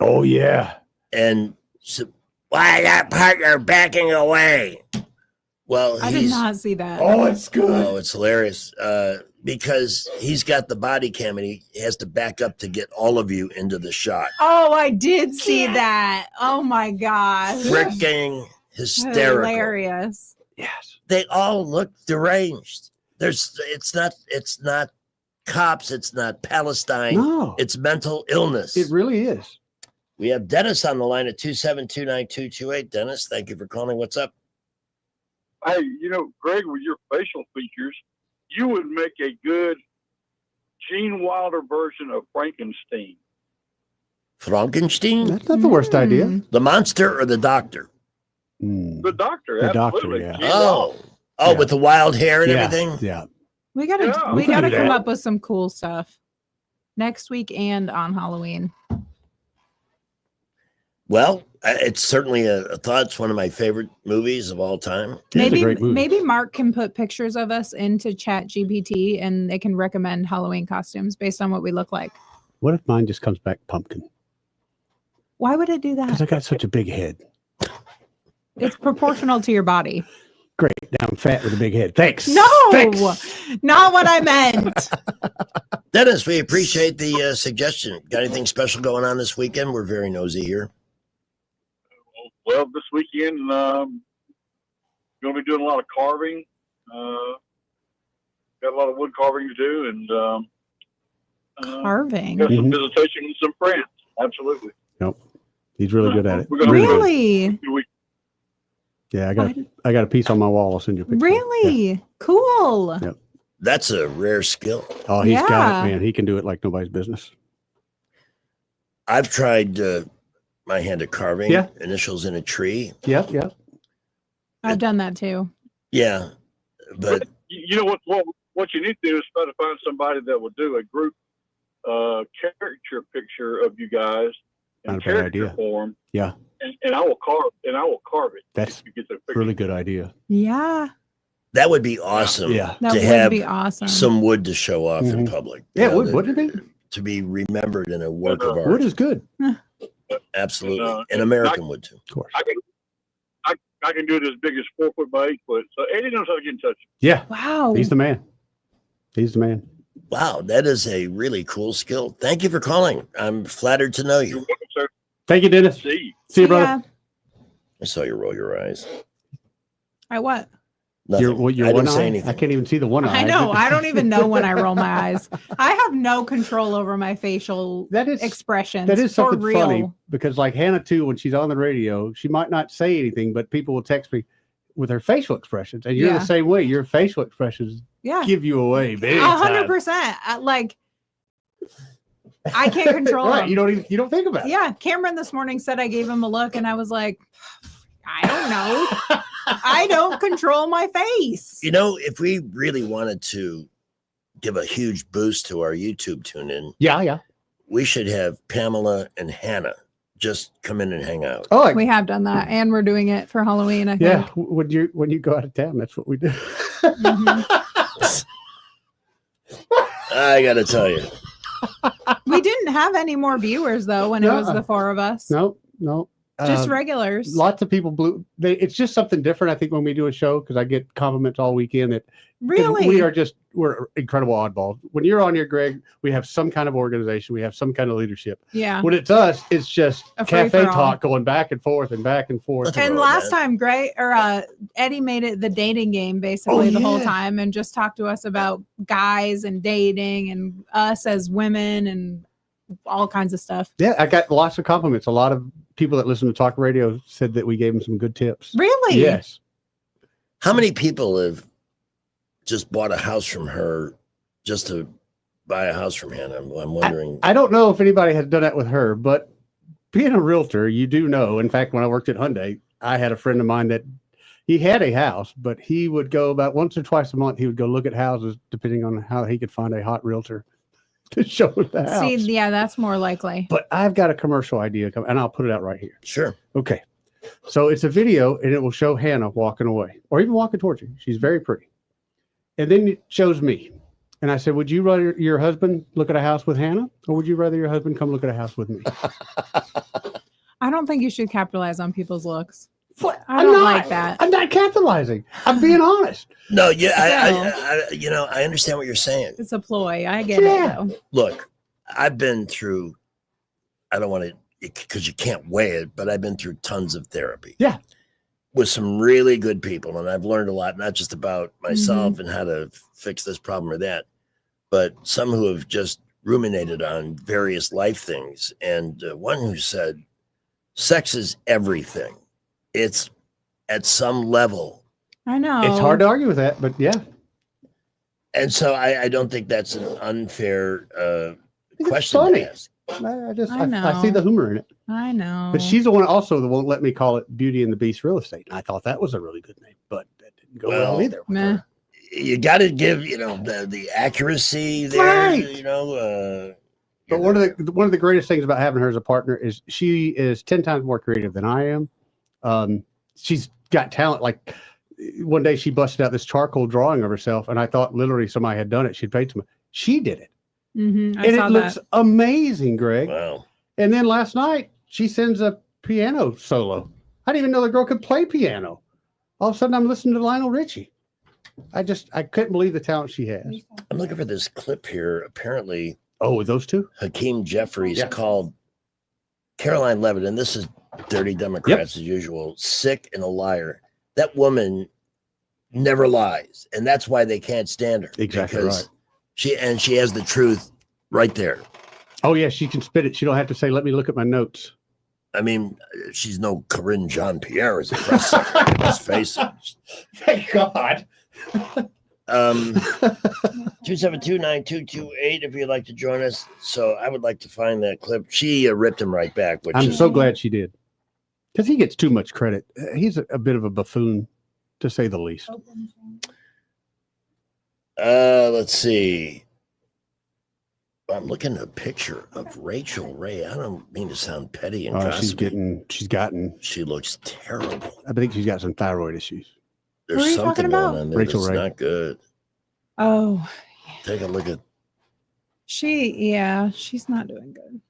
Oh yeah, and so, why that partner backing away? Well, I did not see that. Oh, it's good. Oh, it's hilarious. Because he's got the body cam and he has to back up to get all of you into the shot. Oh, I did see that. Oh my gosh. Freaking hysterical. Hilarious. Yes. They all look deranged. It's not cops, it's not Palestine. No. It's mental illness. It really is. We have Dennis on the line at 2729228. Dennis, thank you for calling. What's up? Hey, you know, Greg, with your facial features, you would make a good Gene Wilder version of Frankenstein. Frankenstein? That's not the worst idea. The monster or the doctor? The doctor, The doctor, absolutely. yeah. Gene Oh, Wilder. with the wild hair and Yeah, everything? Yeah. We gotta Yeah. we We can gotta do come that. up with some cool stuff next week and on Halloween. Well, it's certainly a thought. It's one of my favorite movies of all time. Maybe Mark can put pictures of us into Chat GPT and they can recommend Halloween costumes based on what we look like. What if mine just comes back pumpkin? Why would it do Because that? I got such a big head. It's proportional to your body. Great. Now I'm fat with a big head. Thanks. No, Thanks. not what I meant. Dennis, we appreciate the suggestion. Got anything special going on this weekend? We're very nosy here. Well, this weekend, going to be doing a lot of carving. Got a lot of wood carving to do, and Carving. got some Mhm. visitation with some friends. Absolutely. Nope. He's really good at it. We're gonna- Really? Yeah, I got a piece on my wall. I'll send you a picture. Really? Cool. Yep. That's a rare skill. Oh, he's got Yeah. it, man. He can do it like nobody's business. I've tried my hand at carving. Yeah. Initials in a tree. Yep, yep. I've done that too. Yeah. But You know what you need to do is try to find somebody that will do a group caricature picture of you guys in Not a bad character idea. form, Yeah, and I will carve it. that's You get the picture. really good idea. Yeah. that would be awesome. Yeah. That to would have be awesome. some wood to show off in Mhm. public. Yeah, You know, wouldn't it be? to be remembered in a work of Wood art. is good. Absolutely. An American would too. Of course. I can do it as big as 4 foot by 8 foot. So Eddie knows how to get in touch. Yeah. Wow. He's the man. He's the man. Wow, that is a really cool skill. Thank you for calling. I'm flattered to know you. Welcome, sir. Thank you, Dennis. See See you, brother. Yeah. I saw you roll your eyes. I what? Nothing. Your I one didn't say eye? anything. I can't even see the one eye. I know. I don't even know when I roll my eyes. I have no control over my facial expressions. That is for something real. funny because, like Hannah, too, when she's on the radio, she might not say anything, but people will text me with her facial expressions, and you're Yeah. the same way. Your facial expressions Yeah. give you away, big 100%. Like, I can't control Right? them. You don't think about it. Yeah. Cameron this morning said I gave him a look, and I was like, I don't know. I don't control my face. You know, if we really wanted to give a huge boost to our YouTube tune in. Yeah. We should have Pamela and Hannah just come in and hang out. Oh, We have done that, and we're doing it for Halloween. I think. yeah. When you go out of town, that's what we do. I got to tell you. We didn't have any more viewers though when it was the four of us. No. Just regulars. Lots of people it's just something different. I think when we do a show, because I get compliments all weekend that 'cause Really? we're incredible oddballs. When you're on here, Greg, we have some kind of organization. We have some kind of leadership. Yeah. When it's us, it's just A cafe free-for-all. talk going back and forth and back and forth. And last time, Eddie made it the dating game basically the whole yeah. time, and just talked to us about guys and dating and us as women and all kinds of stuff. Yeah, I got lots of compliments. A lot of people that listen to talk radio said that we gave them some good tips. Really? Yes. How many people have just bought a house from her just to buy a house from Hannah? I'm wondering. I don't know if anybody has done that with her, but being a realtor, you do know. In fact, when I worked at Hyundai, I had a friend of mine that he had a house, but he would go about once or twice a month. He would go look at houses, depending on how he could find a hot realtor to show him the house. See, yeah, that's more likely. But I've got a commercial idea, and I'll put it out right here. Sure. Okay. So it's a video, and it will show Hannah walking away, or even walking towards you. She's very pretty. And then it shows me. And I said, would you rather your husband look at a house with Hannah, or would you rather your husband come look at a house with me? I don't think you should capitalize on people's looks. I I'm don't not, like that. I'm not capitalizing. I'm being honest. No, I I understand what you're saying. It's a ploy. I get it though. Look, I've been through, I don't want to, because you can't weigh it, but I've been through tons of therapy. Yeah. With some really good people. And I've learned a lot, not just about myself and how to fix this problem or that, but some who have just ruminated on various life things. And one who said, sex is everything. It's at some level. I know. It's hard to argue with that, but yeah. And so I don't think that's an unfair It's question funny. to ask. I see the humor in it. I know. But she's the one also that won't let me call it Beauty and the Beast Real Estate. And I thought that was a really good name, but that didn't go well either. Meh. You got to give, the accuracy there, Right. But one of the greatest things about having her as a partner is she is 10 times more creative than I am. She's got talent. Like one day she busted out this charcoal drawing of herself, and I thought literally somebody had done it. She'd paid someone. She did it. Mm-hmm. And it looks amazing, Greg. Wow. And then last night she sends a piano solo. I didn't even know the girl could play piano. All of a sudden I'm listening to Lionel Richie. I couldn't believe the talent she has. I'm looking for this clip here. Apparently, those two? Hakeem Jeffries called Caroline Levitt, and this is Dirty Democrats as usual, sick and a liar. That woman never lies, and that's why they can't stand her. Exactly because right. She has the truth right there. Oh yeah, she can spit it. She don't have to say, "Let me look at my notes." I mean, she's no Corinne Jean-Pierre as a press secretary. Let's face it. Thank God. 272-9228 if you'd like to join us. So I would like to find that clip. She ripped him right back. Which I'm is, so glad she did, because he gets too much credit. He's a bit of a buffoon, to say the least. Let's see. I'm looking at a picture of Rachel Ray. I don't mean to sound petty and gossipy. She looks terrible. I think she's got some thyroid issues. Who are There's you something talking going about? on there Rachel that's Ray. not good. Oh, Take a look at. she's not doing good.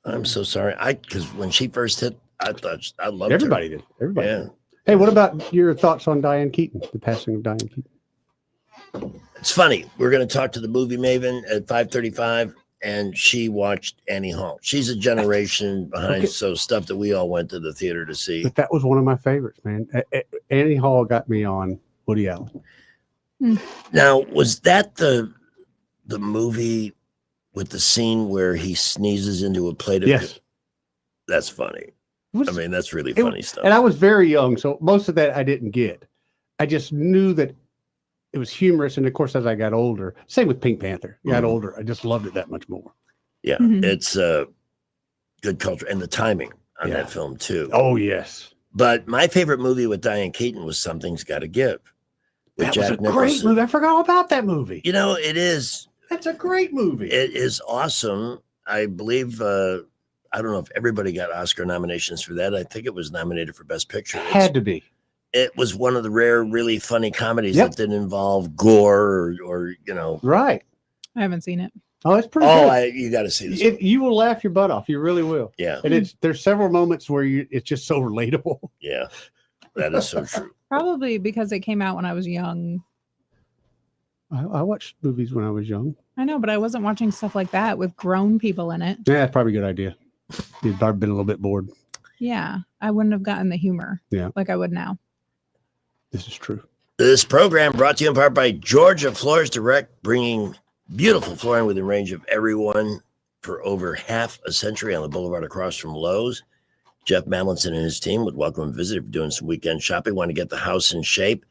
I'm so sorry. Because when she first hit, I thought I loved Everybody her. did. Everybody. Yeah. Did. Hey, what about your thoughts on Diane Keaton? The passing of Diane Keaton. It's funny. We're going to talk to the movie Maven at 5:35, and she watched Annie Hall. She's a generation behind stuff that we all went to the theater to see. But that was one of my favorites, man. Annie Hall got me on Woody Allen. Now, was that the movie with the scene where he sneezes into a plate of? Yes. That's funny. I mean, that's really It- funny stuff. And I was very young, so most of that I didn't get. I just knew that it was humorous, and of course, as I got older, same with Pink Panther. Got older, I just loved it that much more. Yeah, Mhm. it's good culture and the timing on that film too. Oh yes. But my favorite movie with Diane Keaton was Something's Got to Give. With That was a Jack great Nicholson. movie. I forgot all about that movie. You know, it is That's a great movie. It is awesome. I believe, I don't know if everybody got Oscar nominations for that. I think it was nominated for Best Picture. Had to be. It was one of the rare, really funny comedies that didn't involve gore or Right. I haven't seen it. Oh, it's pretty good. You got to see this. You will laugh your butt off. You really will. Yeah. And there's several moments where it's just so relatable. Yeah. That is so true. Probably because it came out when I was young. I watched movies when I was young. I know, but I wasn't watching stuff like that with grown people in it. Yeah, that's probably a good idea. You'd probably been a little bit bored. Yeah, I wouldn't have gotten the humor like I would now. This is true. This program brought to you in part by Georgia Floors Direct, bringing beautiful flooring within range of everyone for over half a century on the boulevard across from Lowe's. Jeff Mallinson and his team would welcome a visit if you're doing some weekend shopping, want to get the house in shape.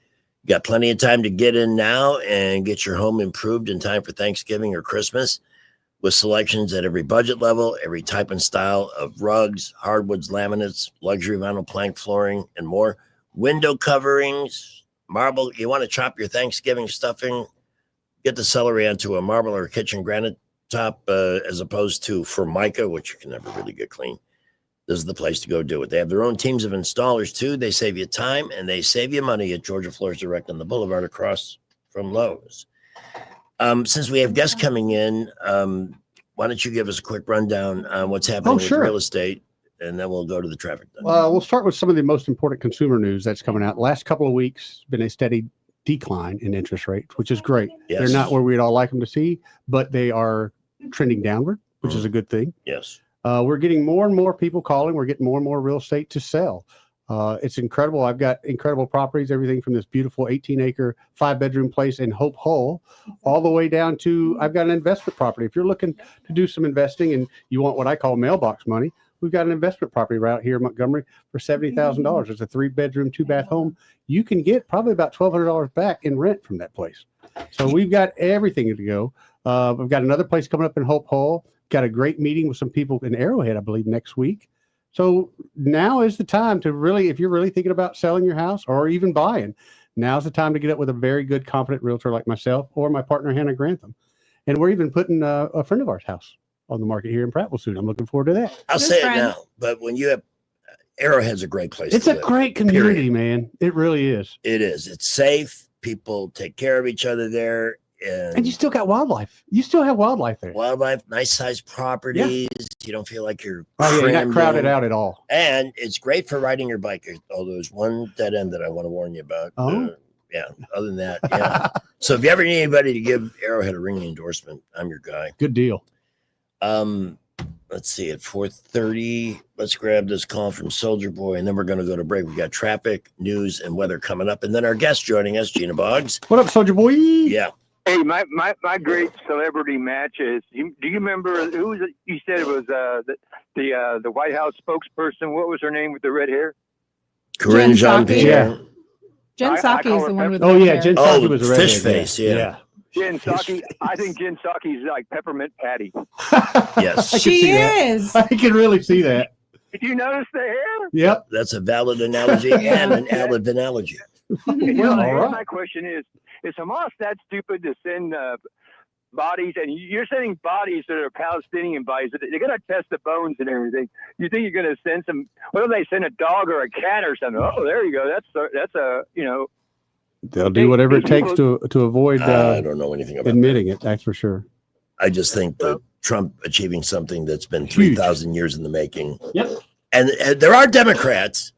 You got plenty of time to get in now and get your home improved in time for Thanksgiving or Christmas, with selections at every budget level, every type and style of rugs, hardwoods, laminates, luxury vinyl plank flooring, and more. Window coverings, marble. You want to chop your Thanksgiving stuffing? Get the celery onto a marble or kitchen granite top as opposed to Formica, which you can never really get clean. This is the place to go do it. They have their own teams of installers, too. They save you time and they save you money at Georgia Floors Direct on the boulevard across from Lowe's. Since we have guests coming in, why don't you give us a quick rundown on what's happening with real estate, and then we'll go to the traffic. We'll start with some of the most important consumer news that's coming out. The last couple of weeks, been a steady decline in interest rates, which is great. Yes. They're not where we'd all like them to see, but they are trending downward, which is a good thing. Yes. We're getting more and more people calling. We're getting more and more real estate to sell. It's incredible. I've got incredible properties, everything from this beautiful 18-acre, 5-bedroom place in Hope Hull, all the way down to I've got an investment property. If you're looking to do some investing and you want what I call mailbox money, we've got an investment property right here in Montgomery for $70,000. It's a 3-bedroom, 2-bath home. You can get probably about $1,200 back in rent from that place. So we've got everything to go. We've got another place coming up in Hope Hull. Got a great meeting with some people in Arrowhead, I believe, next week. So now is the time to really, if you're really thinking about selling your house or even buying, now's the time to get up with a very good, competent realtor like myself or my partner, Hannah Grantham. And we're even putting a friend of ours' house on the market here in Prattville soon. I'm looking forward to that. I'll say it now, but when you have Arrowhead's a great place. It's to a live, great community, period. man. It really is. It is. It's safe. People take care of each other there. And you still got wildlife. You still have wildlife there. Wildlife, nice sized properties. You don't feel like you're you're not crowded out at all. And it's great for riding your bike. Although there's one dead end that I want to warn you about. Yeah. Other than that, yeah. So if you ever need anybody to give Arrowhead a ringing endorsement, I'm your guy. Good deal. Let's see, at 4:30, let's grab this call from Soldier Boy, and then we're going to go to break. We got traffic, news, and weather coming up, and then our guest joining us, Gina Boggs. What up, Soldier Boy? Yeah. Hey, my great celebrity matches. Do you remember who was it? You said it was the White House spokesperson. What was her name with the red hair? Corinne Jean-Pierre. Yeah. Jen Psaki is the one with the red hair. Jen Psaki was a red fish hair, face, yeah. Jen Psaki. I think Jen Psaki is like Peppermint Patty. Yes. She is. I can really see that. Did you notice the hair? Yep. That's a valid analogy and an valid analogy. My question is Hamas that stupid to send bodies, and you're sending bodies that are Palestinian bodies? They're going to test the bones and everything. You think you're going to send some? What if they send a dog or a cat or something? Oh, there you go. That's a They'll do whatever it takes to avoid. I don't know anything about admitting it. That's for sure. I just think that Trump achieving something that's been 3,000 years in the making. Yep. And there are Democrats.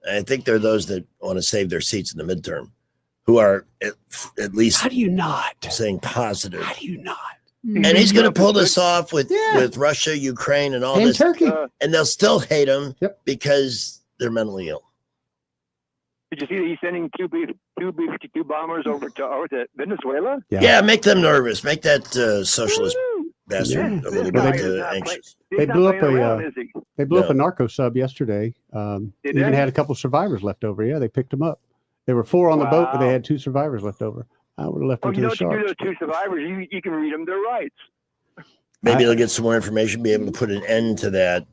I think there are those that want to save their seats in the midterm, who are at least how do you not saying positive? How do you not? And he's going to pull this off with Russia, Ukraine, and all and this, Turkey, and they'll still hate him because they're mentally ill. Did you see that he's sending two B-52 bombers over to Venezuela? Yeah, make them nervous. Make that socialist bastard a little bit anxious. They blew up a narco sub yesterday. Even had a couple survivors left over. Yeah, they picked them up. There were 4 on the boat, but they had 2 survivors left over. I would have left them to the sharks. You know, those 2 survivors, you can read them their rights. Maybe they'll get some more information, be able to put an end to that.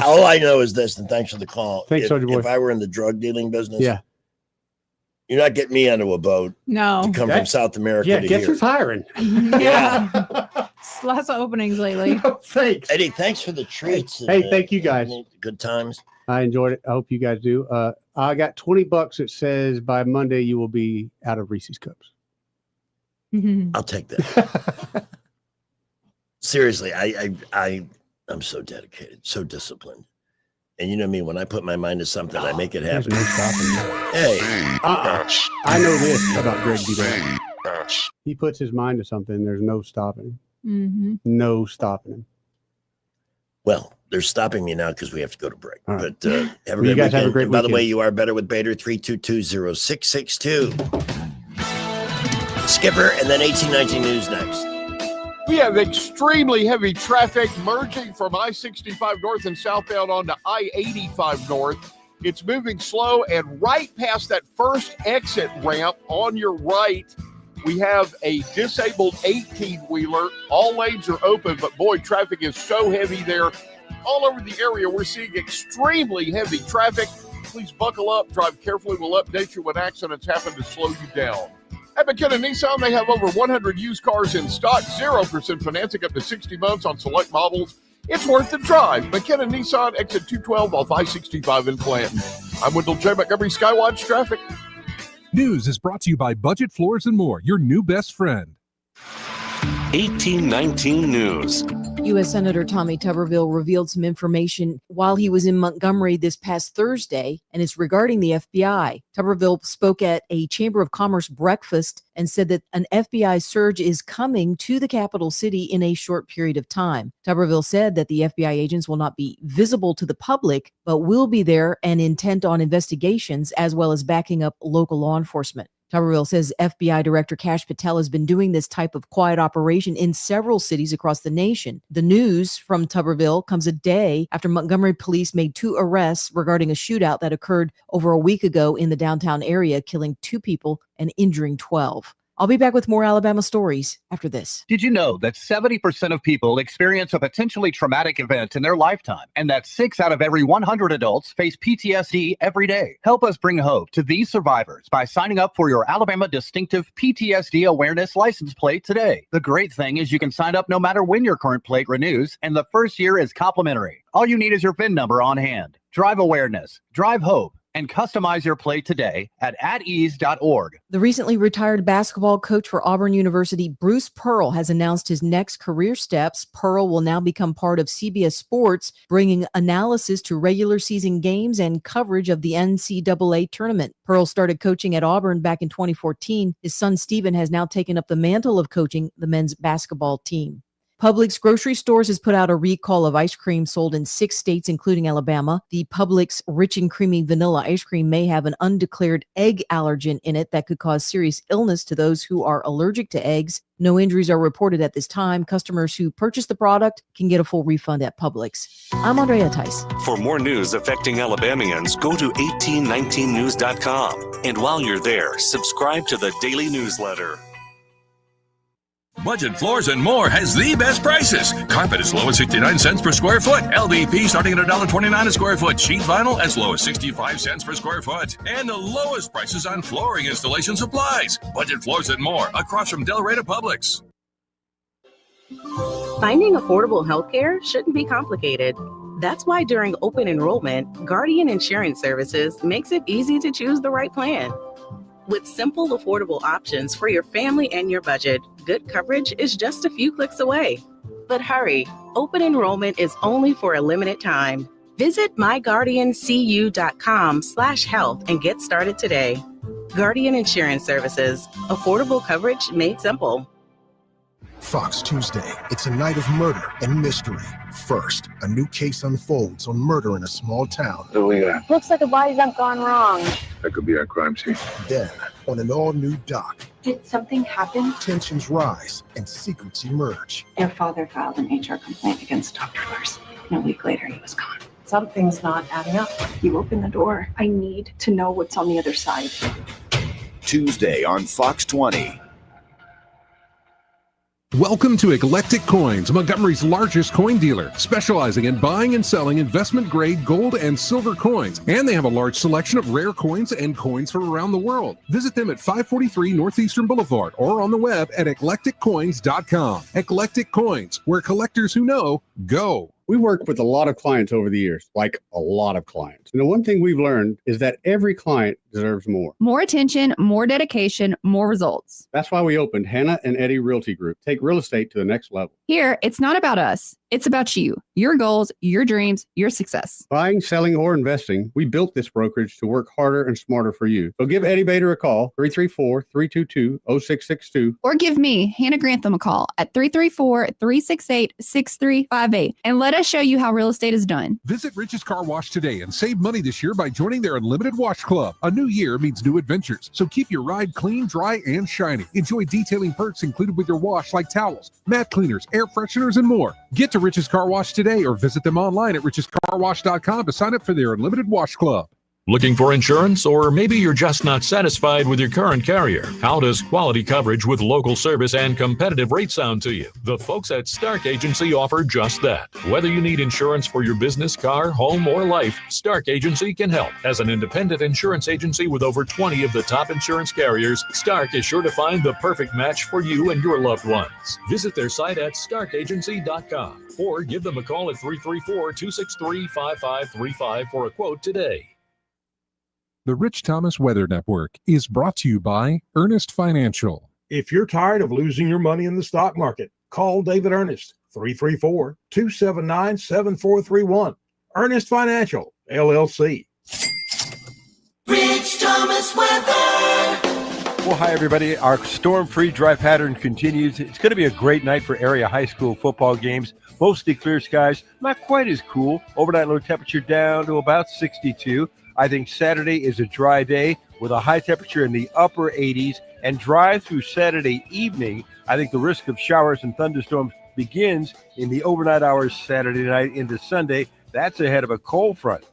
All I know is this, and thanks for the call. Thanks, Soldier Boy. If I were in the drug dealing business, You're not getting me onto a boat. No. To come from South America Yeah, to guess here. who's hiring? Yeah. Lots of openings lately. Thanks. Eddie, thanks for the treats. Hey, thank you guys. Good times. I enjoyed it. I hope you guys do. I got $20 that says by Monday you will be out of Reese's Cups. I'll take that. Seriously, I'm so dedicated, so disciplined. And you know me, when I put my mind to something, I make it happen. There's no stopping. Hey. I know this about Greg Dudek. He puts his mind to something, there's no stopping him. No stopping him. Well, they're stopping me now because we have to go to break. All right. But have a Well, great you guys weekend. have a great And by the weekend. way, you are better with Bader, 322-0662. Skipper, and then 1819 News next. We have extremely heavy traffic merging from I-65 north and southbound onto I-85 north. It's moving slow, and right past that first exit ramp on your right, we have a disabled 18-wheeler. All lanes are open, but boy, traffic is so heavy there. All over the area, we're seeing extremely heavy traffic. Please buckle up, drive carefully. We'll update you when accidents happen to slow you down. At McKenna Nissan, they have over 100 used cars in stock, 0% financing up to 60 months on select models. It's worth the drive. McKenna Nissan, exit 212 off I-65 in Clanton. I'm Wendell J. Montgomery, Skywatch Traffic. News is brought to you by Budget Floors and More, your new best friend. 1819 News. U.S. Senator Tommy Tuberville revealed some information while he was in Montgomery this past Thursday, and it's regarding the FBI. Tuberville spoke at a Chamber of Commerce breakfast and said that an FBI surge is coming to the capital city in a short period of time. Tuberville said that the FBI agents will not be visible to the public, but will be there and intent on investigations as well as backing up local law enforcement. Tuberville says FBI Director Kash Patel has been doing this type of quiet operation in several cities across the nation. The news from Tuberville comes a day after Montgomery police made 2 arrests regarding a shootout that occurred over a week ago in the downtown area, killing 2 people and injuring 12. I'll be back with more Alabama stories after this. Did you know that 70% of people experience a potentially traumatic event in their lifetime, and that 6 out of every 100 adults face PTSD every day? Help us bring hope to these survivors by signing up for your Alabama Distinctive PTSD Awareness License Plate today. The great thing is you can sign up no matter when your current plate renews, and the first year is complimentary. All you need is your VIN number on hand. Drive awareness, drive hope, and customize your plate today at atease.org. The recently retired basketball coach for Auburn University, Bruce Pearl, has announced his next career steps. Pearl will now become part of CBS Sports, bringing analysis to regular season games and coverage of the NCAA tournament. Pearl started coaching at Auburn back in 2014. His son, Stephen, has now taken up the mantle of coaching the men's basketball team. Publix Grocery Stores has put out a recall of ice cream sold in 6 states, including Alabama. The Publix Rich and Creamy Vanilla ice cream may have an undeclared egg allergen in it that could cause serious illness to those who are allergic to eggs. No injuries are reported at this time. Customers who purchase the product can get a full refund at Publix. I'm Andrea Tice. For more news affecting Alabamians, go to 1819news.com. And while you're there, subscribe to the daily newsletter. Budget Floors and More has the best prices. Carpet as low as 69 cents per square foot. LVP starting at $1.29 a square foot. Sheet vinyl as low as 65 cents per square foot. And the lowest prices on flooring installation supplies. Budget Floors and More across from Del Rey to Publix. Finding affordable healthcare shouldn't be complicated. That's why during open enrollment, Guardian Insurance Services makes it easy to choose the right plan. With simple, affordable options for your family and your budget, good coverage is just a few clicks away. But hurry, open enrollment is only for a limited time. Visit myguardiancu.com/health and get started today. Guardian Insurance Services, affordable coverage made simple. Fox Tuesday. It's a night of murder and mystery. First, a new case unfolds on murder in a small town. Who we got? Looks like a body dump gone wrong. That could be our crime scene. Then, on an all-new dock, Did something happen? tensions rise and secrets emerge. Their father filed an HR complaint against Dr. Larson. And a week later, he was gone. Something's not adding up. You open the door. I need to know what's on the other side. Tuesday on Fox 20. Welcome to Eclectic Coins, Montgomery's largest coin dealer, specializing in buying and selling investment-grade gold and silver coins. And they have a large selection of rare coins and coins from around the world. Visit them at 543 Northeastern Boulevard or on the web at eclecticcoins.com. Eclectic Coins, where collectors who know go. We worked with a lot of clients over the years, like a lot of clients. And the one thing we've learned is that every client deserves more. More attention, more dedication, more results. That's why we opened Hannah and Eddie Realty Group. Take real estate to the next level. Here, it's not about us. It's about you, your goals, your dreams, your success. Buying, selling, or investing, we built this brokerage to work harder and smarter for you. So give Eddie Bader a call, 334-322-0662. Or give me, Hannah Grantham, a call at 334-368-6358. And let us show you how real estate is done. Visit Rich's Car Wash today and save money this year by joining their Unlimited Wash Club. A new year means new adventures, so keep your ride clean, dry, and shiny. Enjoy detailing perks included with your wash like towels, mat cleaners, air fresheners, and more. Get to Rich's Car Wash today or visit them online at richescarwash.com to sign up for their Unlimited Wash Club. Looking for insurance, or maybe you're just not satisfied with your current carrier? How does quality coverage with local service and competitive rates sound to you? The folks at Stark Agency offer just that. Whether you need insurance for your business, car, home, or life, Stark Agency can help. As an independent insurance agency with over 20 of the top insurance carriers, Stark is sure to find the perfect match for you and your loved ones. Visit their site at starkagency.com or give them a call at 334-263-5535 for a quote today. The Rich Thomas Weather Network is brought to you by Ernest Financial. If you're tired of losing your money in the stock market, call David Ernest, 334-279-7431. Ernest Financial, LLC. Rich Thomas Weather. Well, hi, everybody. Our storm-free dry pattern continues. It's going to be a great night for area high school football games. Mostly clear skies, not quite as cool. Overnight low temperature down to about 62. I think Saturday is a dry day with a high temperature in the upper 80s, and dry through Saturday evening. I think the risk of showers and thunderstorms begins in the overnight hours Saturday night into Sunday. That's ahead of a cold front.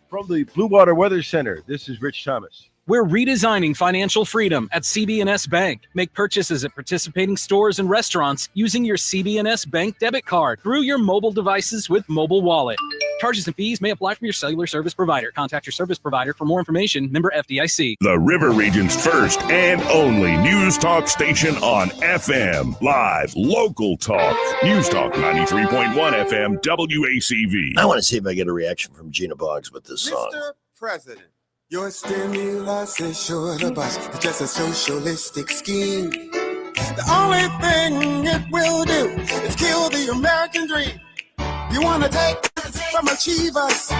From the Blue Water Weather Center, this is Rich Thomas. We're redesigning financial freedom at CB&S Bank. Make purchases at participating stores and restaurants using your CB&S Bank debit card through your mobile devices with Mobile Wallet. Charges and fees may apply from your cellular service provider. Contact your service provider for more information. Member FDIC. The River Region's first and only news talk station on FM. Live, local talk. News Talk 93.1 FM WACV. I want to see if I get a reaction from Gina Boggs with this song. Mr. President, your stimulus is sure the bus. It's just a socialistic scheme. The only thing it will do is kill the American dream. You want to take from achievers.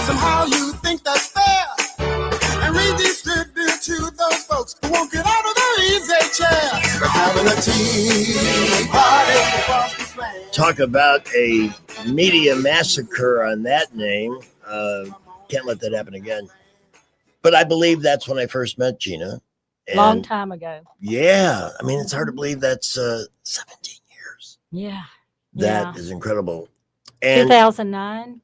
Somehow you think that's fair. And redistribute to those folks who won't get out of their easy chair. They're having a tea party across this land. Talk about a media massacre on that name. Can't let that happen again. But I believe that's when I first met Gina. And long time ago. Yeah. I mean, it's hard to believe that's 17 years. Yeah. That is incredible. And 2009.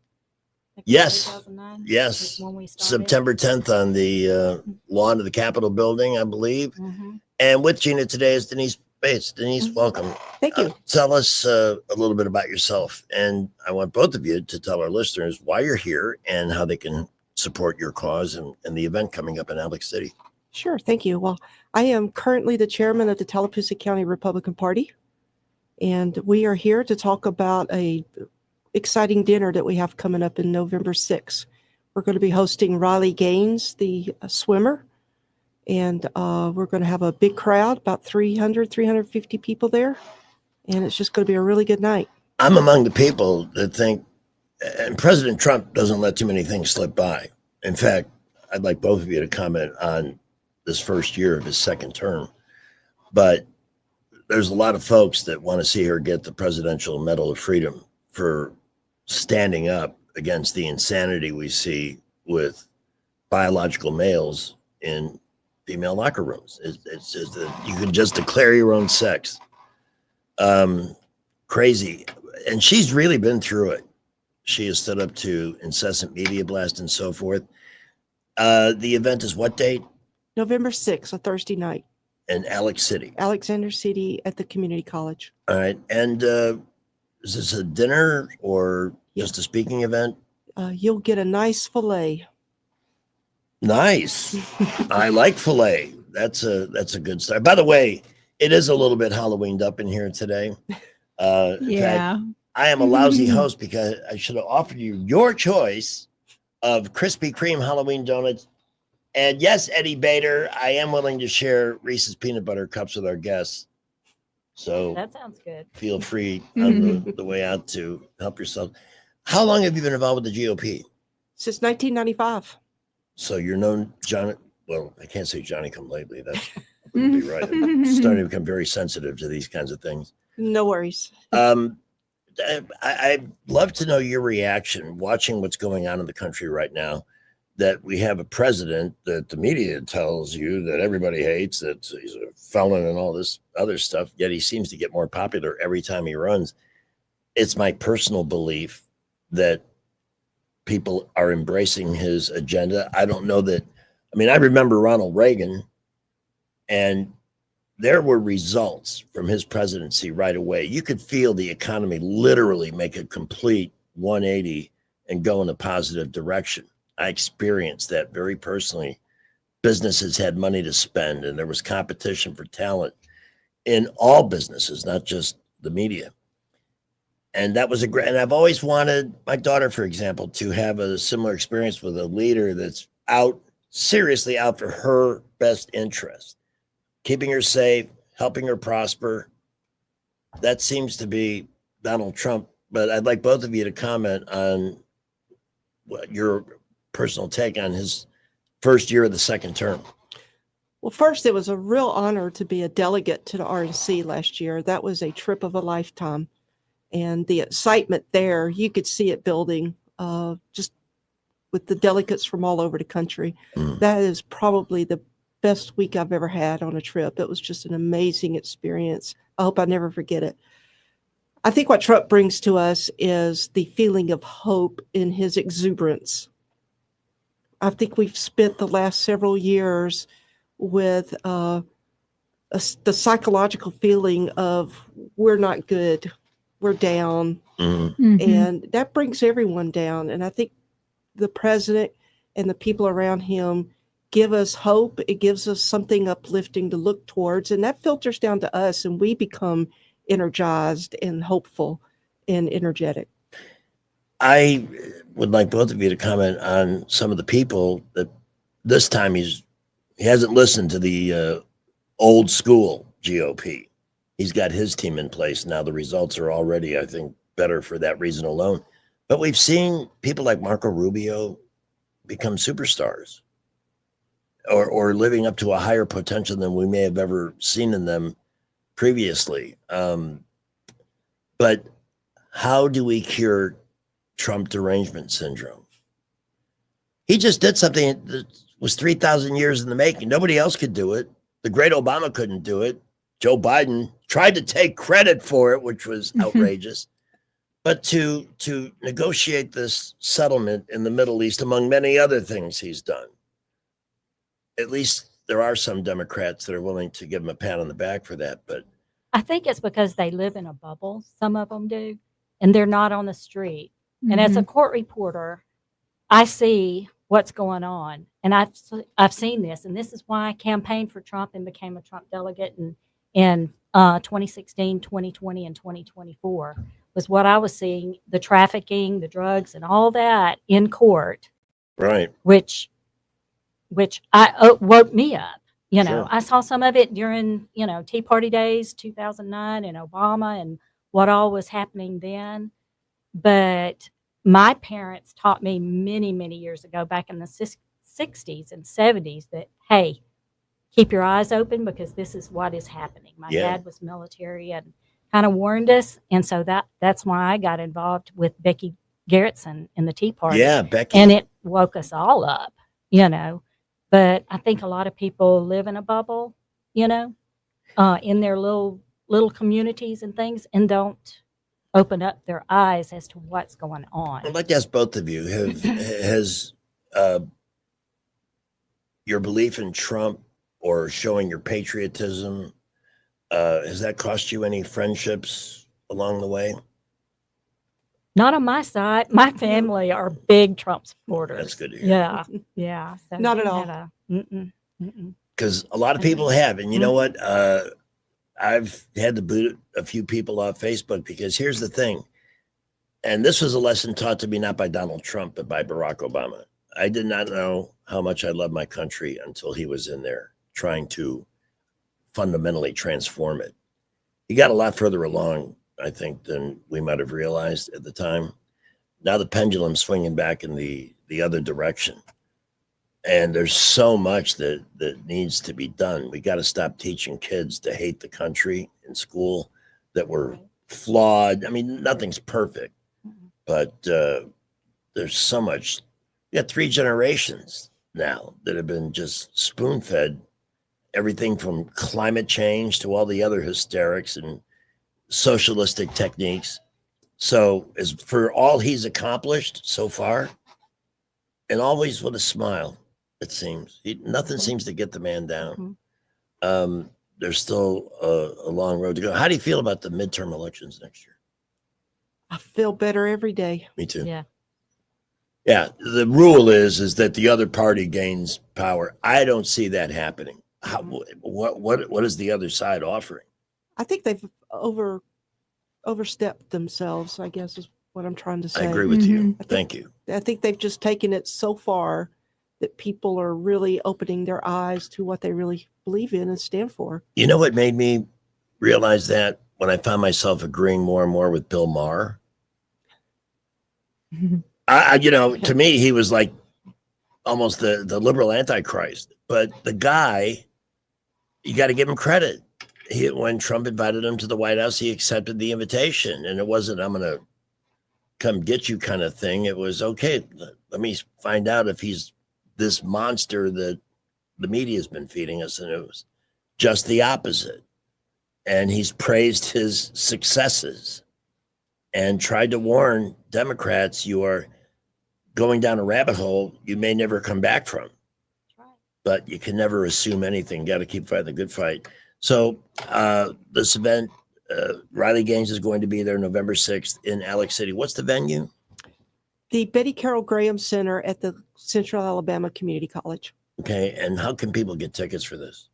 Yes. 2009 yes. when we started. September 10th on the lawn of the Capitol building, I believe. Mm-hmm. And with Gina today is Denise Bates. Denise, welcome. Thank you. Tell us a little bit about yourself. And I want both of you to tell our listeners why you're here and how they can support your cause and the event coming up in Alex City. Sure. Thank you. Well, I am currently the chairman of the Tallapoosa County Republican Party. And we are here to talk about a exciting dinner that we have coming up in November 6th. We're going to be hosting Riley Gaines, the swimmer, and we're going to have a big crowd, about 350 people there, and it's just going to be a really good night. I'm among the people that think, and President Trump doesn't let too many things slip by. In fact, I'd like both of you to comment on this first year of his second term, but there's a lot of folks that want to see her get the Presidential Medal of Freedom for standing up against the insanity we see with biological males in female locker rooms. It's just that you can just declare your own sex. Crazy. And she's really been through it. She has stood up to incessant media blast and so forth. The event is what date? November 6th, a Thursday night. in Alex City. Alexander City at the community college. All right. And is this a dinner or just a speaking event? You'll get a nice filet. Nice. I like filet. That's a good start. By the way, it is a little bit Halloweened up in here today. In fact, I am a lousy host because I should have offered you your choice of Krispy Kreme Halloween donuts. And yes, Eddie Bader, I am willing to share Reese's peanut butter cups with our guests. So that sounds good. Feel free on the way out to help yourself. How long have you been involved with the GOP? Since 1995. So you're known Johnny. Well, I can't say Johnny come lately. That's would be right. I'm starting to become very sensitive to these kinds of things. No worries. I'd love to know your reaction watching what's going on in the country right now, that we have a president that the media tells you that everybody hates, that he's a felon and all this other stuff, yet he seems to get more popular every time he runs. It's my personal belief that people are embracing his agenda. I don't know that. I mean, I remember Ronald Reagan, and there were results from his presidency right away. You could feel the economy literally make a complete 180 and go in a positive direction. I experienced that very personally. Businesses had money to spend, and there was competition for talent in all businesses, not just the media. And that was and I've always wanted my daughter, for example, to have a similar experience with a leader that's seriously out for her best interest, keeping her safe, helping her prosper. That seems to be Donald Trump. But I'd like both of you to comment on what your personal take on his first year of the second term. Well, first, it was a real honor to be a delegate to the RNC last year. That was a trip of a lifetime. And the excitement there, you could see it building just with the delegates from all over the country. That is probably the best week I've ever had on a trip. It was just an amazing experience. I hope I never forget it. I think what Trump brings to us is the feeling of hope in his exuberance. I think we've spent the last several years with the psychological feeling of we're not good, we're down, and that brings everyone down. And I think the president and the people around him give us hope. It gives us something uplifting to look towards, and that filters down to us, and we become energized and hopeful and energetic. I would like both of you to comment on some of the people that this time he hasn't listened to the old school GOP. He's got his team in place now. The results are already, I think, better for that reason alone. But we've seen people like Marco Rubio become superstars or living up to a higher potential than we may have ever seen in them previously. But how do we cure Trump derangement syndrome? He just did something that was 3,000 years in the making. Nobody else could do it. The great Obama couldn't do it. Joe Biden tried to take credit for it, which was outrageous. But to negotiate this settlement in the Middle East, among many other things he's done, at least there are some Democrats that are willing to give him a pat on the back for that. But I think it's because they live in a bubble. Some of them do, and they're not on the street. And as a court reporter, I see what's going on, and I've seen this, and this is why I campaigned for Trump and became a Trump delegate in 2016, 2020, and 2024. Was what I was seeing, the trafficking, the drugs, and all that in court, right? Which woke me up. You know, Sure. I saw some of it during, Tea Party days, 2009, and Obama, and what all was happening then. But my parents taught me many, many years ago, back in the 60s and 70s, that, hey, keep your eyes open because this is what is happening. My dad was military and kind of warned us. And so that's why I got involved with Becky Garrettson in the Tea Party. Yeah, Becky. And it woke us all up, But I think a lot of people live in a bubble, in their little communities and things, and don't open up their eyes as to what's going on. I'd like to ask both of you, has your belief in Trump or showing your patriotism. Has that cost you any friendships along the way? Not on my side. My family are big Trump supporters. That's good to hear. Yeah, yeah. So Not at we all. had a- Because a lot of people have, and you know what? I've had to boot a few people off Facebook because here's the thing, and this was a lesson taught to me not by Donald Trump but by Barack Obama. I did not know how much I love my country until he was in there trying to fundamentally transform it. He got a lot further along, I think, than we might have realized at the time. Now the pendulum's swinging back in the other direction. And there's so much that needs to be done. We got to stop teaching kids to hate the country in school, that we're flawed. I mean, nothing's perfect, but there's so much. We got 3 generations now that have been just spoon-fed everything from climate change to all the other hysterics and socialistic techniques. So as for all he's accomplished so far, and always with a smile, it seems. Nothing seems to get the man down. There's still a long road to go. How do you feel about the midterm elections next year? I feel better every day. Me too. Yeah. Yeah. The rule is that the other party gains power. I don't see that happening. What is the other side offering? I think they've overstepped themselves, I guess is what I'm trying to say. I agree with you. Thank you. I think they've just taken it so far that people are really opening their eyes to what they really believe in and stand for. You know what made me realize that? When I found myself agreeing more and more with Bill Maher. To me, he was like almost the liberal antichrist. But the guy, you got to give him credit. When Trump invited him to the White House, he accepted the invitation. And it wasn't, I'm going to come get you kind of thing. It was, okay, let me find out if he's this monster that the media has been feeding us. And it was just the opposite. And he's praised his successes and tried to warn Democrats, you are going down a rabbit hole you may never come back from. But you can never assume anything. Got to keep fighting the good fight. So this event, Riley Gaines is going to be there November 6th in Alex City. What's the venue? The Betty Carroll Graham Center at the Central Alabama Community College. Okay. And how can people get tickets for this?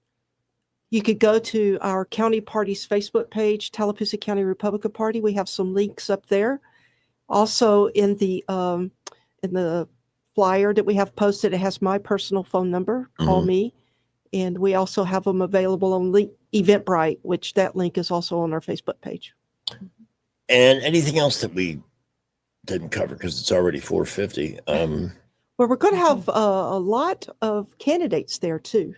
You could go to our county party's Facebook page, Tallapoosa County Republican Party. We have some links up there. Also in the flyer that we have posted, it has my personal phone number. Call me. And we also have them available on Eventbrite, which that link is also on our Facebook page. And anything else that we didn't cover because it's already 4:50. Well, we're going to have a lot of candidates there too.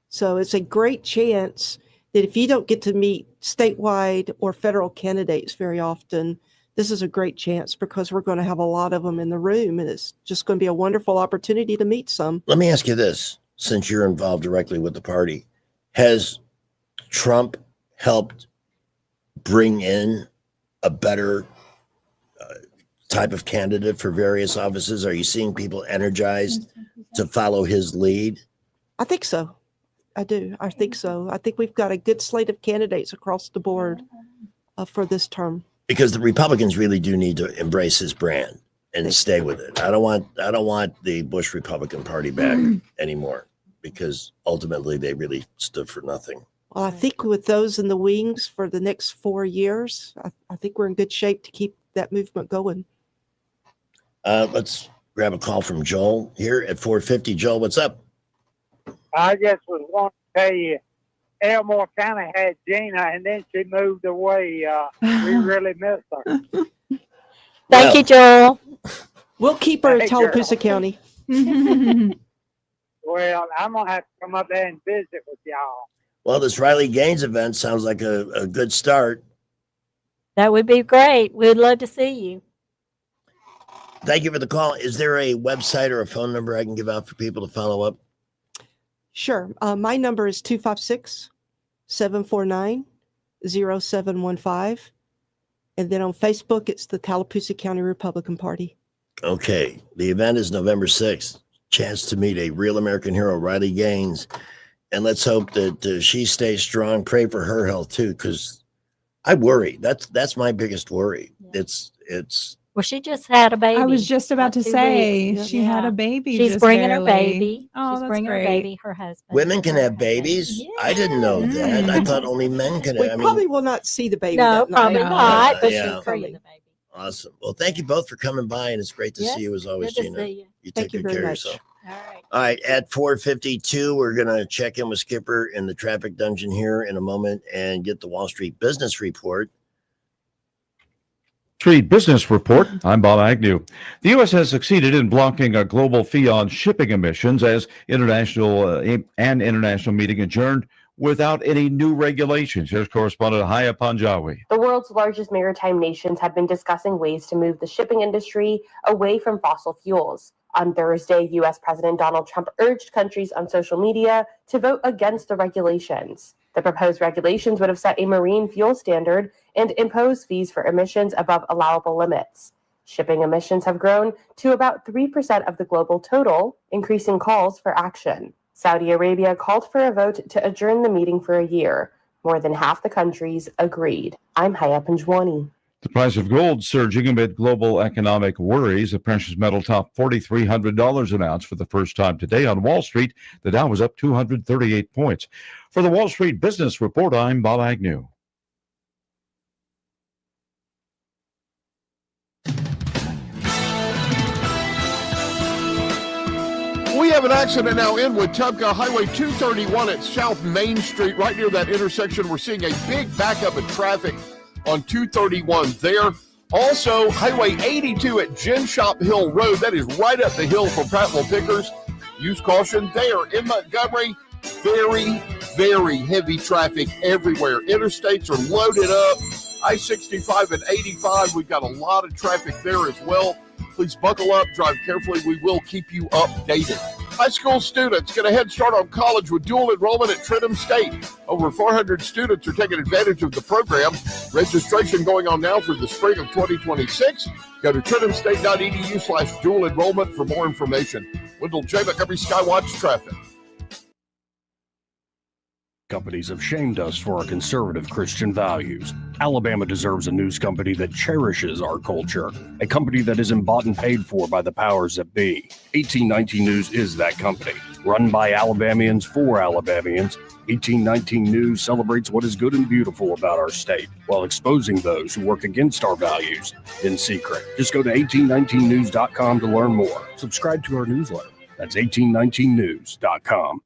So it's a great chance that if you don't get to meet statewide or federal candidates very often, this is a great chance because we're going to have a lot of them in the room, and it's just going to be a wonderful opportunity to meet some. Let me ask you this, since you're involved directly with the party, has Trump helped bring in a better type of candidate for various offices? Are you seeing people energized to follow his lead? I think so. I do. I think so. I think we've got a good slate of candidates across the board for this term. Because the Republicans really do need to embrace his brand and stay with it. I don't want the Bush Republican Party back anymore, because ultimately they really stood for nothing. Well, I think with those in the wings for the next 4 years, I think we're in good shape to keep that movement going. Let's grab a call from Joel here at 450. Joel, what's up? I just was wanting to tell you, Elmore County had Gina, and then she moved away. We really missed her. Thank you, Joel. We'll keep her in Hey, Tallapoosa girl. County. Well, I'm going to have to come up there and visit with y'all. Well, this Riley Gaines event sounds like a good start. That would be great. We'd love to see you. Thank you for the call. Is there a website or a phone number I can give out for people to follow up? Sure. My number is 256-749-0715. And then on Facebook, it's the Tallapoosa County Republican Party. Okay. The event is November 6th. Chance to meet a real American hero, Riley Gaines. And let's hope that she stays strong. Pray for her health too, because I worry. That's my biggest worry. It's. Well, she just had a baby. I was just about to 2 say weeks. she had a baby. She's just bringing her barely. baby. Oh, She's that's bringing great. her baby. Her husband. Women can have babies. I didn't know that. I thought only men can. We I mean, probably will not see the baby. No, that night. probably not. But Yeah. she's bringing the baby. awesome. Well, thank you both for coming by, and it's great to Yes, see you as always, good to Gina. see you. take Thank you good very care of much. yourself. All right. All right, at 4:52, we're going to check in with Skipper in the traffic dungeon here in a moment and get the Wall Street Business Report. Street Business Report. I'm Bob Agnew. The U.S. has succeeded in blocking a global fee on shipping emissions as international meeting adjourned without any new regulations. Here's correspondent Haya Panjawi. The world's largest maritime nations have been discussing ways to move the shipping industry away from fossil fuels. On Thursday, U.S. President Donald Trump urged countries on social media to vote against the regulations. The proposed regulations would have set a marine fuel standard and impose fees for emissions above allowable limits. Shipping emissions have grown to about 3% of the global total, increasing calls for action. Saudi Arabia called for a vote to adjourn the meeting for a year. More than half the countries agreed. I'm Haya Panjwani. The price of gold surging amid global economic worries. The precious metal topped $4,300 an ounce for the first time today on Wall Street. The Dow was up 238 points. For the Wall Street Business Report, I'm Bob Agnew. We have an accident now in Wetumpka, Highway 231 at South Main Street, right near that intersection. We're seeing a big backup in traffic on 231 there. Also, Highway 82 at Gin Shop Hill Road. That is right up the hill from Prattville Pickers. Use caution there. In Montgomery, very, very heavy traffic everywhere. Interstates are loaded up. I-65 and 85, we've got a lot of traffic there as well. Please buckle up, drive carefully. We will keep you updated. High school students get a head start on college with dual enrollment at Trenton State. Over 400 students are taking advantage of the program. Registration going on now for the spring of 2026. Go to TrentonState.edu/dual enrollment for more information. Wendell J. Montgomery Skywatch Traffic. Companies have shamed us for our conservative Christian values. Alabama deserves a news company that cherishes our culture, a company that isn't bought and paid for by the powers that be. 1819 News is that company. Run by Alabamians for Alabamians, 1819 News celebrates what is good and beautiful about our state while exposing those who work against our values in secret. Just go to 1819news.com to learn more. Subscribe to our newsletter. That's 1819news.com.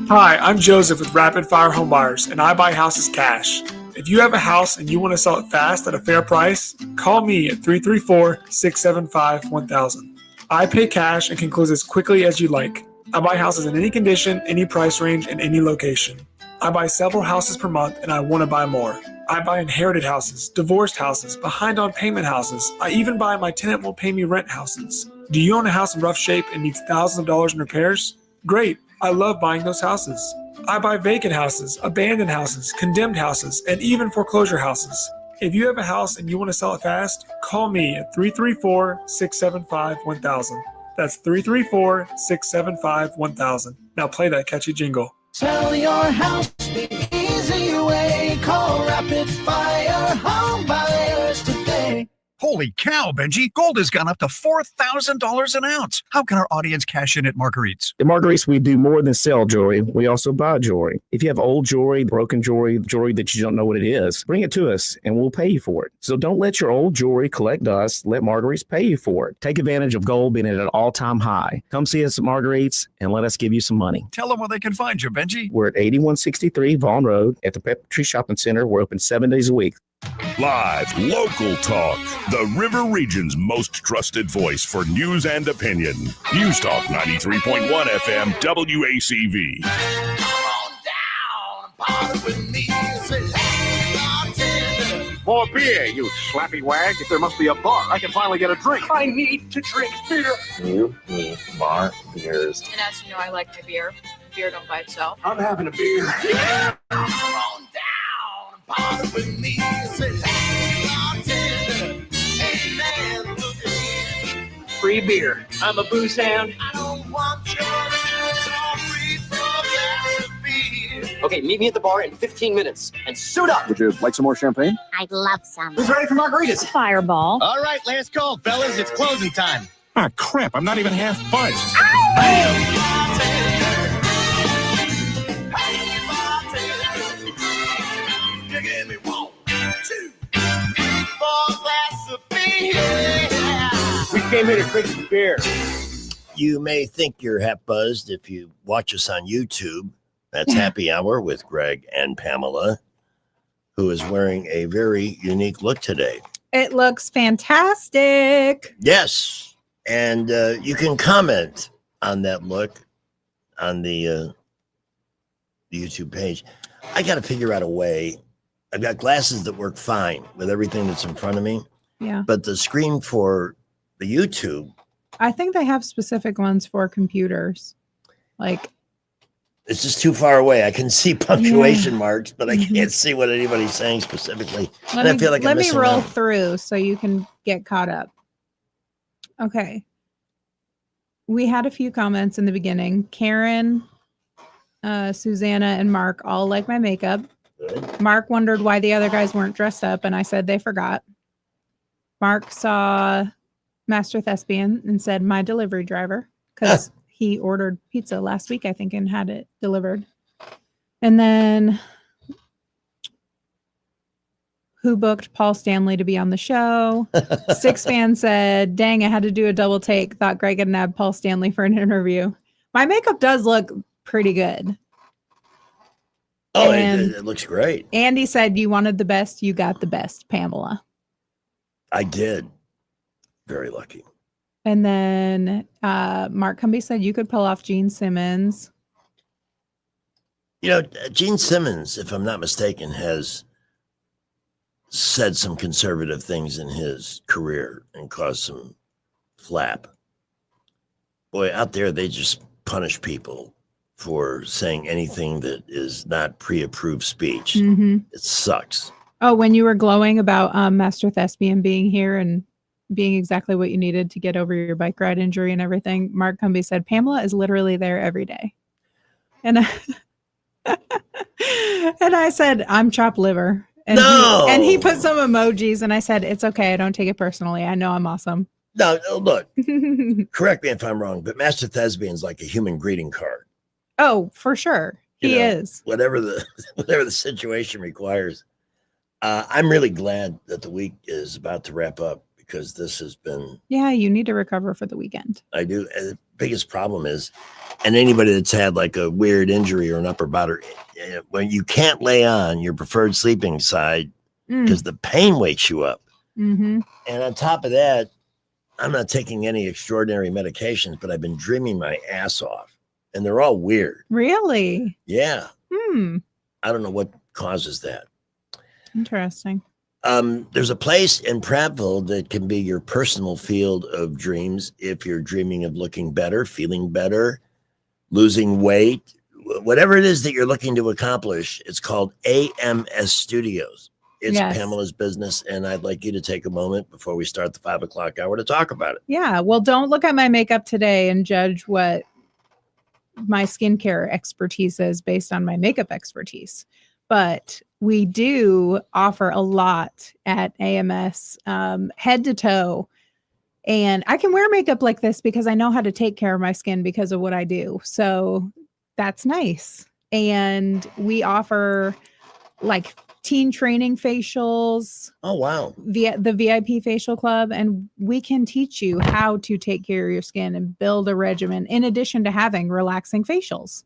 Hi, I'm Joseph with Rapid Fire Home Buyers, and I buy houses cash. If you have a house and you want to sell it fast at a fair price, call me at 334-675-1000. I pay cash and can close as quickly as you like. I buy houses in any condition, any price range, and any location. I buy several houses per month, and I want to buy more. I buy inherited houses, divorced houses, behind on payment houses. I even buy my tenant won't pay me rent houses. Do you own a house in rough shape and needs thousands of dollars in repairs? Great. I love buying those houses. I buy vacant houses, abandoned houses, condemned houses, and even foreclosure houses. If you have a house and you want to sell it fast, call me at 334-675-1000. That's 334-675-1000. Now play that catchy jingle. Sell your house the easy way. Call Rapid Fire Home Buyers today. Holy cow, Benji. Gold has gone up to $4,000 an ounce. How can our audience cash in at Marguerite's? At Marguerite's, we do more than sell jewelry. We also buy jewelry. If you have old jewelry, broken jewelry, jewelry that you don't know what it is, bring it to us and we'll pay you for it. So don't let your old jewelry collect dust. Let Marguerite's pay you for it. Take advantage of gold being at an all-time high. Come see us at Marguerite's and let us give you some money. Tell them where they can find you, Benji. We're at 8163 Vaughn Road at the Pepper Tree Shopping Center. We're open 7 days a week. Live local talk, the River Region's most trusted voice for news and opinion. News Talk 93.1 FM WACV. More beer, you slappy wag. If there must be a bar, I can finally get a drink. I need to drink beer. You need bar beers. And as you know, I like my beer. Beer don't by itself. I'm having a beer. Yeah. Come on down and party with me. Say, hey, bartender. Hey, man, look at me. Free beer. I'm a booze hound. I don't want your drinks for free. Okay, meet me at the bar in 15 minutes and suit up. Would you like some more champagne? I'd love some. Who's ready for margaritas? Fireball. All right, last call, fellas. It's closing time. Ah, crap. I'm not even half buzzed. We came here to drink some beer. You may think you're half buzzed if you watch us on YouTube. That's Happy Hour with Greg and Pamela, who is wearing a very unique look today. It looks fantastic. Yes. And you can comment on that look on the YouTube page. I got to figure out a way. I've got glasses that work fine with everything that's in front of me. Yeah. But the screen for the YouTube, I think they have specific ones for computers. Like, it's just too far away. I can see punctuation marks, but I can't see what anybody's saying specifically. let And I feel like I'm me missing roll out. through so you can get caught up. Okay. We had a few comments in the beginning. Karen, Susanna, and Mark all like my makeup. Good. Mark wondered why the other guys weren't dressed up, and I said they forgot. Mark saw Master Thespian and said my delivery driver, because he ordered pizza last week, I think, and had it delivered. And then who booked Paul Stanley to be on the show? Six Fan said, dang, I had to do a double take. Thought Greg had nabbed Paul Stanley for an interview. My makeup does look pretty good. Oh, And it looks great. Andy said, you wanted the best, you got the best, Pamela. I did. Very lucky. And then Mark Cumby said you could pull off Gene Simmons. You know, Gene Simmons, if I'm not mistaken, has said some conservative things in his career and caused some flap. Boy, out there, they just punish people for saying anything that is not pre-approved speech. Mm-hmm. It sucks. Oh, when you were glowing about Master Thespian being here and being exactly what you needed to get over your bike ride injury and everything, Mark Cumby said, Pamela is literally there every day. And and I said, I'm chopped liver. And No! he put some emojis, and I said, it's okay. I don't take it personally. I know I'm awesome. No, look, correct me if I'm wrong, but Master Thespian's like a human greeting card. Oh, for sure. He is. Whatever the situation requires. I'm really glad that the week is about to wrap up because this has been, Yeah, you need to recover for the weekend. I do. And the biggest problem is, and anybody that's had like a weird injury or an upper body, when you can't lay on your preferred sleeping side because the pain wakes you up. Mm-hmm. And on top of that, I'm not taking any extraordinary medications, but I've been dreaming my ass off. And they're all weird. Really? Yeah. Hmm. I don't know what causes that. Interesting. There's a place in Prattville that can be your personal field of dreams if you're dreaming of looking better, feeling better, losing weight, whatever it is that you're looking to accomplish. It's called AMS Studios. It's Yes. Pamela's business, and I'd like you to take a moment before we start the 5 o'clock hour to talk about it. Yeah. Well, don't look at my makeup today and judge what my skincare expertise is based on my makeup expertise. But we do offer a lot at AMS, head to toe. And I can wear makeup like this because I know how to take care of my skin because of what I do. So that's nice. And we offer like teen training facials. Oh, wow. The VIP facial club. And we can teach you how to take care of your skin and build a regimen in addition to having relaxing facials.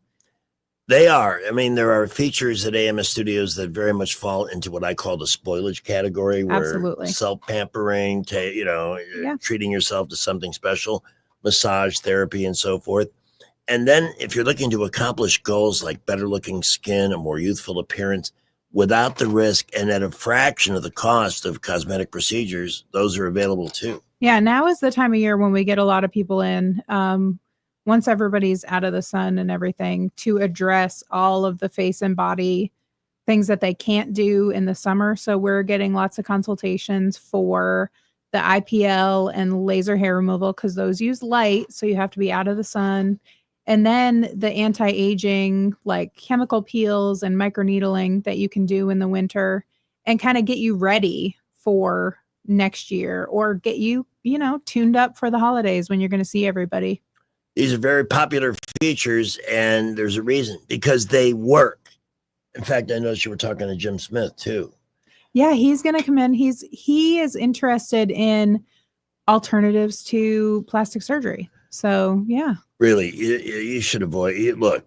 They are. I mean, there are features at AMS Studios that very much fall into what I call the spoilage category, where Absolutely. self-pampering, Yeah. treating yourself to something special, massage therapy, and so forth. And then if you're looking to accomplish goals like better looking skin, a more youthful appearance, without the risk and at a fraction of the cost of cosmetic procedures, those are available too. Yeah, now is the time of year when we get a lot of people in, once everybody's out of the sun and everything, to address all of the face and body things that they can't do in the summer. So we're getting lots of consultations for the IPL and laser hair removal because those use light. So you have to be out of the sun. And then the anti-aging, like chemical peels and microneedling that you can do in the winter and kind of get you ready for next year or get you, tuned up for the holidays when you're going to see everybody. These are very popular features, and there's a reason, because they work. In fact, I noticed you were talking to Jim Smith too. Yeah, he's going to come in. He is interested in alternatives to plastic surgery. So, yeah. Really, you should avoid. Look,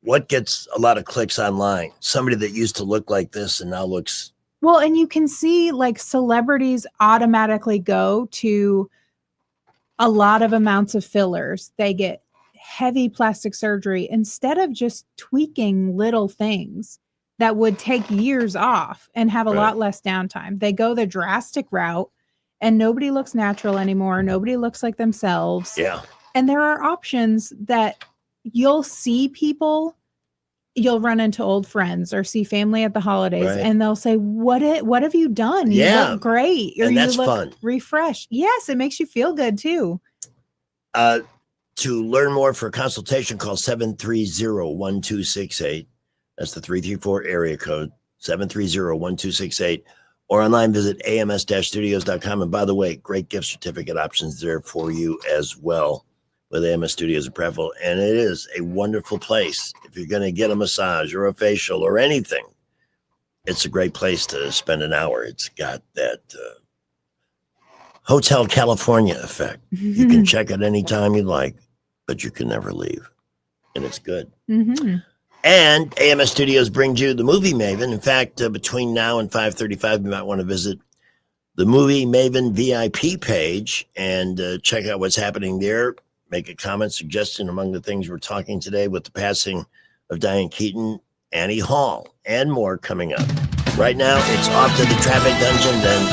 what gets a lot of clicks online? Somebody that used to look like this and now looks. Well, and you can see like celebrities automatically go to a lot of amounts of fillers. They get heavy plastic surgery instead of just tweaking little things that would take years off and have a lot less downtime. They go the drastic route and nobody looks natural anymore. Nobody looks like themselves. Yeah. And there are options that you'll see people, you'll run into old friends or see family at the holidays and they'll say, what have you done? You look great. Or and that's you look fun. Refreshed. Yes, it makes you feel good too. To learn more for a consultation, call 730-1268. That's the 334 area code, 730-1268. Or online, visit ams-studios.com. And by the way, great gift certificate options there for you as well with AMS Studios in Prattville. And it is a wonderful place. If you're going to get a massage or a facial or anything, it's a great place to spend an hour. It's got that Hotel California effect. You can check it anytime you like, but you can never leave. And it's good. Mm-hmm. And AMS Studios brings you the Movie Maven. In fact, between now and 5:35, you might want to visit the Movie Maven VIP page and check out what's happening there. Make a comment, suggestion among the things we're talking today with the passing of Diane Keaton, Annie Hall, and more coming up. Right now, it's off to the traffic dungeon, then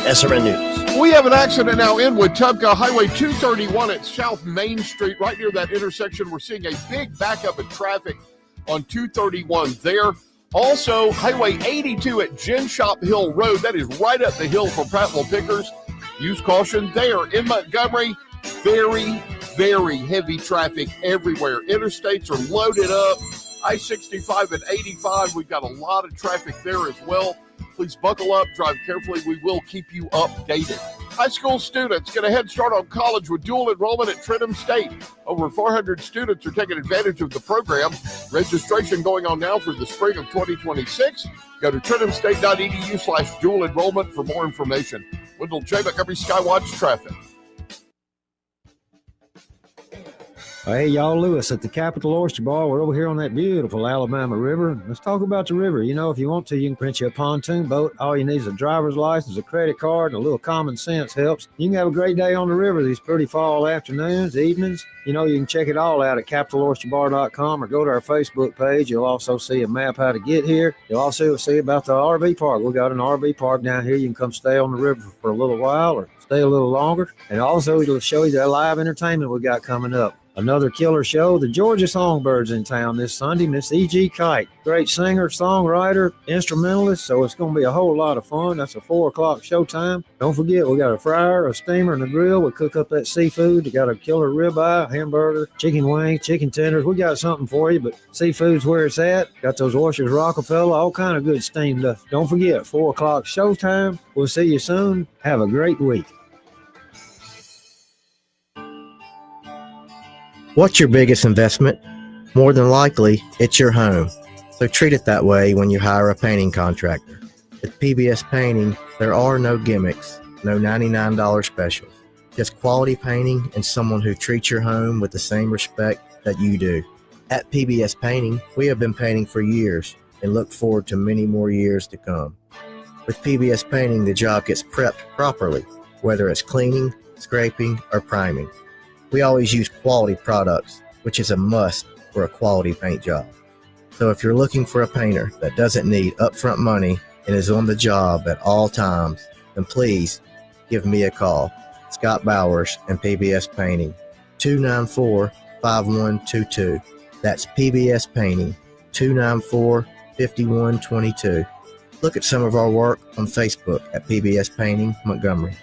SRN News. We have an accident now in Wetumpka, Highway 231 at South Main Street, right near that intersection. We're seeing a big backup in traffic on 231 there. Also, Highway 82 at Gin Shop Hill Road. That is right up the hill from Prattville Pickers. Use caution there. In Montgomery, very, very heavy traffic everywhere. Interstates are loaded up. I-65 and 85, we've got a lot of traffic there as well. Please buckle up, drive carefully. We will keep you updated. High school students get a head start on college with dual enrollment at Trenton State. Over 400 students are taking advantage of the program. Registration going on now for the spring of 2026. Go to TrentonState.edu/dual enrollment for more information. Wendell J. Montgomery Skywatch Traffic. Hey, y'all, Lewis at the Capital Oyster Bar. We're over here on that beautiful Alabama River. Let's talk about the river. You know, if you want to, you can print you a pontoon boat. All you need is a driver's license, a credit card, and a little common sense helps. You can have a great day on the river these pretty fall afternoons, evenings. You know, you can check it all out at CapitalOysterBar.com or go to our Facebook page. You'll also see a map how to get here. You'll also see about the RV park. We got an RV park down here. You can come stay on the river for a little while or stay a little longer. And also, it'll show you the live entertainment we got coming up. Another killer show, the Georgia Songbirds in town this Sunday. Miss E.G. Kite, great singer, songwriter, instrumentalist, so it's going to be a whole lot of fun. That's a 4 o'clock showtime. Don't forget, we got a fryer, a steamer, and a grill. We cook up that seafood. We got a killer ribeye, hamburger, chicken wing, chicken tenders. We got something for you, but seafood's where it's at. Got those oysters, Rockefeller, all kind of good steamed stuff. Don't forget, 4 o'clock showtime. We'll see you soon. Have a great week. What's your biggest investment? More than likely, it's your home. So treat it that way when you hire a painting contractor. At PBS Painting, there are no gimmicks, no $99 specials. Just quality painting and someone who treats your home with the same respect that you do. At PBS Painting, we have been painting for years and look forward to many more years to come. With PBS Painting, the job gets prepped properly, whether it's cleaning, scraping, or priming. We always use quality products, which is a must for a quality paint job. So if you're looking for a painter that doesn't need upfront money and is on the job at all times, then please give me a call. Scott Bowers and PBS Painting, 294-5122. That's PBS Painting, 294-5122. Look at some of our work on Facebook at PBS Painting Montgomery.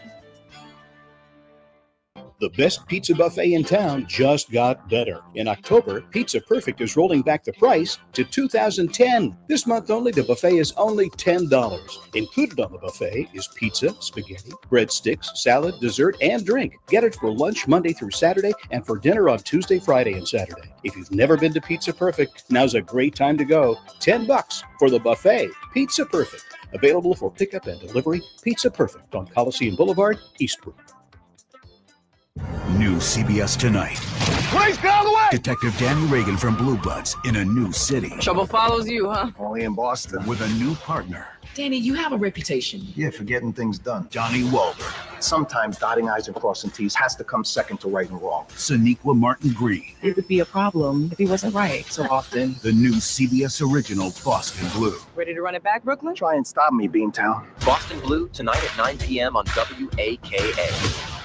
The best pizza buffet in town just got better. In October, Pizza Perfect is rolling back the price to 2010. This month only, the buffet is only $10. Included on the buffet is pizza, spaghetti, breadsticks, salad, dessert, and drink. Get it for lunch Monday through Saturday and for dinner on Tuesday, Friday, and Saturday. If you've never been to Pizza Perfect, now's a great time to go. $10 for the buffet. Pizza Perfect. Available for pickup and delivery. Pizza Perfect on Coliseum Boulevard, Eastbrook. New CBS Tonight. Police, get out of the way! Detective Danny Reagan from Blue Bloods in a new city. Trouble follows you, huh? Only in Boston. With a new partner. Danny, you have a reputation. Yeah, for getting things done. Johnny Wahlberg. Sometimes dotting I's and crossing T's has to come second to right and wrong. Sonequa Martin Green. It would be a problem if he wasn't right so often. The new CBS original Boston Blue. Ready to run it back, Brooklyn? Try and stop me, Beantown. Boston Blue tonight at 9 p.m. on WAKA.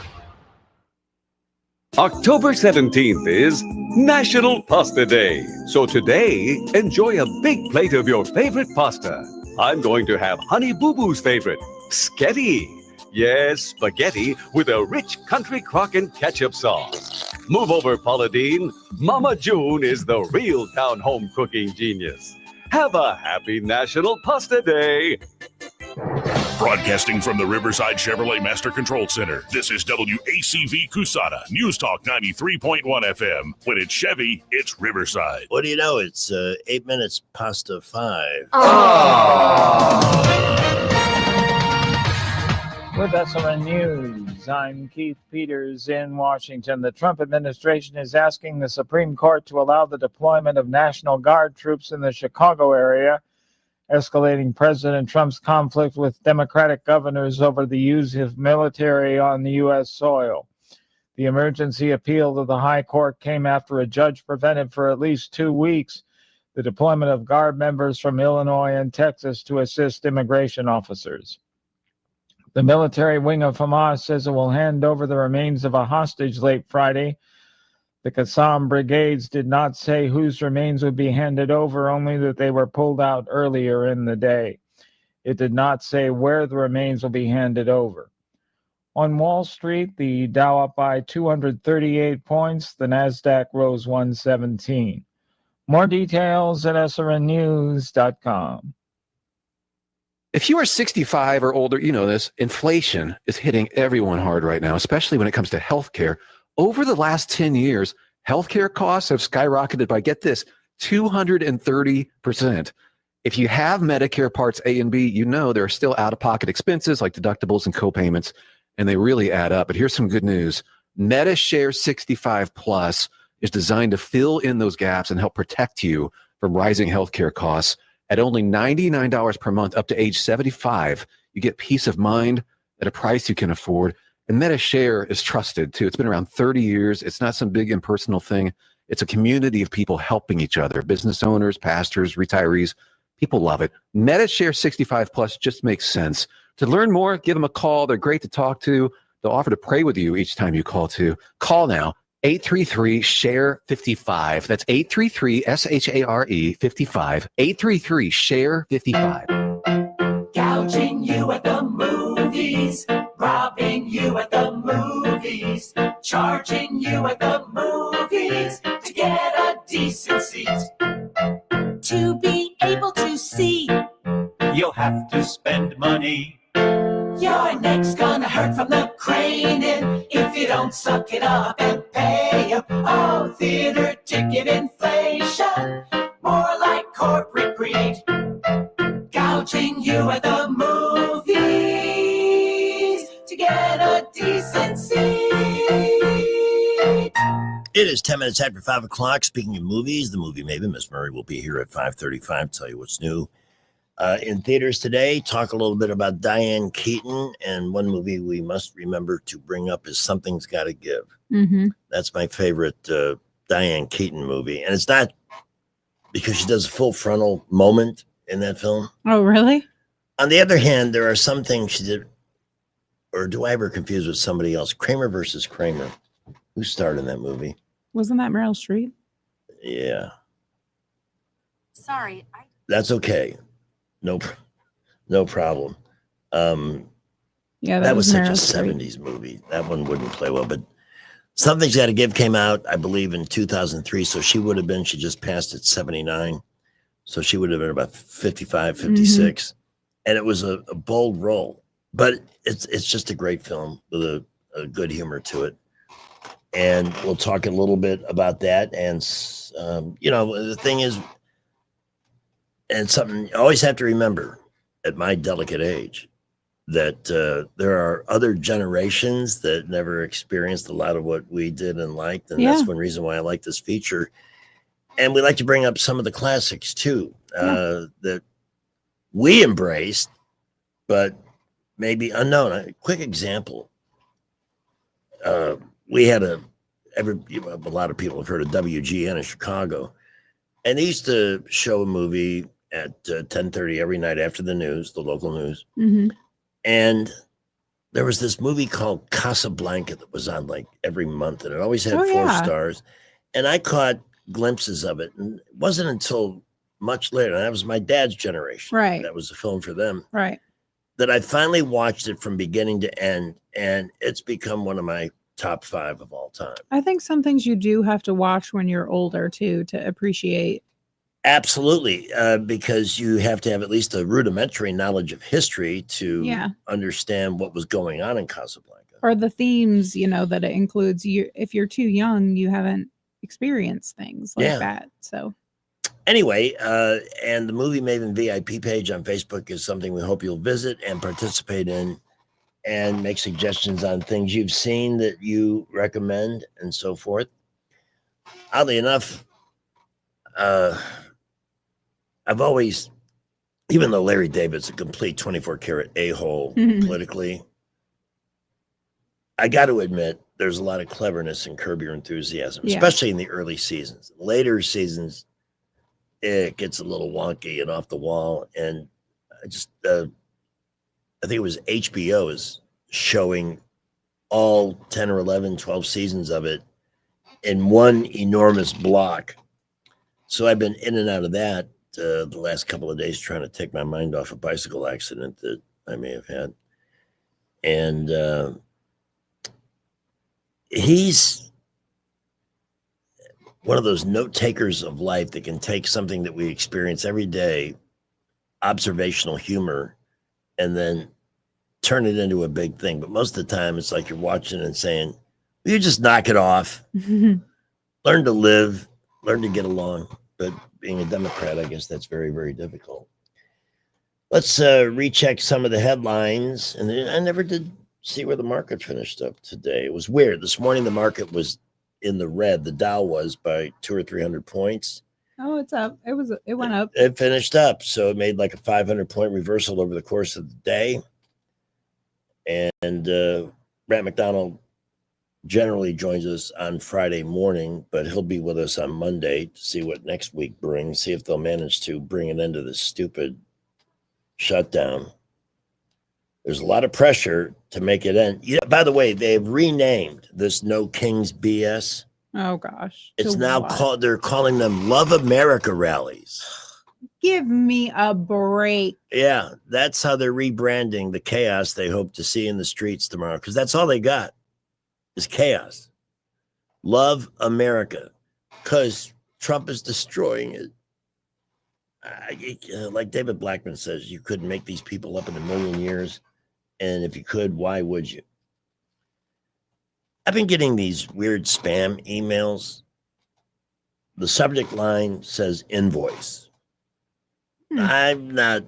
October 17th is National Pasta Day. So today, enjoy a big plate of your favorite pasta. I'm going to have Honey Boo Boo's favorite, Sketty. Yes, spaghetti with a rich country crock and ketchup sauce. Move over, Paula Deen. Mama June is the real town home cooking genius. Have a happy National Pasta Day. Broadcasting from the Riverside Chevrolet Master Control Center, this is WACV Cusada, News Talk 93.1 FM. When it's Chevy, it's Riverside. What do you know? It's 8 minutes past 5. With SRN News, I'm Keith Peters in Washington. The Trump administration is asking the Supreme Court to allow the deployment of National Guard troops in the Chicago area, escalating President Trump's conflict with Democratic governors over the use of military on the U.S. soil. The emergency appeal to the High Court came after a judge prevented for at least 2 weeks the deployment of Guard members from Illinois and Texas to assist immigration officers. The military wing of Hamas says it will hand over the remains of a hostage late Friday. The Qassam brigades did not say whose remains would be handed over, only that they were pulled out earlier in the day. It did not say where the remains will be handed over. On Wall Street, the Dow up by 238 points, the Nasdaq rose 117. More details at srnnews.com. If you are 65 or older, you know this, inflation is hitting everyone hard right now, especially when it comes to healthcare. Over the last 10 years, healthcare costs have skyrocketed by, get this, 230%. If you have Medicare Parts A and B, you know there are still out-of-pocket expenses like deductibles and co-payments, and they really add up. But here's some good news. MediShare 65 Plus is designed to fill in those gaps and help protect you from rising healthcare costs. At only $99 per month up to age 75, you get peace of mind at a price you can afford. And MediShare is trusted, too. It's been around 30 years. It's not some big impersonal thing. It's a community of people helping each other, business owners, pastors, retirees. People love it. MediShare 65 Plus just makes sense. To learn more, give them a call. They're great to talk to. They'll offer to pray with you each time you call, too. Call now. 833-SHARE-55. That's 833-SHARE-55. 833-SHARE-55. Gouging you at the movies, robbing you at the movies, charging you at the movies to get a decent seat. To be able to see, you'll have to spend money. Your neck's gonna hurt from the craning if you don't suck it up and pay up. Oh, theater ticket inflation, more like corporate greed. Gouging you at the movies to get a decent seat. It is 10 minutes after 5 o'clock. Speaking of movies, the movie Maven, Miss Murray will be here at 5:35. Tell you what's new in theaters today. Talk a little bit about Diane Keaton, and one movie we must remember to bring up is Something's Gotta Give. Mm-hmm. That's my favorite Diane Keaton movie, and it's not because she does a full frontal moment in that film. Oh, really? On the other hand, there are some things she did, or do I ever confuse with somebody else? Kramer versus Kramer. Who starred in that movie? Wasn't that Meryl Streep? Yeah. Sorry, That's okay. No problem. Yeah, that was such Meryl a Streep. 70s movie. That one wouldn't play well, but Something's Got to Give came out, I believe, in 2003. So she just passed at 79. So she would have been about 55, 56. And it was a bold role, but it's just a great film with a good humor to it. And we'll talk a little bit about that. And, the thing is, and something you always have to remember at my delicate age, that there are other generations that never experienced a lot of what we did and liked. And that's one reason why I like this feature. And we like to bring up some of the classics too, that we embraced, but maybe unknown. A quick example. We had a lot of people have heard of WGN in Chicago, and they used to show a movie at 10:30 every night after the news, the local news. And there was this movie called Casablanca that was on like every month, and it always had 4 stars. And I caught glimpses of it, and it wasn't until much later, and that was my dad's generation. Right. That was a film for them. Right. That I finally watched it from beginning to end, and it's become one of my top 5 of all time. I think some things you do have to watch when you're older too to appreciate. Absolutely, because you have to have at least a rudimentary knowledge of history to understand what was going on in Casablanca. Or the themes, that it includes. If you're too young, you haven't experienced things like that. So anyway, and the Movie Maven VIP page on Facebook is something we hope you'll visit and participate in, and make suggestions on things you've seen that you recommend and so forth. Oddly enough, I've always, even though Larry David's a complete 24-karat a-hole politically, I got to admit there's a lot of cleverness in Curb Your Enthusiasm, especially in the early seasons. Later seasons, it gets a little wonky and off the wall. And I just, I think it was HBO is showing all 10 or 11, 12 seasons of it in one enormous block. So I've been in and out of that the last couple of days trying to take my mind off a bicycle accident that I may have had. And he's one of those note takers of life that can take something that we experience every day, observational humor, and then turn it into a big thing. But most of the time it's like you're watching and saying, you just knock it off, learn to live, learn to get along. But being a Democrat, I guess that's very, very difficult. Let's recheck some of the headlines. And I never did see where the market finished up today. It was weird. This morning, the market was in the red. The Dow was by 200 or 300 points. Oh, it's up. It went up. It finished up. So it made like a 500-point reversal over the course of the day. And Brant McDonald generally joins us on Friday morning, but he'll be with us on Monday to see what next week brings, see if they'll manage to bring an end to this stupid shutdown. There's a lot of pressure to make it end. By the way, they've renamed this No Kings BS. Oh, gosh. It's now called, they're calling them Love America rallies. Give me a break. Yeah, that's how they're rebranding the chaos they hope to see in the streets tomorrow, because that's all they got. Is chaos. Love America, because Trump is destroying it. Like David Blackman says, you couldn't make these people up in a million years. And if you could, why would you? I've been getting these weird spam emails. The subject line says invoice. I'm not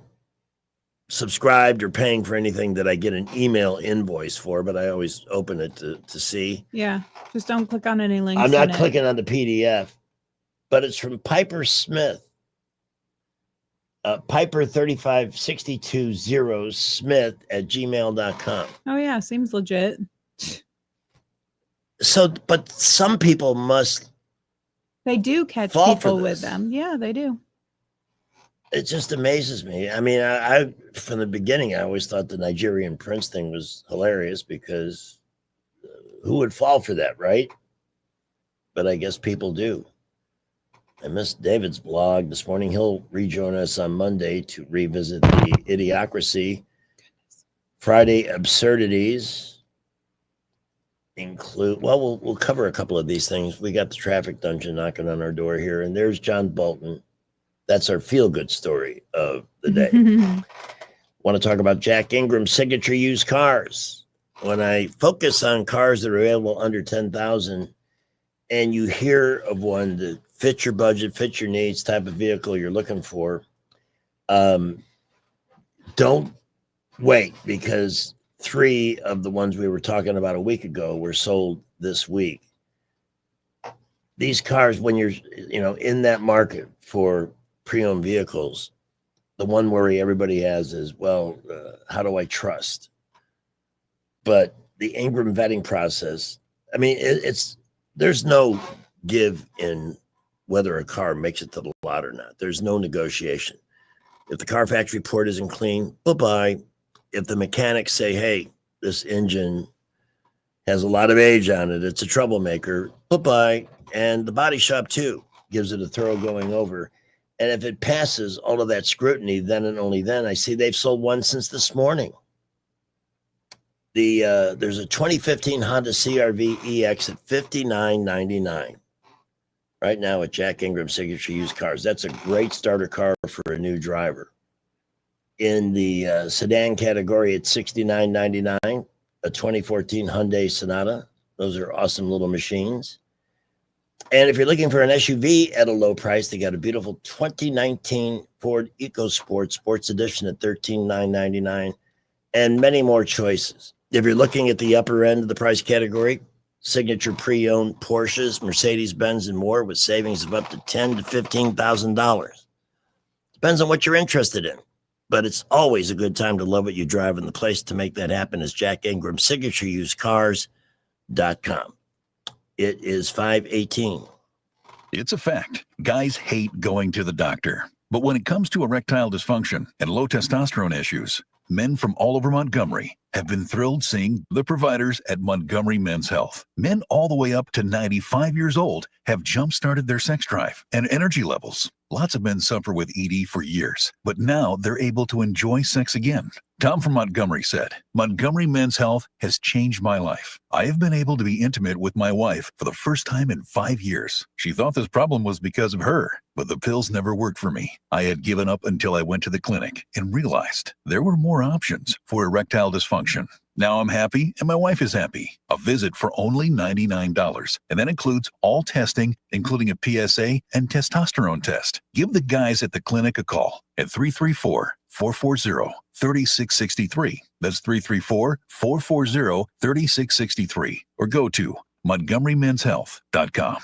subscribed or paying for anything that I get an email invoice for, but I always open it to see. Yeah, just don't click on any links. I'm not clicking on the PDF, but it's from Piper Smith. Piper 35620 Smith at gmail.com. Oh, yeah, seems legit. So, but some people must. They do catch fall people for with this. them. Yeah, they do. It just amazes me. I mean, I from the beginning, I always thought the Nigerian prince thing was hilarious because who would fall for that, right? But I guess people do. I missed David's blog this morning. He'll rejoin us on Monday to revisit the Idiocracy. Friday Absurdities. include, well, we'll cover a couple of these things. We got the traffic dungeon knocking on our door here, and there's John Bolton. That's our feel-good story of the day. Want to talk about Jack Ingram's signature used cars. When I focus on cars that are available under $10,000, and you hear of one that fits your budget, fits your needs, type of vehicle you're looking for, don't wait, because 3 of the ones we were talking about a week ago were sold this week. These cars, when you're in that market for pre-owned vehicles, the one worry everybody has is, well, how do I trust? But the Ingram vetting process, I mean, there's no give in whether a car makes it to the lot or not. There's no negotiation. If the Carfax report isn't clean, bye-bye. If the mechanics say, hey, this engine has a lot of age on it, it's a troublemaker, bye-bye. And the body shop, too, gives it a thorough going over. And if it passes all of that scrutiny, then and only then, I see they've sold one since this morning. There's a 2015 Honda CR-V EX at $59.99 right now at Jack Ingram Signature Used Cars. That's a great starter car for a new driver. In the sedan category, it's $69.99, a 2014 Hyundai Sonata. Those are awesome little machines. And if you're looking for an SUV at a low price, they got a beautiful 2019 Ford EcoSport Sports Edition at $13,999, and many more choices. If you're looking at the upper end of the price category, signature pre-owned Porsches, Mercedes-Benz, and more with savings of up to $10,000 to $15,000. Depends on what you're interested in, but it's always a good time to love what you drive, and the place to make that happen is Jack Ingram Signature Used Cars.com. It is 5:18. It's a fact. Guys hate going to the doctor. But when it comes to erectile dysfunction and low testosterone issues, men from all over Montgomery have been thrilled seeing the providers at Montgomery Men's Health. Men all the way up to 95 years old have jump-started their sex drive and energy levels. Lots of men suffer with ED for years, but now they're able to enjoy sex again. Tom from Montgomery said, Montgomery Men's Health has changed my life. I have been able to be intimate with my wife for the first time in 5 years. She thought this problem was because of her, but the pills never worked for me. I had given up until I went to the clinic and realized there were more options for erectile dysfunction. Now I'm happy and my wife is happy. A visit for only $99. And that includes all testing, including a PSA and testosterone test. Give the guys at the clinic a call at 334-440-3663. That's 334-440-3663. Or go to MontgomeryMen'sHealth.com.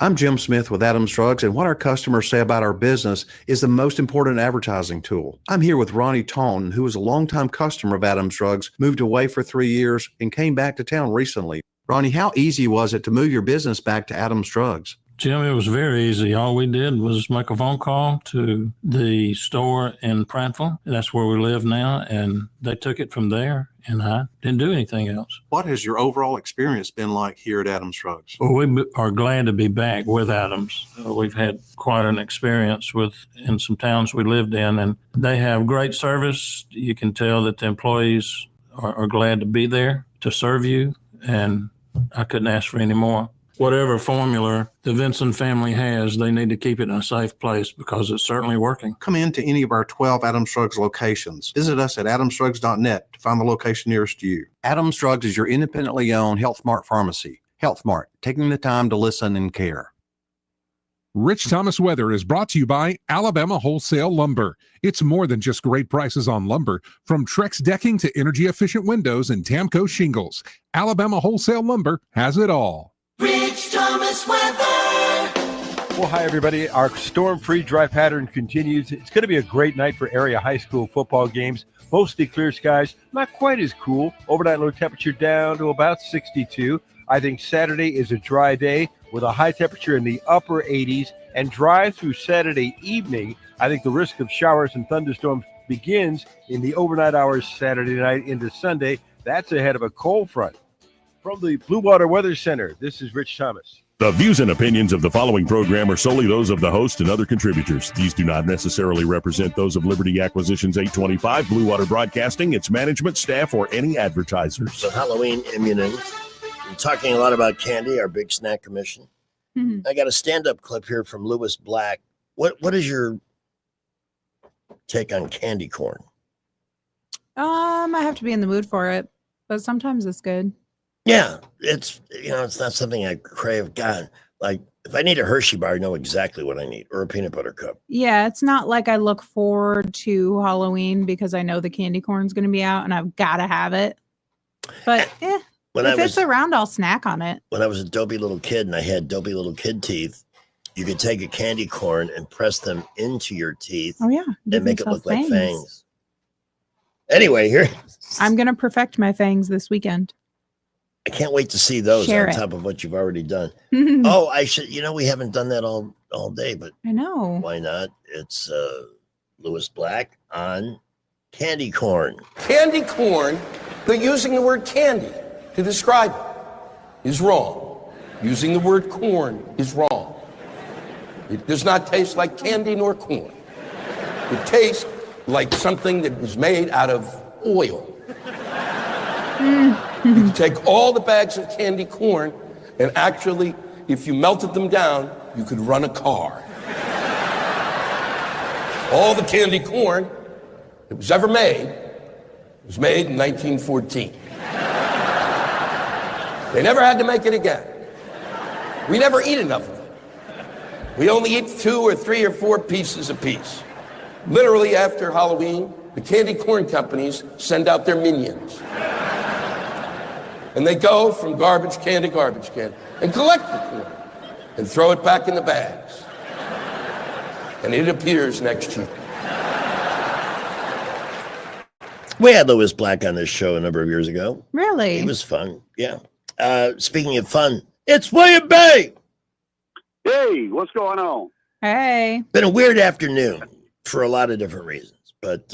I'm Jim Smith with Adams Drugs, and what our customers say about our business is the most important advertising tool. I'm here with Ronnie Taunton, who is a longtime customer of Adams Drugs, moved away for 3 years, and came back to town recently. Ronnie, how easy was it to move your business back to Adams Drugs? Jim, it was very easy. All we did was make a phone call to the store in Prattville. That's where we live now, and they took it from there, and I didn't do anything else. What has your overall experience been like here at Adams Drugs? Well, we are glad to be back with Adams. We've had quite an experience in some towns we lived in, and they have great service. You can tell that the employees are glad to be there to serve you, and I couldn't ask for any more. Whatever formula the Vinson family has, they need to keep it in a safe place because it's certainly working. Come into any of our 12 Adams Drugs locations. Visit us at adamsdrugs.net to find the location nearest you. Adams Drugs is your independently owned Health Mart pharmacy. Health Mart, taking the time to listen and care. Rich Thomas Weather is brought to you by Alabama Wholesale Lumber. It's more than just great prices on lumber. From Trex decking to energy-efficient windows and Tamco shingles, Alabama Wholesale Lumber has it all. Rich Thomas Weather. Well, hi, everybody. Our storm-free dry pattern continues. It's going to be a great night for area high school football games. Mostly clear skies, not quite as cool. Overnight low temperature down to about 62. I think Saturday is a dry day with a high temperature in the upper 80s, and dry through Saturday evening. I think the risk of showers and thunderstorms begins in the overnight hours Saturday night into Sunday. That's ahead of a cold front. From the Blue Water Weather Center, this is Rich Thomas. The views and opinions of the following program are solely those of the host and other contributors. These do not necessarily represent those of Liberty Acquisitions 825, Blue Water Broadcasting, its management, staff, or any advertisers. So Halloween imminent. We're talking a lot about candy, our big snack commission. Mhm. I got a stand-up clip here from Lewis Black. What is your take on candy corn? I have to be in the mood for it, but sometimes it's good. Yeah, it's it's not something I crave. God, like if I need a Hershey bar, I know exactly what I need, or a peanut butter cup. Yeah, it's not like I look forward to Halloween because I know the candy corn's going to be out and I've got to have it. But if it's around, I'll snack on it. When I was a dopey little kid and I had dopey little kid teeth, you could take a candy corn and press them into your teeth. Oh yeah, and make it look like fangs. Anyway, here I'm going to perfect my fangs this weekend. I can't wait to see those Share on it. top of what you've already done. I Oh, I should. We haven't done that all day, but know. why not? It's Lewis Black on candy corn. Candy corn, but using the word candy to describe it is wrong. Using the word corn is wrong. It does not taste like candy nor corn. It tastes like something that was made out of oil. You can take all the bags of candy corn and actually, if you melted them down, you could run a car. All the candy corn that was ever made was made in 1914. They never had to make it again. We never eat enough of it. We only eat 2 or 3 or 4 pieces apiece. Literally after Halloween, the candy corn companies send out their minions. And they go from garbage can to garbage can and collect the corn and throw it back in the bags. And it appears next year. We had Lewis Black on this show a number of years ago. Really? He was fun. Yeah. Speaking of fun, it's William Bay. Hey, what's going on? Hey. Been a weird afternoon for a lot of different reasons, but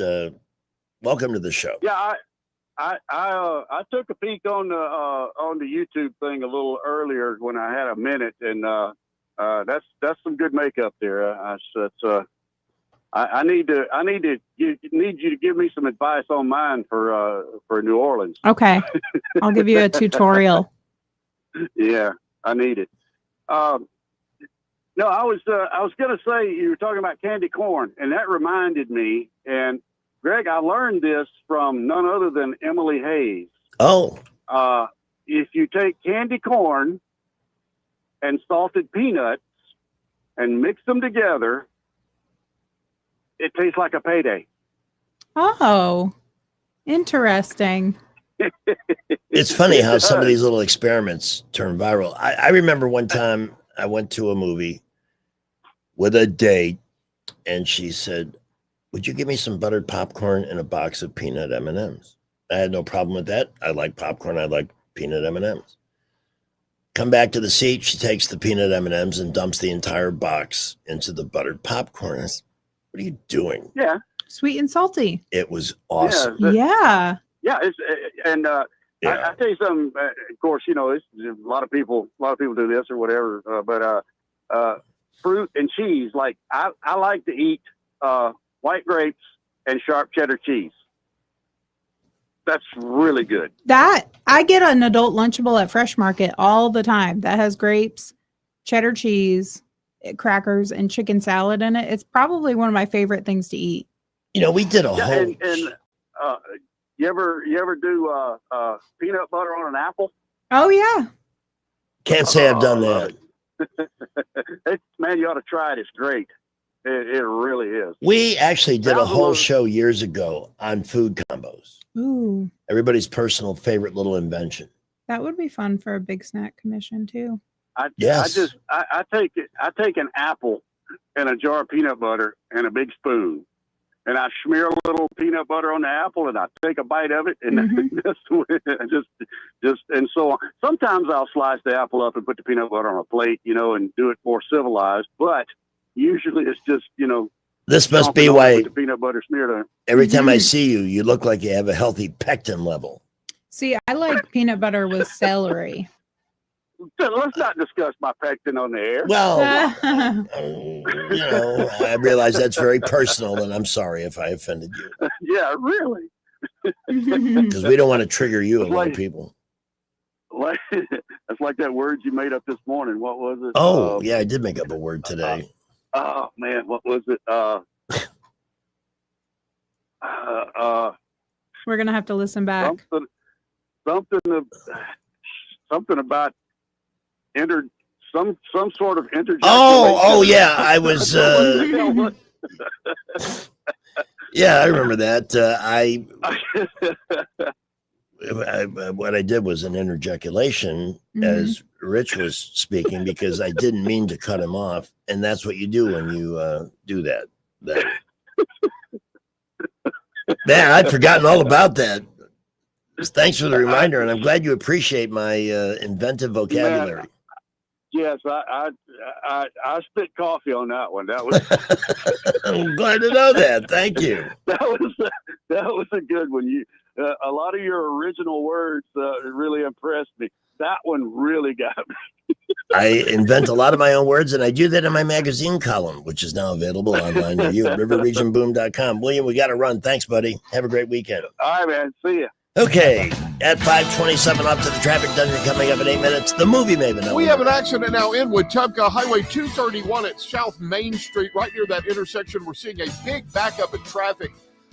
welcome to the show. Yeah, I took a peek on the YouTube thing a little earlier when I had a minute, and that's some good makeup there. I need you to give me some advice on mine for New Orleans. Okay. I'll give you a tutorial. Yeah, I need it. No, I was going to say you were talking about candy corn, and that reminded me. And Greg, I learned this from none other than Emily Hayes. Oh. If you take candy corn and salted peanuts and mix them together, it tastes like a payday. Oh, interesting. It's funny how some of these little experiments turn viral. I remember one time I went to a movie with a date, and she said, "Would you give me some buttered popcorn and a box of peanut M&Ms?" I had no problem with that. I like popcorn. I like peanut M&Ms. Come back to the seat. She takes the peanut M&Ms and dumps the entire box into the buttered popcorn. I said, "What are you doing?" Yeah. Sweet and salty. It was awesome. Yeah. Yeah, I tell you something. Of course, it's, a lot of people do this or whatever. But fruit and cheese, like I like to eat white grapes and sharp cheddar cheese. That's really good. That I get an adult Lunchable at Fresh Market all the time. That has grapes, cheddar cheese, crackers, and chicken salad in it. It's probably one of my favorite things to eat. We did a whole. And you ever do peanut butter on an apple? Oh yeah. Can't say I've done that. Man, you ought to try it. It's great. It really is. We actually did a Sounds whole little- show years ago on food combos. Ooh, Everybody's personal favorite little invention. that would be fun for a big snack commission too. Yes. I take an apple and a jar of peanut butter and a big spoon, and I smear a little peanut butter on the apple, and I take a bite of it, and just and so on. Sometimes I'll slice the apple up and put the peanut butter on a plate, and do it more civilized. But usually it's just This must stomping be on it why with the peanut butter smeared on it. every time I see you, you look like you have a healthy pectin level. See, I like peanut butter with celery. Let's not discuss my pectin on the air. Well, I realize that's very personal, and I'm sorry if I offended you. Yeah, really. Because we don't want to trigger you of all people. That's like that word you made up this morning. What was it? Oh, yeah, I did make up a word today. Oh man, what was it? We're gonna have to listen back. Something about some sort of interjection. Oh, yeah, I was. Yeah, I remember that. What I did was an interjeculation as Rich was speaking because I didn't mean to cut him off, and that's what you do when you do that. Man, I'd forgotten all about that. Thanks for the reminder, and I'm glad you appreciate my inventive vocabulary. Man, yes, I spit coffee on that one. That was. I'm glad to know that. Thank you. That was a good one. A lot of your original words really impressed me. That one really got me. I invent a lot of my own words, and I do that in my magazine column, which is now available online to you at riverregionboom.com. William, we got to run. Thanks, buddy. Have a great weekend. All right, man. See ya. Okay, at 5:27 up to the traffic dungeon coming up in 8 minutes. The movie Maven. We have an accident now in Wetumpka, Highway 231 at South Main Street, right near that intersection. We're seeing a big backup in traffic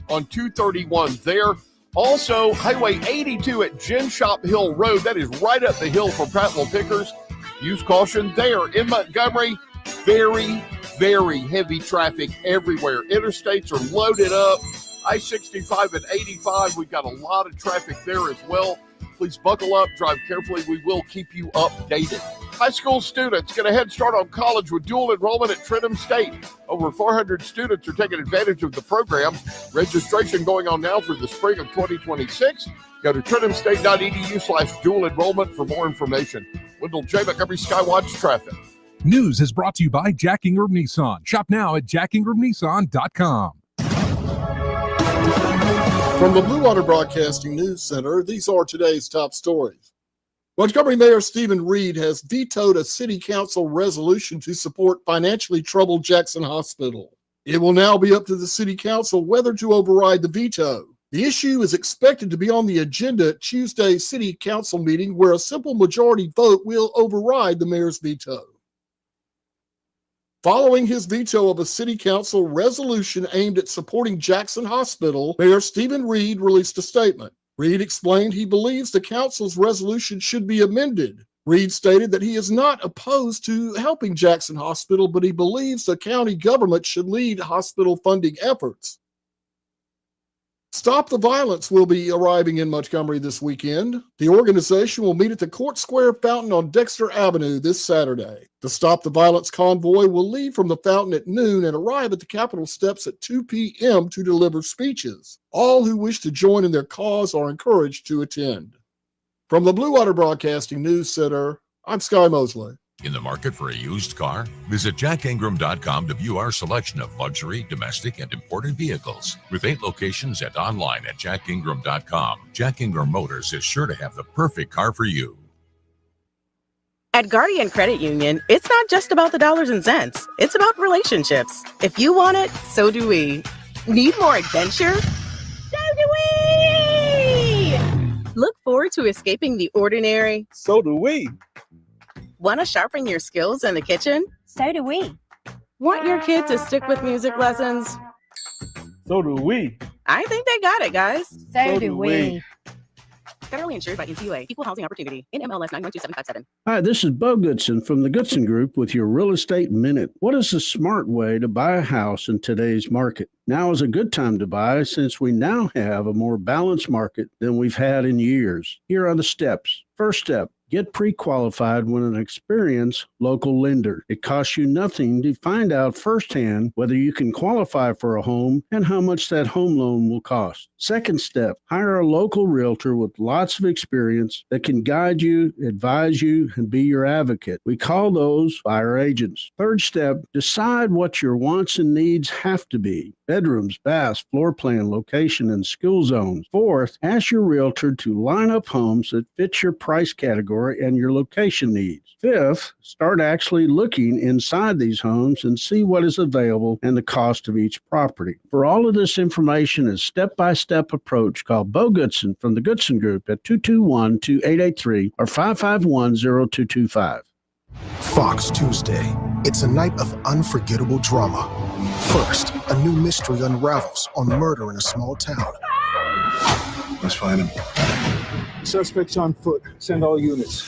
on 231 there. Also, Highway 82 at Gin Shop Hill Road. That is right up the hill from Prattville Pickers. Use caution there. In Montgomery, very, very heavy traffic everywhere. Interstates are loaded up. I-65 and 85, we've got a lot of traffic there as well. Please buckle up, drive carefully. We will keep you updated. High school students get a head start on college with dual enrollment at Trenton State. Over 400 students are taking advantage of the program. Registration going on now for the spring of 2026. Go to trentonstate.edu/dual enrollment for more information. Wendell J. Montgomery Skywatch Traffic. News is brought to you by Jack Ingram Nissan. Shop now at jackingramnissan.com. From the Blue Water Broadcasting News Center, these are today's top stories. Montgomery Mayor Stephen Reed has vetoed a city council resolution to support financially troubled Jackson Hospital. It will now be up to the city council whether to override the veto. The issue is expected to be on the agenda at Tuesday's city council meeting, where a simple majority vote will override the mayor's veto. Following his veto of a city council resolution aimed at supporting Jackson Hospital, Mayor Stephen Reed released a statement. Reed explained he believes the council's resolution should be amended. Reed stated that he is not opposed to helping Jackson Hospital, but he believes the county government should lead hospital funding efforts. Stop the Violence will be arriving in Montgomery this weekend. The organization will meet at the Court Square Fountain on Dexter Avenue this Saturday. The Stop the Violence convoy will leave from the fountain at noon and arrive at the Capitol steps at 2 p.m. to deliver speeches. All who wish to join in their cause are encouraged to attend. From the Blue Water Broadcasting News Center, I'm Sky Mosley. In the market for a used car? Visit jackingram.com to view our selection of luxury, domestic, and imported vehicles. With 8 locations and online at jackingram.com, Jack Ingram Motors is sure to have the perfect car for you. At Guardian Credit Union, it's not just about the dollars and cents. It's about relationships. If you want it, so do we. Need more adventure? So do we! Look forward to escaping the ordinary? So do we. Want to sharpen your skills in the kitchen? So do we. Want your kid to stick with music lessons? So do we. I think they got it, guys. So do we. Federally insured by NCUA. Equal housing opportunity. NMLS 912757. Hi, this is Bo Goodson from the Goodson Group with your Real Estate Minute. What is a smart way to buy a house in today's market? Now is a good time to buy since we now have a more balanced market than we've had in years. Here are the steps. First step. Get pre-qualified with an experienced local lender. It costs you nothing to find out firsthand whether you can qualify for a home and how much that home loan will cost. Second step, hire a local realtor with lots of experience that can guide you, advise you, and be your advocate. We call those buyer agents. Third step, decide what your wants and needs have to be. Bedrooms, baths, floor plan, location, and skill zones. Fourth, ask your realtor to line up homes that fit your price category category and your location needs. Fifth, start actually looking inside these homes and see what is available and the cost of each property. For all of this information and step-by-step approach, call Bo Goodson from the Goodson Group at 221-2883 or 551-0225. Fox Tuesday. It's a night of unforgettable drama. First, a new mystery unravels on murder in a small town. Let's find him. Suspects on foot. Send all units.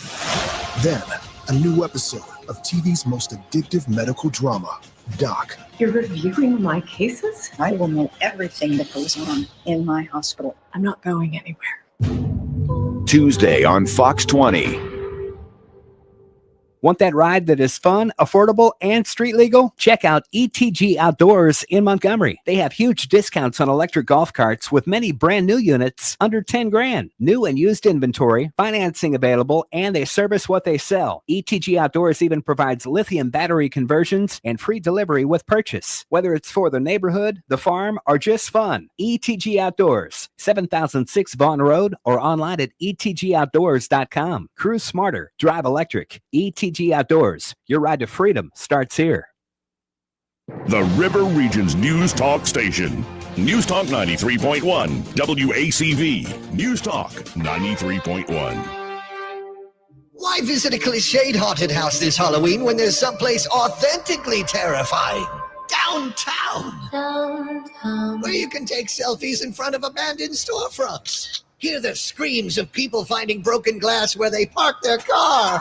Then, a new episode of TV's most addictive medical drama, Doc. You're reviewing my cases? I will know everything that goes on in my hospital. I'm not going anywhere. Tuesday on Fox 20. Want that ride that is fun, affordable, and street legal? Check out ETG Outdoors in Montgomery. They have huge discounts on electric golf carts with many brand new units under 10 grand. New and used inventory, financing available, and they service what they sell. ETG Outdoors even provides lithium battery conversions and free delivery with purchase. Whether it's for the neighborhood, the farm, or just fun, ETG Outdoors, 7006 Vaughn Road, or online at etgoutdoors.com. Cruise smarter, drive electric. ETG Outdoors, your ride to freedom starts here. The River Region's News Talk Station. News Talk 93.1. WACV. News Talk 93.1. Why visit a cliched haunted house this Halloween when there's someplace authentically terrifying? Downtown. Where you can take selfies in front of abandoned storefronts. Hear the screams of people finding broken glass where they park their car.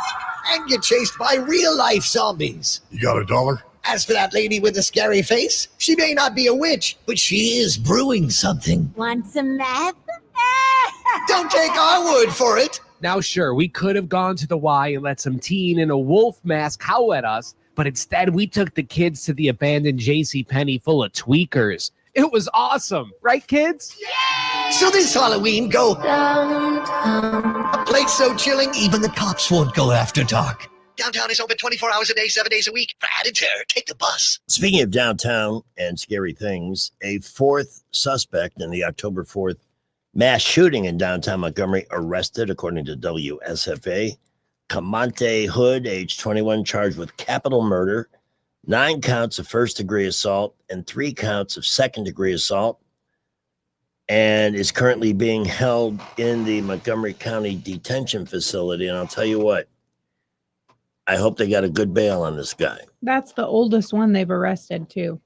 And get chased by real-life zombies. You got $1? As for that lady with the scary face, she may not be a witch, but she is brewing something. Want some meth? Don't take our word for it. Now, sure, we could have gone to the Y and let some teen in a wolf mask howl at us, but instead we took the kids to the abandoned JCPenney full of tweakers. It was awesome. Right, kids? Yeah! So this Halloween, go downtown. A place so chilling, even the cops won't go after dark. Downtown is open 24 hours a day, 7 days a week. For added terror, take the bus. Speaking of downtown and scary things, a fourth suspect in the October 4th mass shooting in downtown Montgomery arrested, according to WSFA. Camonte Hood, age 21, charged with capital murder, 9 counts of first-degree assault, and 3 counts of second-degree assault, and is currently being held in the Montgomery County Detention Facility. And I'll tell you what, I hope they got a good bail on this guy. That's the oldest one they've arrested, too.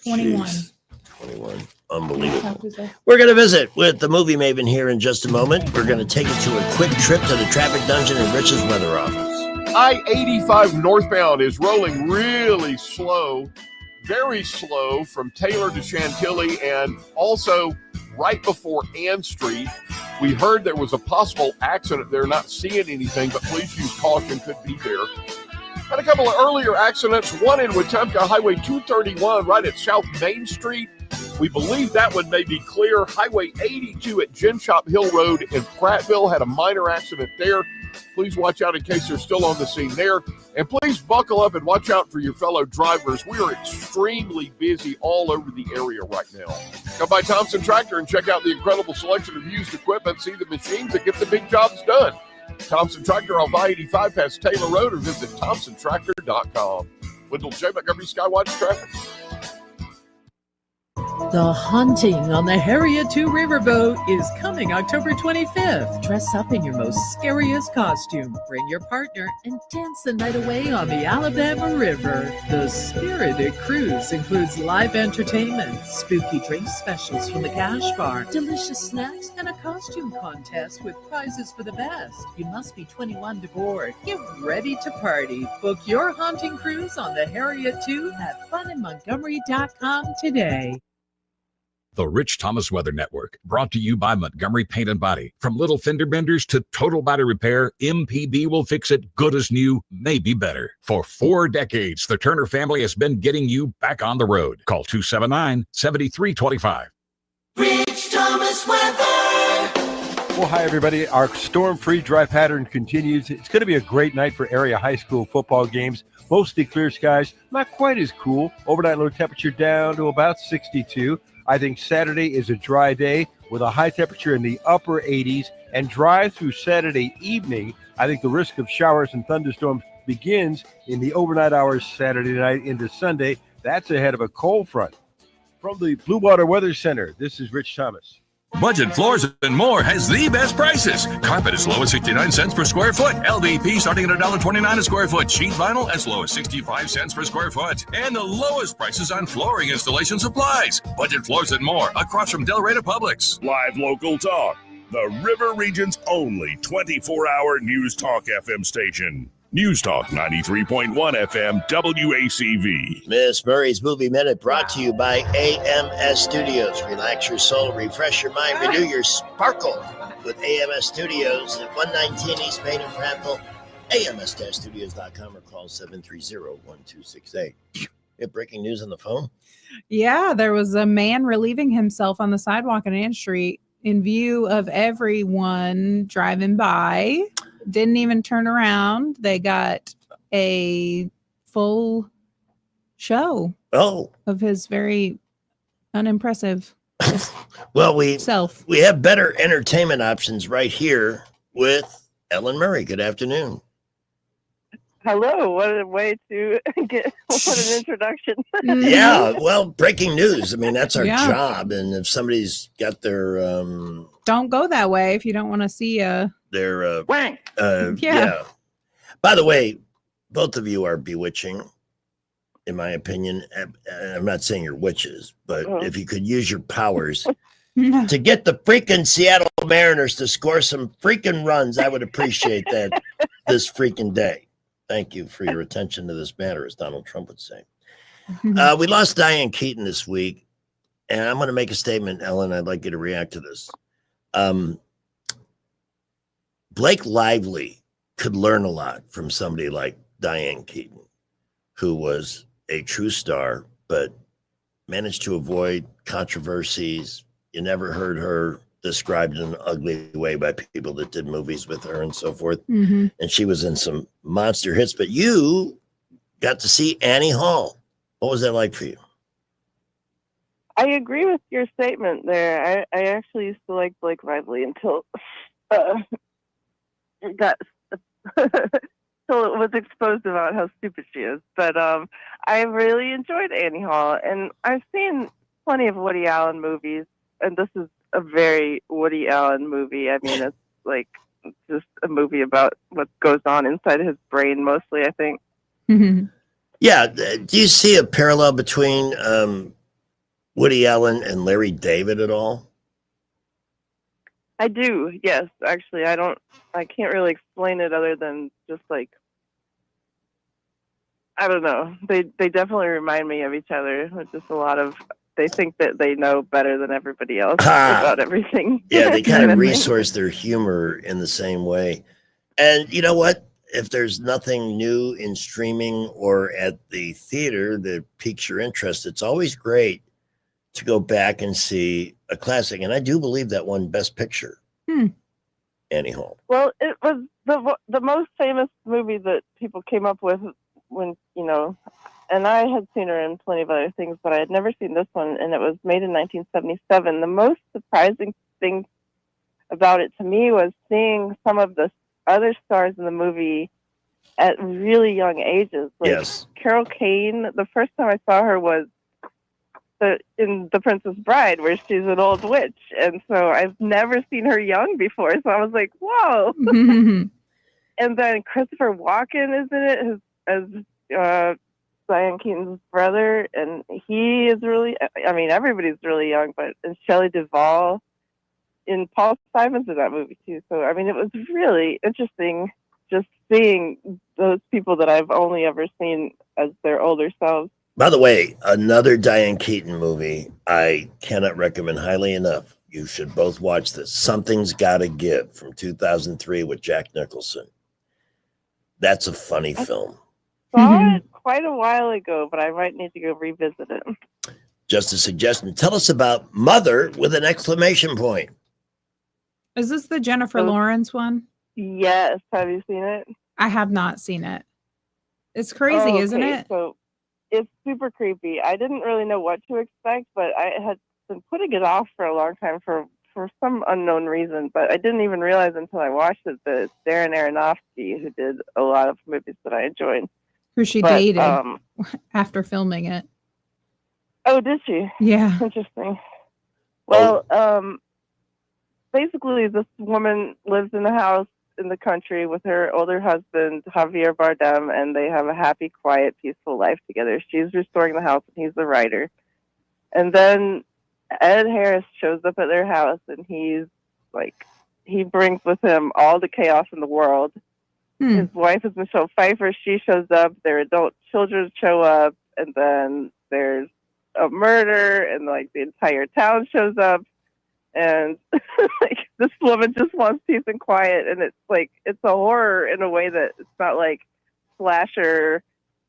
21. Jeez, 21. Unbelievable. We're going to visit with the movie maven here in just a moment. We're going to take it to a quick trip to the traffic dungeon in Rich's weather office. I-85 northbound is rolling really slow, very slow from Taylor to Chantilly, and also right before Ann Street. We heard there was a possible accident there, not seeing anything, but please use caution, could be there. Had a couple of earlier accidents, one in Wetumpka, Highway 231 right at South Main Street. We believe that one may be clear. Highway 82 at Gin Shop Hill Road in Prattville had a minor accident there. Please watch out in case they're still on the scene there. And please buckle up and watch out for your fellow drivers. We are extremely busy all over the area right now. Come by Thompson Tractor and check out the incredible selection of used equipment. See the machines that get the big jobs done. Thompson Tractor off I-85 past Taylor Road, or visit ThompsonTractor.com. Wendell J. Montgomery Skywatch Traffic. The Haunting on the Harriet 2 Riverboat is coming October 25th. Dress up in your most scariest costume, bring your partner, and dance the night away on the Alabama River. The spirited cruise includes live entertainment, spooky drink specials from the Cash Bar, delicious snacks, and a costume contest with prizes for the best. You must be 21 to board. Get ready to party. Book your haunting cruise on the Harriet 2 at funinmontgomery.com today. The Rich Thomas Weather Network, brought to you by Montgomery Paint and Body. From little fender benders to total body repair, MPB will fix it good as new, maybe better. For 4 decades, the Turner family has been getting you back on the road. Call 279-7325. Rich Thomas Weather. Well, hi, everybody. Our storm-free dry pattern continues. It's going to be a great night for area high school football games. Mostly clear skies, not quite as cool. Overnight low temperature down to about 62. I think Saturday is a dry day with a high temperature in the upper 80s, and dry through Saturday evening I think the risk of showers and thunderstorms begins in the overnight hours Saturday night into Sunday. That's ahead of a cold front. From the Blue Water Weather Center, this is Rich Thomas. Budget Floors and More has the best prices. Carpet as low as 69 cents per square foot. LVP starting at $1.29 a square foot. Sheet vinyl as low as 65 cents per square foot. And the lowest prices on flooring installation supplies. Budget Floors and More across from Del Rey to Publix. Live local talk. The River Region's only 24-hour News Talk FM station. News Talk 93.1 FM WACV. Miss Murray's Movie Minute brought to you by AMS Studios. Relax your soul, refresh your mind, renew your sparkle with AMS Studios at 119 East Main in Prattville. AMS-studios.com or call 730-1268. You have breaking news on the phone? Yeah, there was a man relieving himself on the sidewalk on Ann Street in view of everyone driving by. Didn't even turn around. They got a full show of his very unimpressive well, we self. We have better entertainment options right here with Ellen Murray. Good afternoon. Hello. What a way to get what an introduction. Yeah, well, breaking news. I mean, that's our job. And if somebody's got their don't go that way if you don't want to see their wank. Yeah. By the way, both of you are bewitching, in my opinion. I'm not saying you're witches, but if you could use your powers to get the freaking Seattle Mariners to score some freaking runs, I would appreciate that this freaking day. Thank you for your attention to this matter, as Donald Trump would say. We lost Diane Keaton this week, and I'm going to make a statement, Ellen. I'd like you to react to this. Blake Lively could learn a lot from somebody like Diane Keaton, who was a true star, but managed to avoid controversies. You never heard her described in an ugly way by people that did movies with her and so forth. Mm-hmm. And she was in some monster hits, but you got to see Annie Hall. What was that like for you? I agree with your statement there. I actually used to like Blake Lively until it got until it was exposed about how stupid she is. But I really enjoyed Annie Hall, and I've seen plenty of Woody Allen movies, and this is a very Woody Allen movie. I mean, it's like just a movie about what goes on inside his brain, mostly, I think. Mm-hmm. Yeah. Do you see a parallel between Woody Allen and Larry David at all? I do, yes. Actually, I can't really explain it other than just like, I don't know. They definitely remind me of each other. With just a lot of, they think that they know better than everybody else about everything. Yeah, they kind of resource their humor in the same way. And you know what? If there's nothing new in streaming or at the theater that piques your interest, it's always great to go back and see a classic. And I do believe that won Best Picture. Annie Hall. Well, it was the most famous movie that people came up with when, you know, and I had seen her in plenty of other things, but I had never seen this one, and it was made in 1977. The most surprising thing about it to me was seeing some of the other stars in the movie at really young ages. Like yes. Carol Kane, the first time I saw her was in The Princess Bride, where she's an old witch, and so I've never seen her young before, so I was like, whoa. And then Christopher Walken is in it as Diane Keaton's brother, and he is really, I mean, everybody's really young, but and Shelley Duvall, and Paul Simon's in that movie too. So I mean, it was really interesting just seeing those people that I've only ever seen as their older selves. By the way, another Diane Keaton movie I cannot recommend highly enough. You should both watch this. Something's Gotta Give from 2003 with Jack Nicholson. That's a funny film. Saw it quite a while ago, but I might need to go revisit it. Just a suggestion. Tell us about Mother with an exclamation point. Is this the Jennifer Lawrence one? Yes. Have you seen it? I have not seen it. It's crazy, isn't it? So it's super creepy. I didn't really know what to expect, but I had been putting it off for a long time for for some unknown reason, but I didn't even realize until I watched it that it's Darren Aronofsky, who did a lot of movies that I enjoyed. Who she dated after filming it. Oh, did she? Yeah. Interesting. Well, basically, this woman lives in a house in the country with her older husband, Javier Bardem, and they have a happy, quiet, peaceful life together. She's restoring the house, and he's the writer. And then Ed Harris shows up at their house, and he brings with him all the chaos in the world. His wife is Michelle Pfeiffer. She shows up. Their adult children show up, and then there's a murder, and like the entire town shows up, and like this woman just wants peace and quiet, and it's a horror in a way that it's not like slasher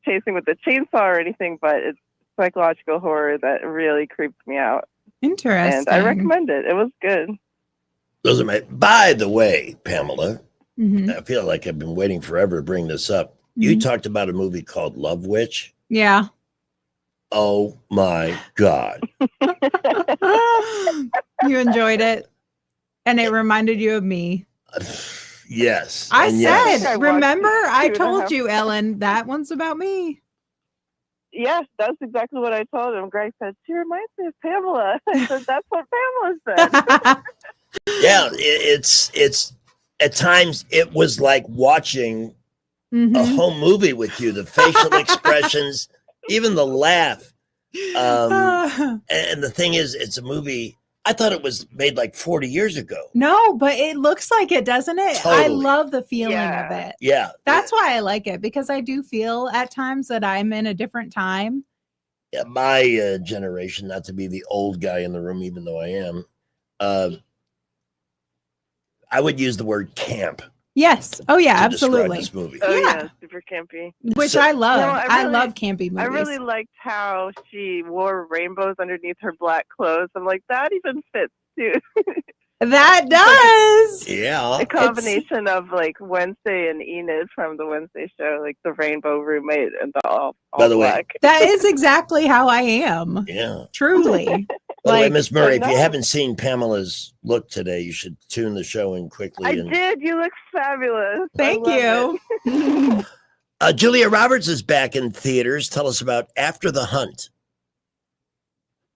chasing with a chainsaw or anything, but it's psychological horror that really creeped me out. Interesting. And I recommend it. It was good. Those are by the way, Pamela, Mm-hmm. I feel like I've been waiting forever to bring this up. You talked about a movie called Love Witch. Yeah. Oh my God. You enjoyed it. And it reminded you of me. Yes. I and said, yes. remember, I 2.5 told you, Ellen, that one's about me. Yes, that's exactly what I told him. Greg said, she reminds me of Pamela. I said, that's what Pamela said. Yeah, it's at times it was like watching a home movie with you. The facial expressions, even the laugh. And the thing is, it's a movie. I thought it was made like 40 years ago. No, but it looks like it, doesn't it? Totally. I love the feeling of it. Yeah. That's why I like it, because I do feel at times that I'm in a different time. Yeah, my generation, not to be the old guy in the room, even though I am, I would use the word camp. Yes. Oh, yeah, to describe absolutely. This movie. Oh, yeah, super campy. Which I love. No, I love campy movies. I really liked how she wore rainbows underneath her black clothes. I'm like, that even fits too. That does. Yeah. A combination of like Wednesday and Enid from the Wednesday show, like the rainbow roommate and the all By the black. way, That is exactly how I am. Yeah. Truly. By the way, Like- Miss Murray, if I you know. haven't seen Pamela's look today, you should tune the show in quickly. I and did. You look fabulous. Thank I love you. it. Julia Roberts is back in theaters. Tell us about After the Hunt.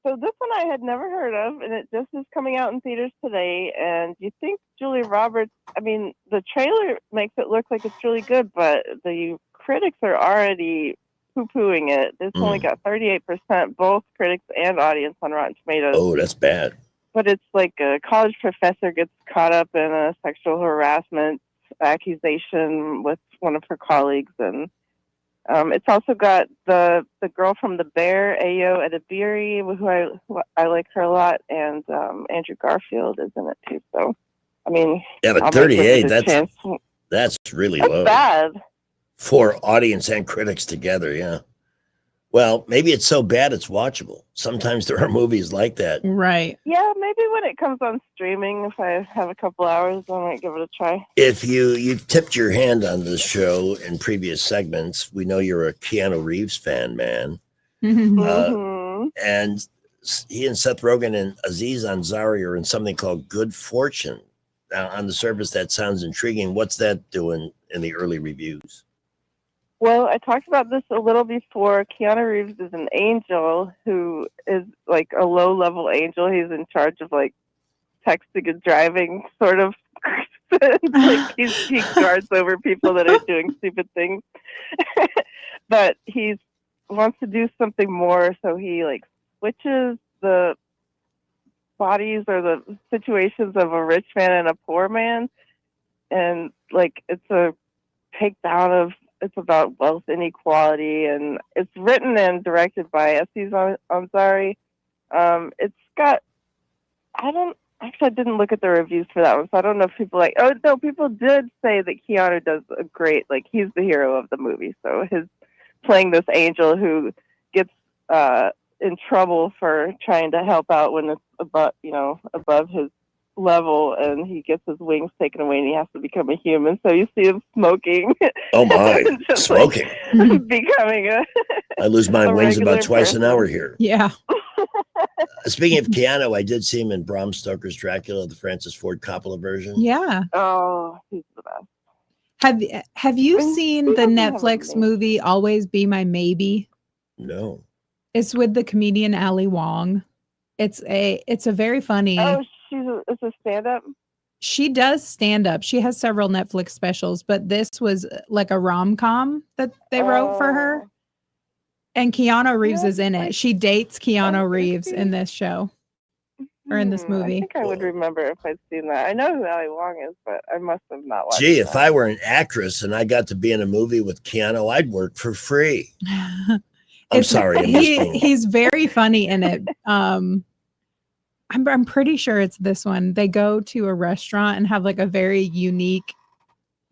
So this one I had never heard of, and it just is coming out in theaters today. And you think Julia Roberts, I mean, the trailer makes it look like it's really good, but the critics are already poo-pooing it. It's only got 38%, both critics and audience on Rotten Tomatoes. Oh, that's bad. But it's like a college professor gets caught up in a sexual harassment accusation with one of her colleagues, and it's also got the girl from The Bear, Ayo Edebiri, who I like her a lot, and Andrew Garfield is in it too. So, I mean, Yeah, but I'll make it 38, a chance. that's really That's low. bad. For audience and critics together, yeah. Well, maybe it's so bad it's watchable. Sometimes there are movies like that. Right. Yeah, maybe when it comes on streaming, if I have a couple hours, I might give it a try. If you've tipped your hand on this show in previous segments, we know you're a Keanu Reeves fan, man. And he and Seth Rogen and Aziz Ansari are in something called Good Fortune. Now, on the surface, that sounds intriguing. What's that doing in the early reviews? Well, I talked about this a little before. Keanu Reeves is an angel who is like a low-level angel. He's in charge of like texting and driving sort of person. Like he guards over people that are doing stupid things. But he wants to do something more, so he like switches the bodies or the situations of a rich man and a poor man. And like it's a takedown of it's about wealth inequality, and it's written and directed by Aziz Ansari. It's got, I didn't look at the reviews for that one, so I don't know if people people did say that Keanu does a great, like he's the hero of the movie. So his playing this angel who gets in trouble for trying to help out when it's above his level, and he gets his wings taken away and he has to become a human. So you see him smoking. Oh my, Just, smoking. like, becoming I lose my a wings about regular twice an person. hour here. Yeah. Speaking of Keanu, I did see him in Bram Stoker's Dracula, the Francis Ford Coppola version. Yeah. Oh, he's the best. Have you seen the Netflix movie Always Be My Maybe? No. It's with the comedian Ali Wong. It's a very funny. Oh, it's a stand-up. She does stand up. She has several Netflix specials, but this was like a rom-com that they wrote for her. And Keanu Reeves is in it. She dates Keanu Reeves in this show or in this movie. I think I would remember if I'd seen that. I know who Ali Wong is, but I must have not watched Gee, that. if I were an actress and I got to be in a movie with Keanu, I'd work for free. I'm sorry. He's very funny in it. I'm pretty sure it's this one. They go to a restaurant and have like a very unique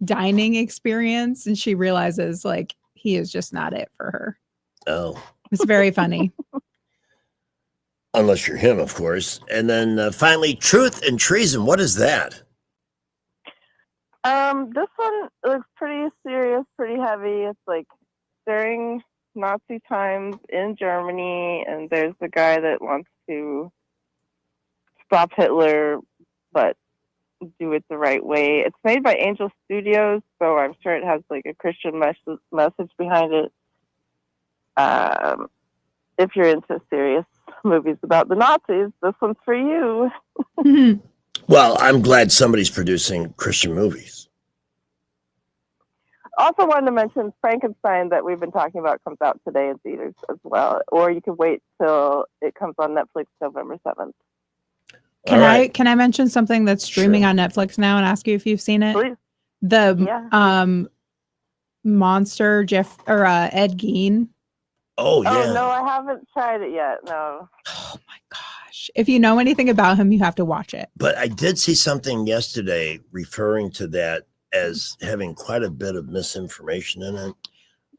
dining experience, and she realizes like he is just not it for her. Oh. It's very funny. Unless you're him, of course. And then finally, Truth and Treason. What is that? This one looks pretty serious, pretty heavy. It's like during Nazi times in Germany, and there's a guy that wants to stop Hitler, but do it the right way. It's made by Angel Studios, so I'm sure it has like a Christian message behind it. If you're into serious movies about the Nazis, this one's for you. Well, I'm glad somebody's producing Christian movies. Also wanted to mention Frankenstein that we've been talking about comes out today in theaters as well, or you can wait till it comes on Netflix November 7th. Can I mention something that's streaming on Netflix now and ask you if you've seen it? Please. The monster Ed Gein. Oh yeah. Oh no, I haven't tried it yet. No. Oh my gosh. If you know anything about him, you have to watch it. But I did see something yesterday referring to that as having quite a bit of misinformation in it,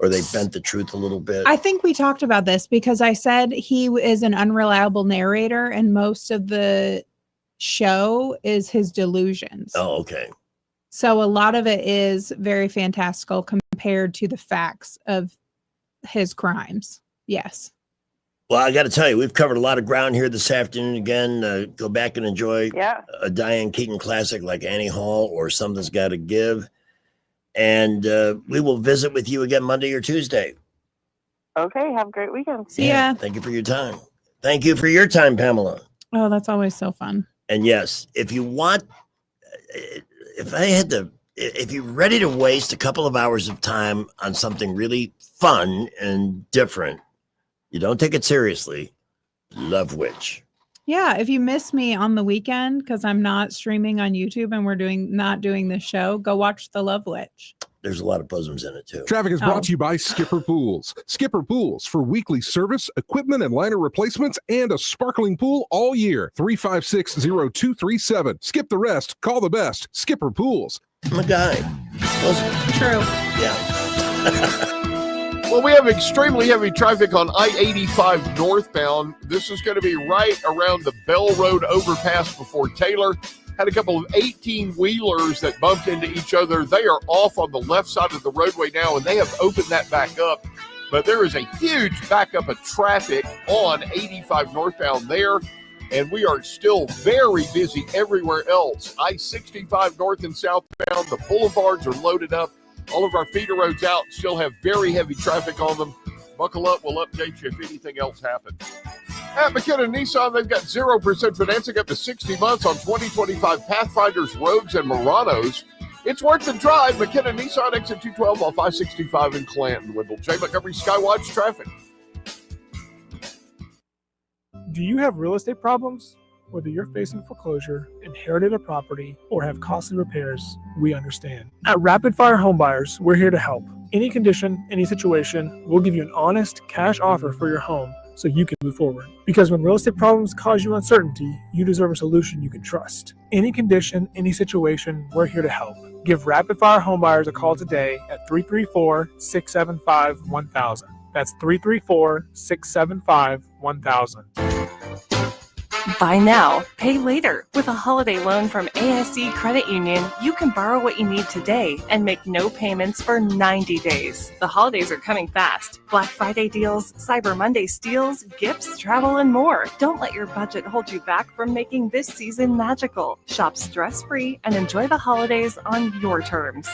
or they bent the truth a little bit. I think we talked about this because I said he is an unreliable narrator and most of the show is his delusions. Oh, okay. So a lot of it is very fantastical compared to the facts of his crimes. Yes. Well, I got to tell you, we've covered a lot of ground here this afternoon. Again, go back and enjoy a Diane Keaton classic like Annie Hall or Something's Got to Give. And we will visit with you again Monday or Tuesday. Okay, have a great weekend. See ya. Thank you for your time. Thank you for your time, Pamela. Oh, that's always so fun. And yes, if you want, if you're ready to waste a couple of hours of time on something really fun and different, you don't take it seriously, Love Witch. Yeah, if you miss me on the weekend because I'm not streaming on YouTube and we're not doing this show, go watch The Love Witch. There's a lot of bosoms in it too. Traffic is brought to you by Skipper Pools. Skipper Pools for weekly service, equipment and liner replacements, and a sparkling pool all year. 356-0237. Skip the rest. Call the best. Skipper Pools. I'm a guy. True. Yeah. Well, we have extremely heavy traffic on I-85 northbound. This is going to be right around the Bell Road overpass before Taylor. Had a couple of 18-wheelers that bumped into each other. They are off on the left side of the roadway now, and they have opened that back up. But there is a huge backup of traffic on 85 northbound there, and we are still very busy everywhere else. I-65 north and southbound, the boulevards are loaded up. All of our feeder roads out still have very heavy traffic on them. Buckle up. We'll update you if anything else happens. At McKenna Nissan, they've got 0% financing up to 60 months on 2025 Pathfinders, Rogues, and Muranos. It's worth the drive. McKenna Nissan, exit 212 off I-65 in Clanton. Wendell J. Montgomery, Skywatch Traffic. Do you have real estate problems? Whether you're facing foreclosure, inherited a property, or have costly repairs, we understand. At Rapid Fire Homebuyers, we're here to help. Any condition, any situation, we'll give you an honest cash offer for your home so you can move forward. Because when real estate problems cause you uncertainty, you deserve a solution you can trust. Any condition, any situation, we're here to help. Give Rapid Fire Homebuyers a call today at 334-675-1000. That's 334-675-1000. Buy now, pay later. With a holiday loan from ASC Credit Union, you can borrow what you need today and make no payments for 90 days. The holidays are coming fast. Black Friday deals, Cyber Monday steals, gifts, travel, and more. Don't let your budget hold you back from making this season magical. Shop stress-free and enjoy the holidays on your terms.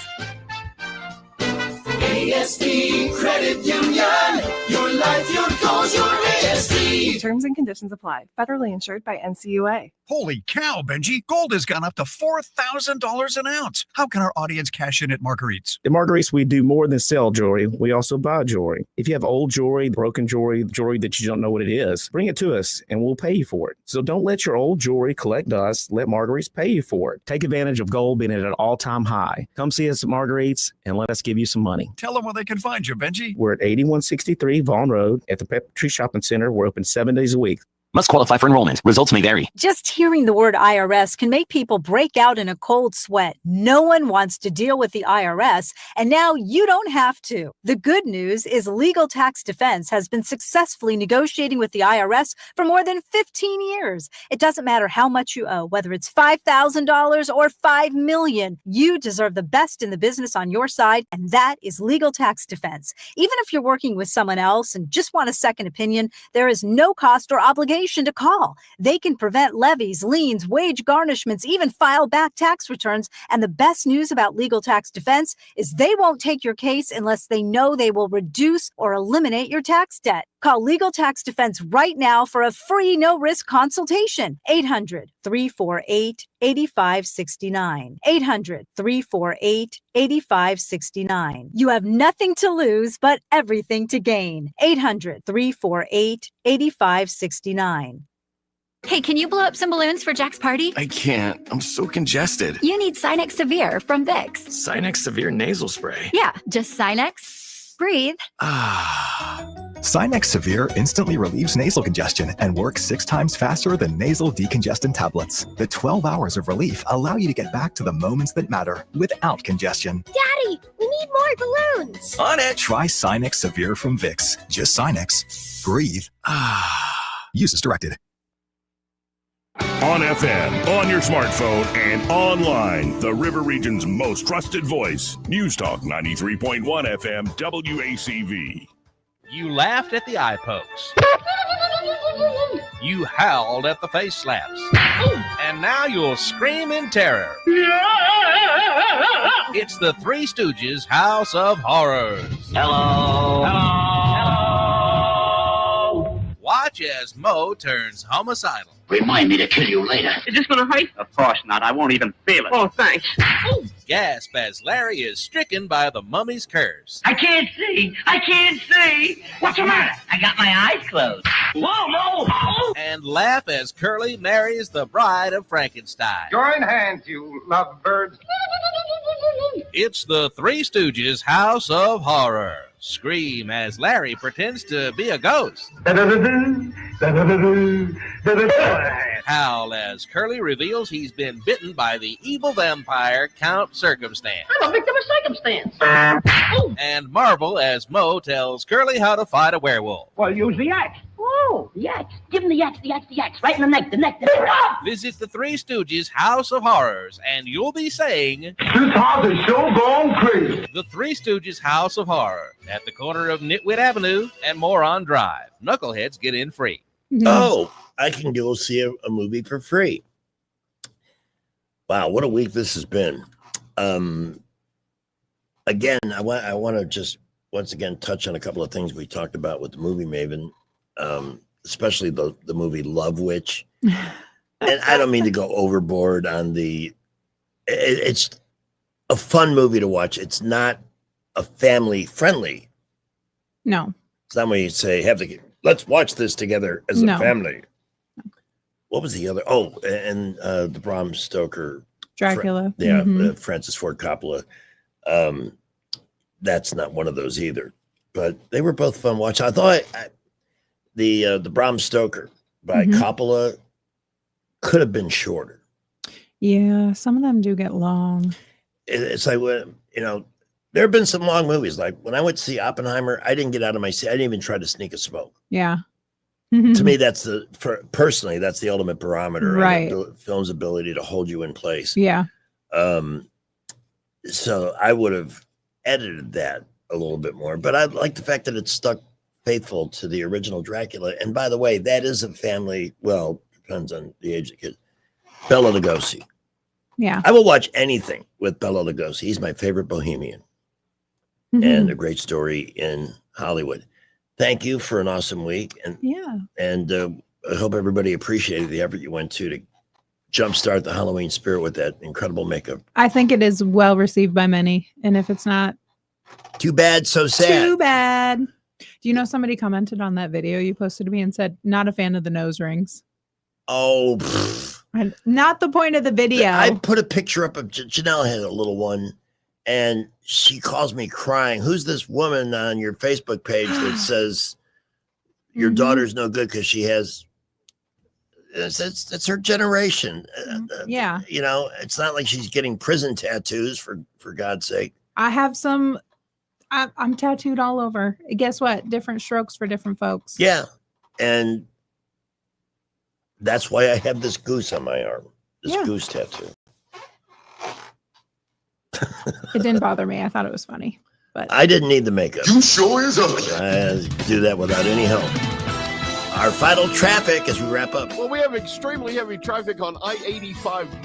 ASD Credit Union. Your life, your goals, your ASD. Terms and conditions apply. Federally insured by NCUA. Holy cow, Benji. Gold has gone up to $4,000 an ounce. How can our audience cash in at Marguerite's? At Marguerite's, we do more than sell jewelry. We also buy jewelry. If you have old jewelry, broken jewelry, jewelry that you don't know what it is, bring it to us and we'll pay you for it. So don't let your old jewelry collect dust. Let Marguerite's pay you for it. Take advantage of gold being at an all-time high. Come see us at Marguerite's and let us give you some money. Tell them where they can find you, Benji. We're at 8163 Vaughn Road at the Pepper Tree Shopping Center. We're open 7 days a week. Must qualify for enrollment. Results may vary. Just hearing the word IRS can make people break out in a cold sweat. No one wants to deal with the IRS, and now you don't have to. The good news is Legal Tax Defense has been successfully negotiating with the IRS for more than 15 years. It doesn't matter how much you owe, whether it's $5,000 or $5 million. You deserve the best in the business on your side, and that is Legal Tax Defense. Even if you're working with someone else and just want a second opinion, there is no cost or obligation to call. They can prevent levies, liens, wage garnishments, even file back tax returns. And the best news about Legal Tax Defense is they won't take your case unless they know they will reduce or eliminate your tax debt. Call Legal Tax Defense right now for a free no-risk consultation. 800-348-8569. 800-348-8569. You have nothing to lose, but everything to gain. 800-348-8569. Hey, can you blow up some balloons for Jack's party? I can't. I'm so congested. You need Sinex Severe from Vicks. Sinex Severe Nasal Spray. Yeah, just Sinex. Breathe. Sinex Severe instantly relieves nasal congestion and works 6 times faster than nasal decongestant tablets. The 12 hours of relief allow you to get back to the moments that matter without congestion. Daddy, we need more balloons. On it! Try Sinex Severe from Vicks. Just Sinex. Breathe. Use as directed. On FM, on your smartphone, and online, the River Region's most trusted voice. News Talk 93.1 FM WACV. You laughed at the eye pokes. You howled at the face slaps. And now you'll scream in terror. It's the Three Stooges House of Horrors. Hello. Watch as Mo turns homicidal. Remind me to kill you later. Is this gonna hurt? Of course not. I won't even feel it. Oh, thanks. Gasp as Larry is stricken by the mummy's curse. I can't see. I can't see. What's the matter? I got my eyes closed. Whoa, Mo! And laugh as Curly marries the bride of Frankenstein. Join hands, you lovebirds. It's the Three Stooges House of Horror. Scream as Larry pretends to be a ghost. Howl as Curly reveals he's been bitten by the evil vampire Count Circumstance. I'm a victim of circumstance. And marvel as Mo tells Curly how to fight a werewolf. Well, use the axe. Oh, the axe. Give him the axe. Right in the neck, the neck. Ah! Visit the Three Stooges House of Horrors, and you'll be saying, This house is so gone crazy. The Three Stooges House of Horror at the corner of Nitwit Avenue and Moron Drive. Knuckleheads get in free. Oh, I can go see a movie for free. Wow, what a week this has been. Again, I want to just once again touch on a couple of things we talked about with the Movie Maven, especially the movie Love Witch. And I don't mean to go overboard on it's a fun movie to watch. It's not a family friendly. No. It's not when you say, let's watch this together as a family. What was the other? Oh, and the Bram Stoker. Dracula. Francis Ford Coppola. That's not one of those either. But they were both fun watch. I thought the Bram Stoker by Coppola could have been shorter. Yeah, some of them do get long. It's like, there have been some long movies. Like when I went to see Oppenheimer, I didn't get out of my seat. I didn't even try to sneak a smoke. Yeah. To me, that's personally, that's the ultimate barometer. Right. On the film's ability to hold you in place. Yeah. So I would have edited that a little bit more, but I like the fact that it's stuck faithful to the original Dracula. And by the way, that is a family, well, depends on the age of the kid. Bela Lugosi. Yeah. I will watch anything with Bela Lugosi. He's my favorite bohemian and a great story in Hollywood. Thank you for an awesome week. And I hope everybody appreciated the effort you went to jumpstart the Halloween spirit with that incredible makeup. I think it is well received by many. And if it's not, too bad, so sad. Too bad. Do you know somebody commented on that video you posted to me and said, not a fan of the nose rings? Oh, not the point of the video. I put a picture up of Janelle had a little one, and she calls me crying. Who's this woman on your Facebook page that says your daughter's no good because she has? It's her generation. Yeah. You know, it's not like she's getting prison tattoos for God's sake. I have some. I'm tattooed all over. Guess what? Different strokes for different folks. Yeah, and that's why I have this goose on my arm. This goose tattoo. It didn't bother me. I thought it was funny, but I didn't need the makeup. You sure is ugly. I do that without any help. Our final traffic as we wrap up. Well, we have extremely heavy traffic on I-85